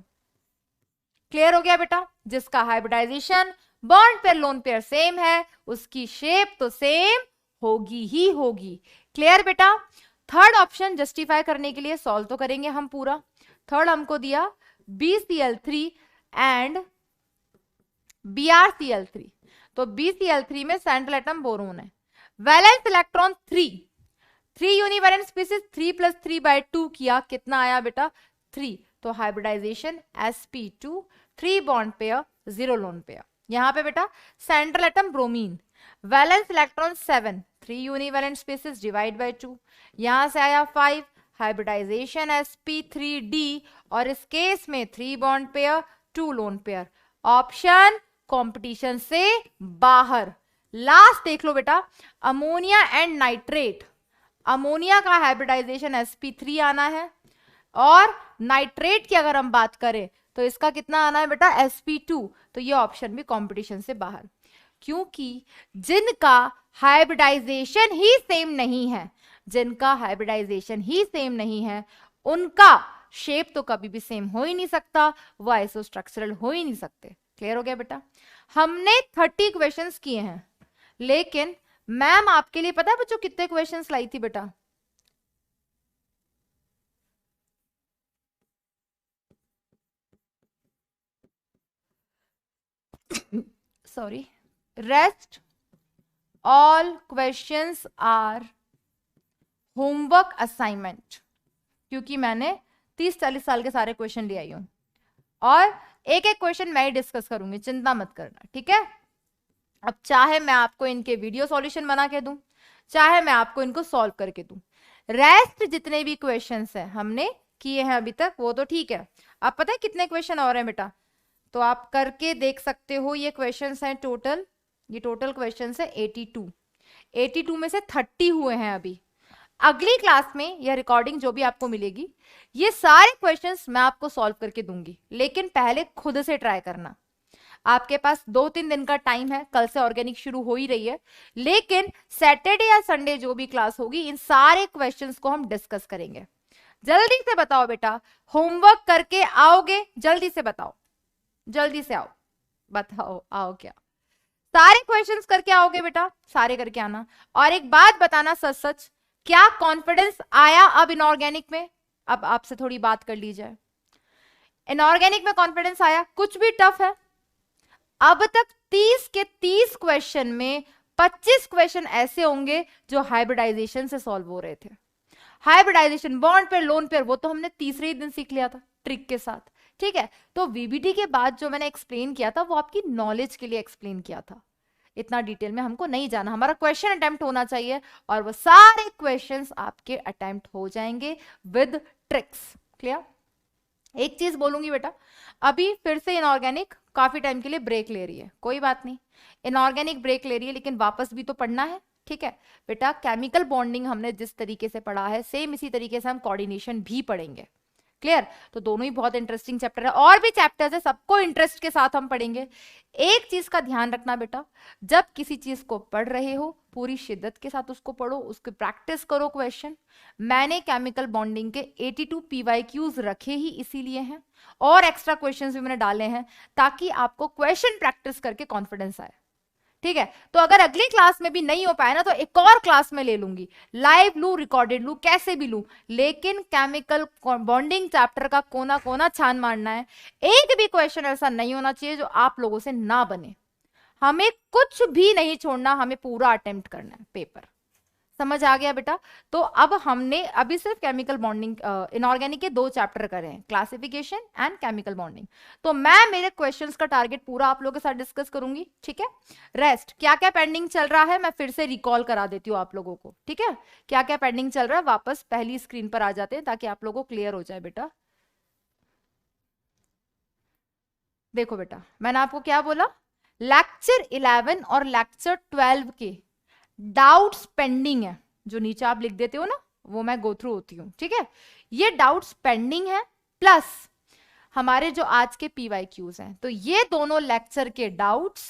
Clear हो गया बेटा? जिसका hybridization bond pair lone pair same है उसकी shape तो सेम होगी ही होगी। क्लियर बेटा? थर्ड ऑप्शन जस्टिफाई करने के लिए सॉल्व तो करेंगे हम पूरा। थर्ड हमको दिया BCl3 एंड BrCl3। तो BCl3 में सेंट्रल एटम बोरोन है, valence electron 3 univalent species, 3 plus 3/2 किया, कितना आया बेटा? 3। तो hybridization sp2, 3 bond pair 0 lone pair. यहां पे बेटा central atom bromine, valence electron 7, 3 univalent species, divide by 2, यहां से आया 5, हाइब्रिडाइजेशन sp3d और इस केस में 3 bond pair 2 lone pair. Option competition से बाहर। लास्ट देख लो बेटा, अमोनिया एंड नाइट्रेट, अमोनिया का हाइब्रिडाइजेशन sp3 आना है और नाइट्रेट की अगर हम बात करें तो इसका कितना आना है बेटा? sp2। तो ये ऑप्शन भी कंपटीशन से बाहर, क्योंकि जिनका हाइब्रिडाइजेशन ही सेम नहीं है, जिनका हाइब्रिडाइजेशन ही सेम नहीं है उनका शेप तो कभी भी सेम हो ही नहीं सकता, वो आइसोस्ट्रक्चरल हो ही नहीं सकते। क्लियर हो गया बेटा? हमने 30 क्वेश्चंस किए हैं, लेकिन मैम आपके लिए पता है बच्चों कितने क्वेश्चंस लाई थी बेटा? Sorry, rest all questions are homework assignment, क्योंकि मैंने 30-40 साल के सारे क्वेश्चन ले आई हूं और एक एक क्वेश्चन मैं ही डिस्कस करूंगी, चिंता मत करना। ठीक है? अब चाहे मैं आपको इनके वीडियो सॉल्यूशन बना के दूं, चाहे मैं आपको इनको सॉल्व करके दूं, रेस्ट जितने भी क्वेश्चंस हैं हमने किए हैं अभी तक वो तो ठीक है। अब पता है कितने क्वेश्चन और हैं बेटा? तो आप करके देख सकते हो। ये क्वेश्चंस हैं टोटल, ये टोटल क्वेश्चंस है 82 में से 30 हुए हैं अभी। अगली क्लास में यह रिकॉर्डिंग जो भी आपको मिलेगी, ये सारे क्वेश्चंस मैं आपको सॉल्व करके दूंगी, लेकिन पहले खुद से ट्राई करना। आपके पास 2-3 दिन का टाइम है, कल से ऑर्गेनिक शुरू हो ही रही है, लेकिन सैटरडे या संडे जो भी क्लास होगी इन सारे क्वेश्चंस को हम डिस्कस करेंगे। जल्दी से बताओ बेटा, होमवर्क करके आओगे? जल्दी से बताओ, जल्दी से आओ, बताओ आओ क्या? सारे क्वेश्चंस करके आओगे बेटा? सारे करके आना। और एक बात बताना सच सच, क्या कॉन्फिडेंस आया अब इनऑर्गेनिक में? अब आपसे थोड़ी बात कर ली जाए। इनऑर्गेनिक में कॉन्फिडेंस आया? कुछ भी टफ है? अब तक 30 के 30 क्वेश्चन में 25 क्वेश्चन ऐसे होंगे जो हाइब्रिडाइजेशन से सॉल्व हो रहे थे। Hybridization, bond pair, lone pair, वो तो हमने तीसरे ही दिन सीख लिया था ट्रिक के साथ, ठीक है। तो वीबीटी के बाद जो मैंने एक्सप्लेन किया था वो आपकी नॉलेज के लिए एक्सप्लेन किया था, इतना डिटेल में हमको नहीं जाना, हमारा क्वेश्चन अटेम्प्ट होना चाहिए और वो सारे क्वेश्चंस आपके अटेम्प्ट हो जाएंगे विद ट्रिक्स। क्लियर? एक चीज बोलूंगी बेटा, अभी फिर से इनऑर्गेनिक काफी टाइम के लिए ब्रेक ले रही है, कोई बात नहीं, इनऑर्गेनिक ब्रेक ले रही है लेकिन वापस भी तो पढ़ना है, ठीक है बेटा। केमिकल बॉन्डिंग हमने जिस तरीके से पढ़ा है सेम इसी तरीके से हम कोऑर्डिनेशन भी पढ़ेंगे। क्लियर? तो दोनों ही बहुत इंटरेस्टिंग चैप्टर है, और भी चैप्टर्स है, सबको इंटरेस्ट के साथ हम पढ़ेंगे। एक चीज का ध्यान रखना बेटा, जब किसी चीज को पढ़ रहे हो पूरी शिद्दत के साथ उसको पढ़ो, उसकी प्रैक्टिस करो क्वेश्चन। मैंने केमिकल बॉन्डिंग के 82 पीवाईक्यूज रखे ही इसीलिए हैं, और एक्स्ट्रा क्वेश्चंस भी मैंने डाले हैं ताकि आपको क्वेश्चन प्रैक्टिस करके कॉन्फिडेंस आए, ठीक है। तो अगर अगली क्लास में भी नहीं हो पाए ना तो एक और क्लास में ले लूंगी, लाइव लू, रिकॉर्डेड लू, कैसे भी लू, लेकिन केमिकल बॉन्डिंग चैप्टर का कोना कोना छान मारना है। एक भी क्वेश्चन ऐसा नहीं होना चाहिए जो आप लोगों से ना बने, हमें कुछ भी नहीं छोड़ना, हमें पूरा अटेम्प्ट करना है पेपर। समझ आ गया बेटा? तो अब हमने अभी सिर्फ केमिकल बॉन्डिंग इनऑर्गेनिक के 2 चैप्टर करे हैं, क्लासिफिकेशन एंड केमिकल बॉन्डिंग। तो मैं मेरे क्वेश्चंस का टारगेट पूरा आप लोगों के साथ डिस्कस करूंगी, ठीक है। रेस्ट क्या क्या पेंडिंग चल रहा है मैं फिर से रिकॉल करा देती हूँ आप लोगों को, ठीक है। क्या क्या पेंडिंग चल रहा है वापस पहली स्क्रीन पर आ जाते हैं ताकि आप लोगों को क्लियर हो जाए बेटा। देखो बेटा, मैंने आपको क्या बोला, लेक्चर 11 और लेक्चर 12 के डाउट्स पेंडिंग है, जो नीचे आप लिख देते हो ना वो मैं गो थ्रू होती हूं, ठीक है। ये डाउट्स पेंडिंग है प्लस हमारे जो आज के पीवाईक्यूज हैं, तो ये दोनों लेक्चर के डाउट्स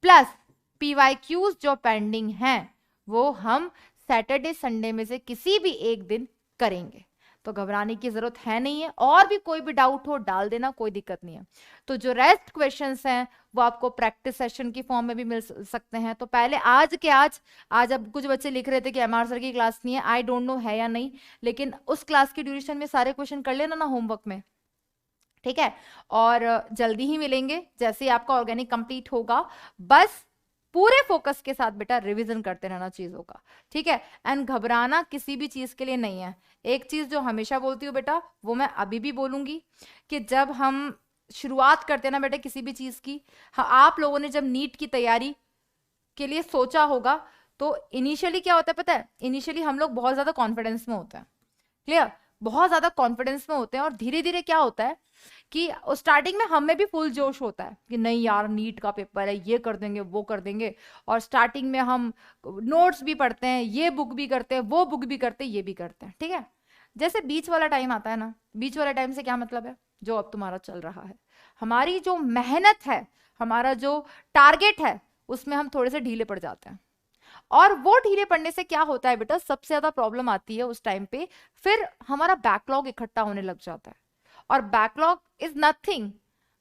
प्लस पीवाईक्यूज जो पेंडिंग हैं वो हम सैटरडे संडे में से किसी भी एक दिन करेंगे, तो घबराने की जरूरत है नहीं है। और भी कोई भी डाउट हो डाल देना, कोई दिक्कत नहीं है। तो जो रेस्ट क्वेश्चंस हैं वो आपको प्रैक्टिस सेशन की फॉर्म में भी मिल सकते हैं। तो पहले आज अब कुछ बच्चे लिख रहे थे कि एमआर सर की क्लास नहीं है, आई डोंट नो है या नहीं, लेकिन उस क्लास की ड्यूरेशन में सारे क्वेश्चन कर लेना ना होमवर्क में, ठीक है। और जल्दी ही मिलेंगे जैसे ही आपका ऑर्गेनिक कंप्लीट होगा, बस पूरे फोकस के साथ बेटा रिवीजन करते रहना चीजों का, ठीक है। एंड घबराना किसी भी चीज के लिए नहीं है। एक चीज जो हमेशा बोलती हूँ बेटा वो मैं अभी भी बोलूंगी कि जब हम शुरुआत करते हैं ना बेटा किसी भी चीज की, आप लोगों ने जब नीट की तैयारी के लिए सोचा होगा तो इनिशियली क्या होता है पता है, इनिशियली हम लोग बहुत ज्यादा कॉन्फिडेंस में होते हैं, क्लियर, बहुत ज्यादा कॉन्फिडेंस में होते हैं। और धीरे धीरे क्या होता है कि स्टार्टिंग में हमें भी फुल जोश होता है कि नहीं यार नीट का पेपर है, ये कर देंगे वो कर देंगे, और स्टार्टिंग में हम नोट्स भी पढ़ते हैं, ये बुक भी करते हैं, वो बुक भी करते हैं, ये भी करते हैं, ठीक है। जैसे बीच वाला टाइम आता है ना, बीच वाला टाइम से क्या मतलब है, जो अब तुम्हारा चल रहा है, हमारी जो मेहनत है, हमारा जो टारगेट है, उसमें हम थोड़े से ढीले पड़ जाते हैं। और वो ढीले पड़ने से क्या होता है बेटा, सबसे ज्यादा प्रॉब्लम आती है उस टाइम पे, फिर हमारा बैकलॉग इकट्ठा होने लग जाता है। और backlog is nothing,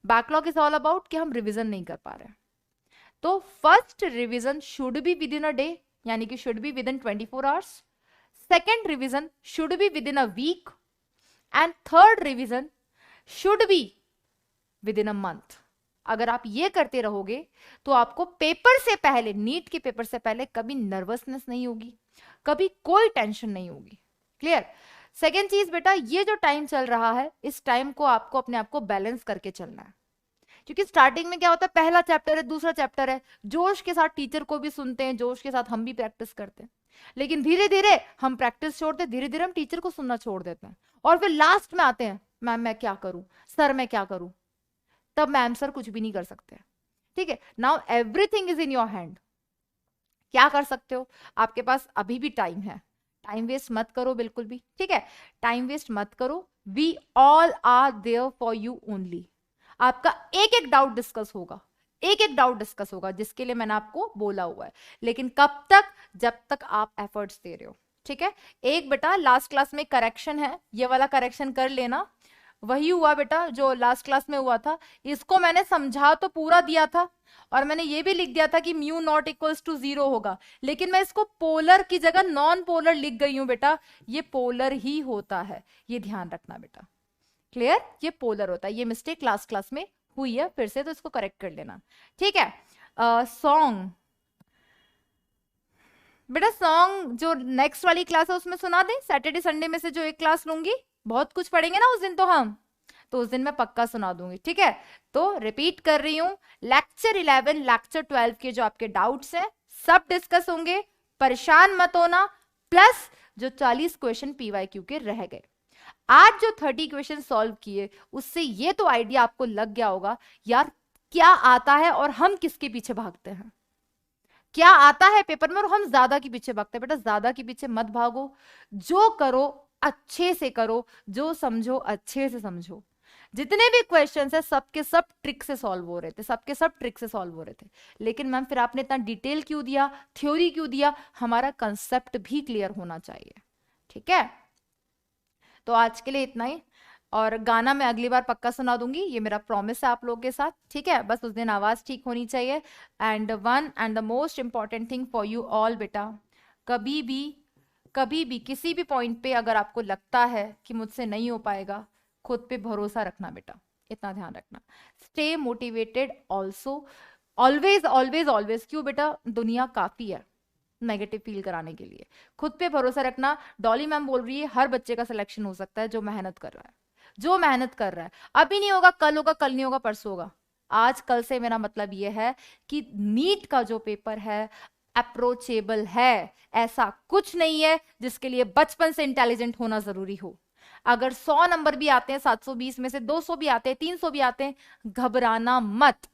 backlog is all about कि हम रिवीजन नहीं कर पा रहे हैं। तो first revision should be within a day, यानी कि should be within 24 hours. Second revision should be within a week, and third revision should be within a month. अगर आप ये करते रहोगे तो आपको पेपर से पहले, नीट के पेपर से पहले कभी नर्वसनेस नहीं होगी, कभी कोई टेंशन नहीं होगी, क्लियर। सेकेंड चीज बेटा, ये जो टाइम चल रहा है इस टाइम को आपको अपने आप को बैलेंस करके चलना है, क्योंकि स्टार्टिंग में क्या होता है, पहला चैप्टर है, दूसरा चैप्टर है, जोश के साथ टीचर को भी सुनते हैं, जोश के साथ हम भी प्रैक्टिस करते हैं, लेकिन धीरे धीरे हम प्रैक्टिस छोड़ते हैं, धीरे धीरे हम टीचर को सुनना छोड़ देते हैं, और फिर लास्ट में आते हैं मैम मैं क्या करूं, सर मैं क्या करूं, तब मैम सर कुछ भी नहीं कर सकते, ठीक है। Now everything is in your hand, क्या कर सकते हो, आपके पास अभी भी टाइम है, टाइम वेस्ट मत करो बिल्कुल भी, ठीक है, टाइम वेस्ट मत करो। We all are there for you only. आपका एक एक डाउट डिस्कस होगा, एक एक डाउट डिस्कस होगा, जिसके लिए मैंने आपको बोला हुआ है, लेकिन कब तक, जब तक आप एफर्ट्स दे रहे हो, ठीक है। एक बेटा लास्ट क्लास में करेक्शन है, ये वाला करेक्शन कर लेना, वही हुआ बेटा जो लास्ट क्लास में हुआ था, इसको मैंने समझा तो पूरा दिया था, और मैंने ये भी लिख दिया था कि म्यू नॉट इक्वल्स टू 0 होगा, लेकिन मैं इसको पोलर की जगह नॉन पोलर लिख गई हूं बेटा, ये पोलर ही होता है, ये ध्यान रखना बेटा, क्लियर, ये पोलर होता है, ये मिस्टेक लास्ट क्लास में हुई है फिर से, तो इसको करेक्ट कर लेना, ठीक है। सॉन्ग, बेटा सॉन्ग जो नेक्स्ट वाली क्लास है उसमें सुना दें, सैटरडे संडे में से जो एक क्लास लूंगी, बहुत कुछ पढ़ेंगे ना उस दिन, तो उस दिन मैं पक्का सुना दूंगी, ठीक है। तो रिपीट कर रही हूं, लेक्चर 11 लेक्चर 12 के जो आपके डाउट्स हैं सब डिस्कस होंगे, परेशान मत होना, प्लस जो 40 क्वेश्चन पीवाईक्यू के रह गए। आज जो 30 क्वेश्चन सॉल्व किए उससे ये तो आइडिया आपको लग गया होगा यार क्या आता है और हम किसके पीछे भागते हैं, क्या आता है पेपर में और हम ज्यादा के पीछे भागते हैं। बेटा ज्यादा के पीछे मत भागो, जो करो अच्छे से करो, जो समझो अच्छे से समझो। जितने भी क्वेश्चंस है सबके सब ट्रिक से सॉल्व हो रहे थे, सबके सब ट्रिक से सॉल्व हो रहे थे। लेकिन मैम फिर आपने इतना डिटेल क्यों दिया, थ्योरी क्यों दिया, हमारा कंसेप्ट भी क्लियर होना चाहिए, ठीक है। तो आज के लिए इतना ही, और गाना मैं अगली बार पक्का सुना दूंगी, ये मेरा प्रॉमिस है आप लोगों के साथ, ठीक है। बस उस दिन आवाज ठीक होनी चाहिए। And one and the most important thing for you all बेटा, कभी भी किसी भी पॉइंट पे अगर आपको लगता है कि मुझसे नहीं हो पाएगा, खुद पे भरोसा रखना बेटा, इतना ध्यान रखना। Stay motivated also, always always always. क्यों बेटा, दुनिया काफी है नेगेटिव फील कराने के लिए, खुद पे भरोसा रखना। डॉली मैम बोल रही है हर बच्चे का सिलेक्शन हो सकता है जो मेहनत कर रहा है, जो मेहनत कर रहा है। अभी नहीं होगा, कल होगा, कल नहीं होगा, परसों होगा। आज कल से मेरा मतलब यह है कि नीट का जो पेपर है अप्रोचेबल है, ऐसा कुछ नहीं है जिसके लिए बचपन से इंटेलिजेंट होना जरूरी हो। अगर 100 नंबर भी आते हैं, 720 में से 200 भी आते हैं, 300 भी आते हैं, घबराना मत।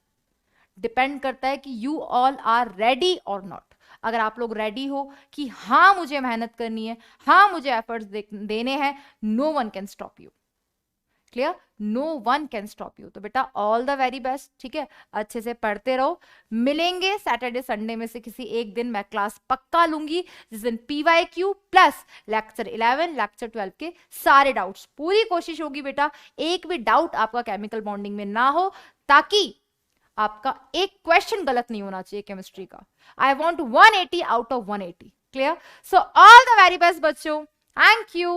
डिपेंड करता है कि यू ऑल आर रेडी और नॉट। अगर आप लोग रेडी हो कि हाँ मुझे मेहनत करनी है, हाँ मुझे एफर्ट्स देने हैं, no one can stop you, clear, no one can stop you. तो बेटा ऑल द वेरी बेस्ट, ठीक है, अच्छे से पढ़ते रहो। मिलेंगे सैटरडे संडे में से किसी एक दिन, मैं क्लास पक्का लूंगी जिस दिन पीवाईक्यू प्लस लेक्चर 11 लेक्चर 12 के सारे डाउट्स, पूरी कोशिश होगी बेटा एक भी डाउट आपका केमिकल बॉन्डिंग में ना हो, ताकि आपका एक क्वेश्चन गलत नहीं होना चाहिए केमिस्ट्री का। I want 180 out of 180, clear. So all the very best बच्चों, थैंक यू।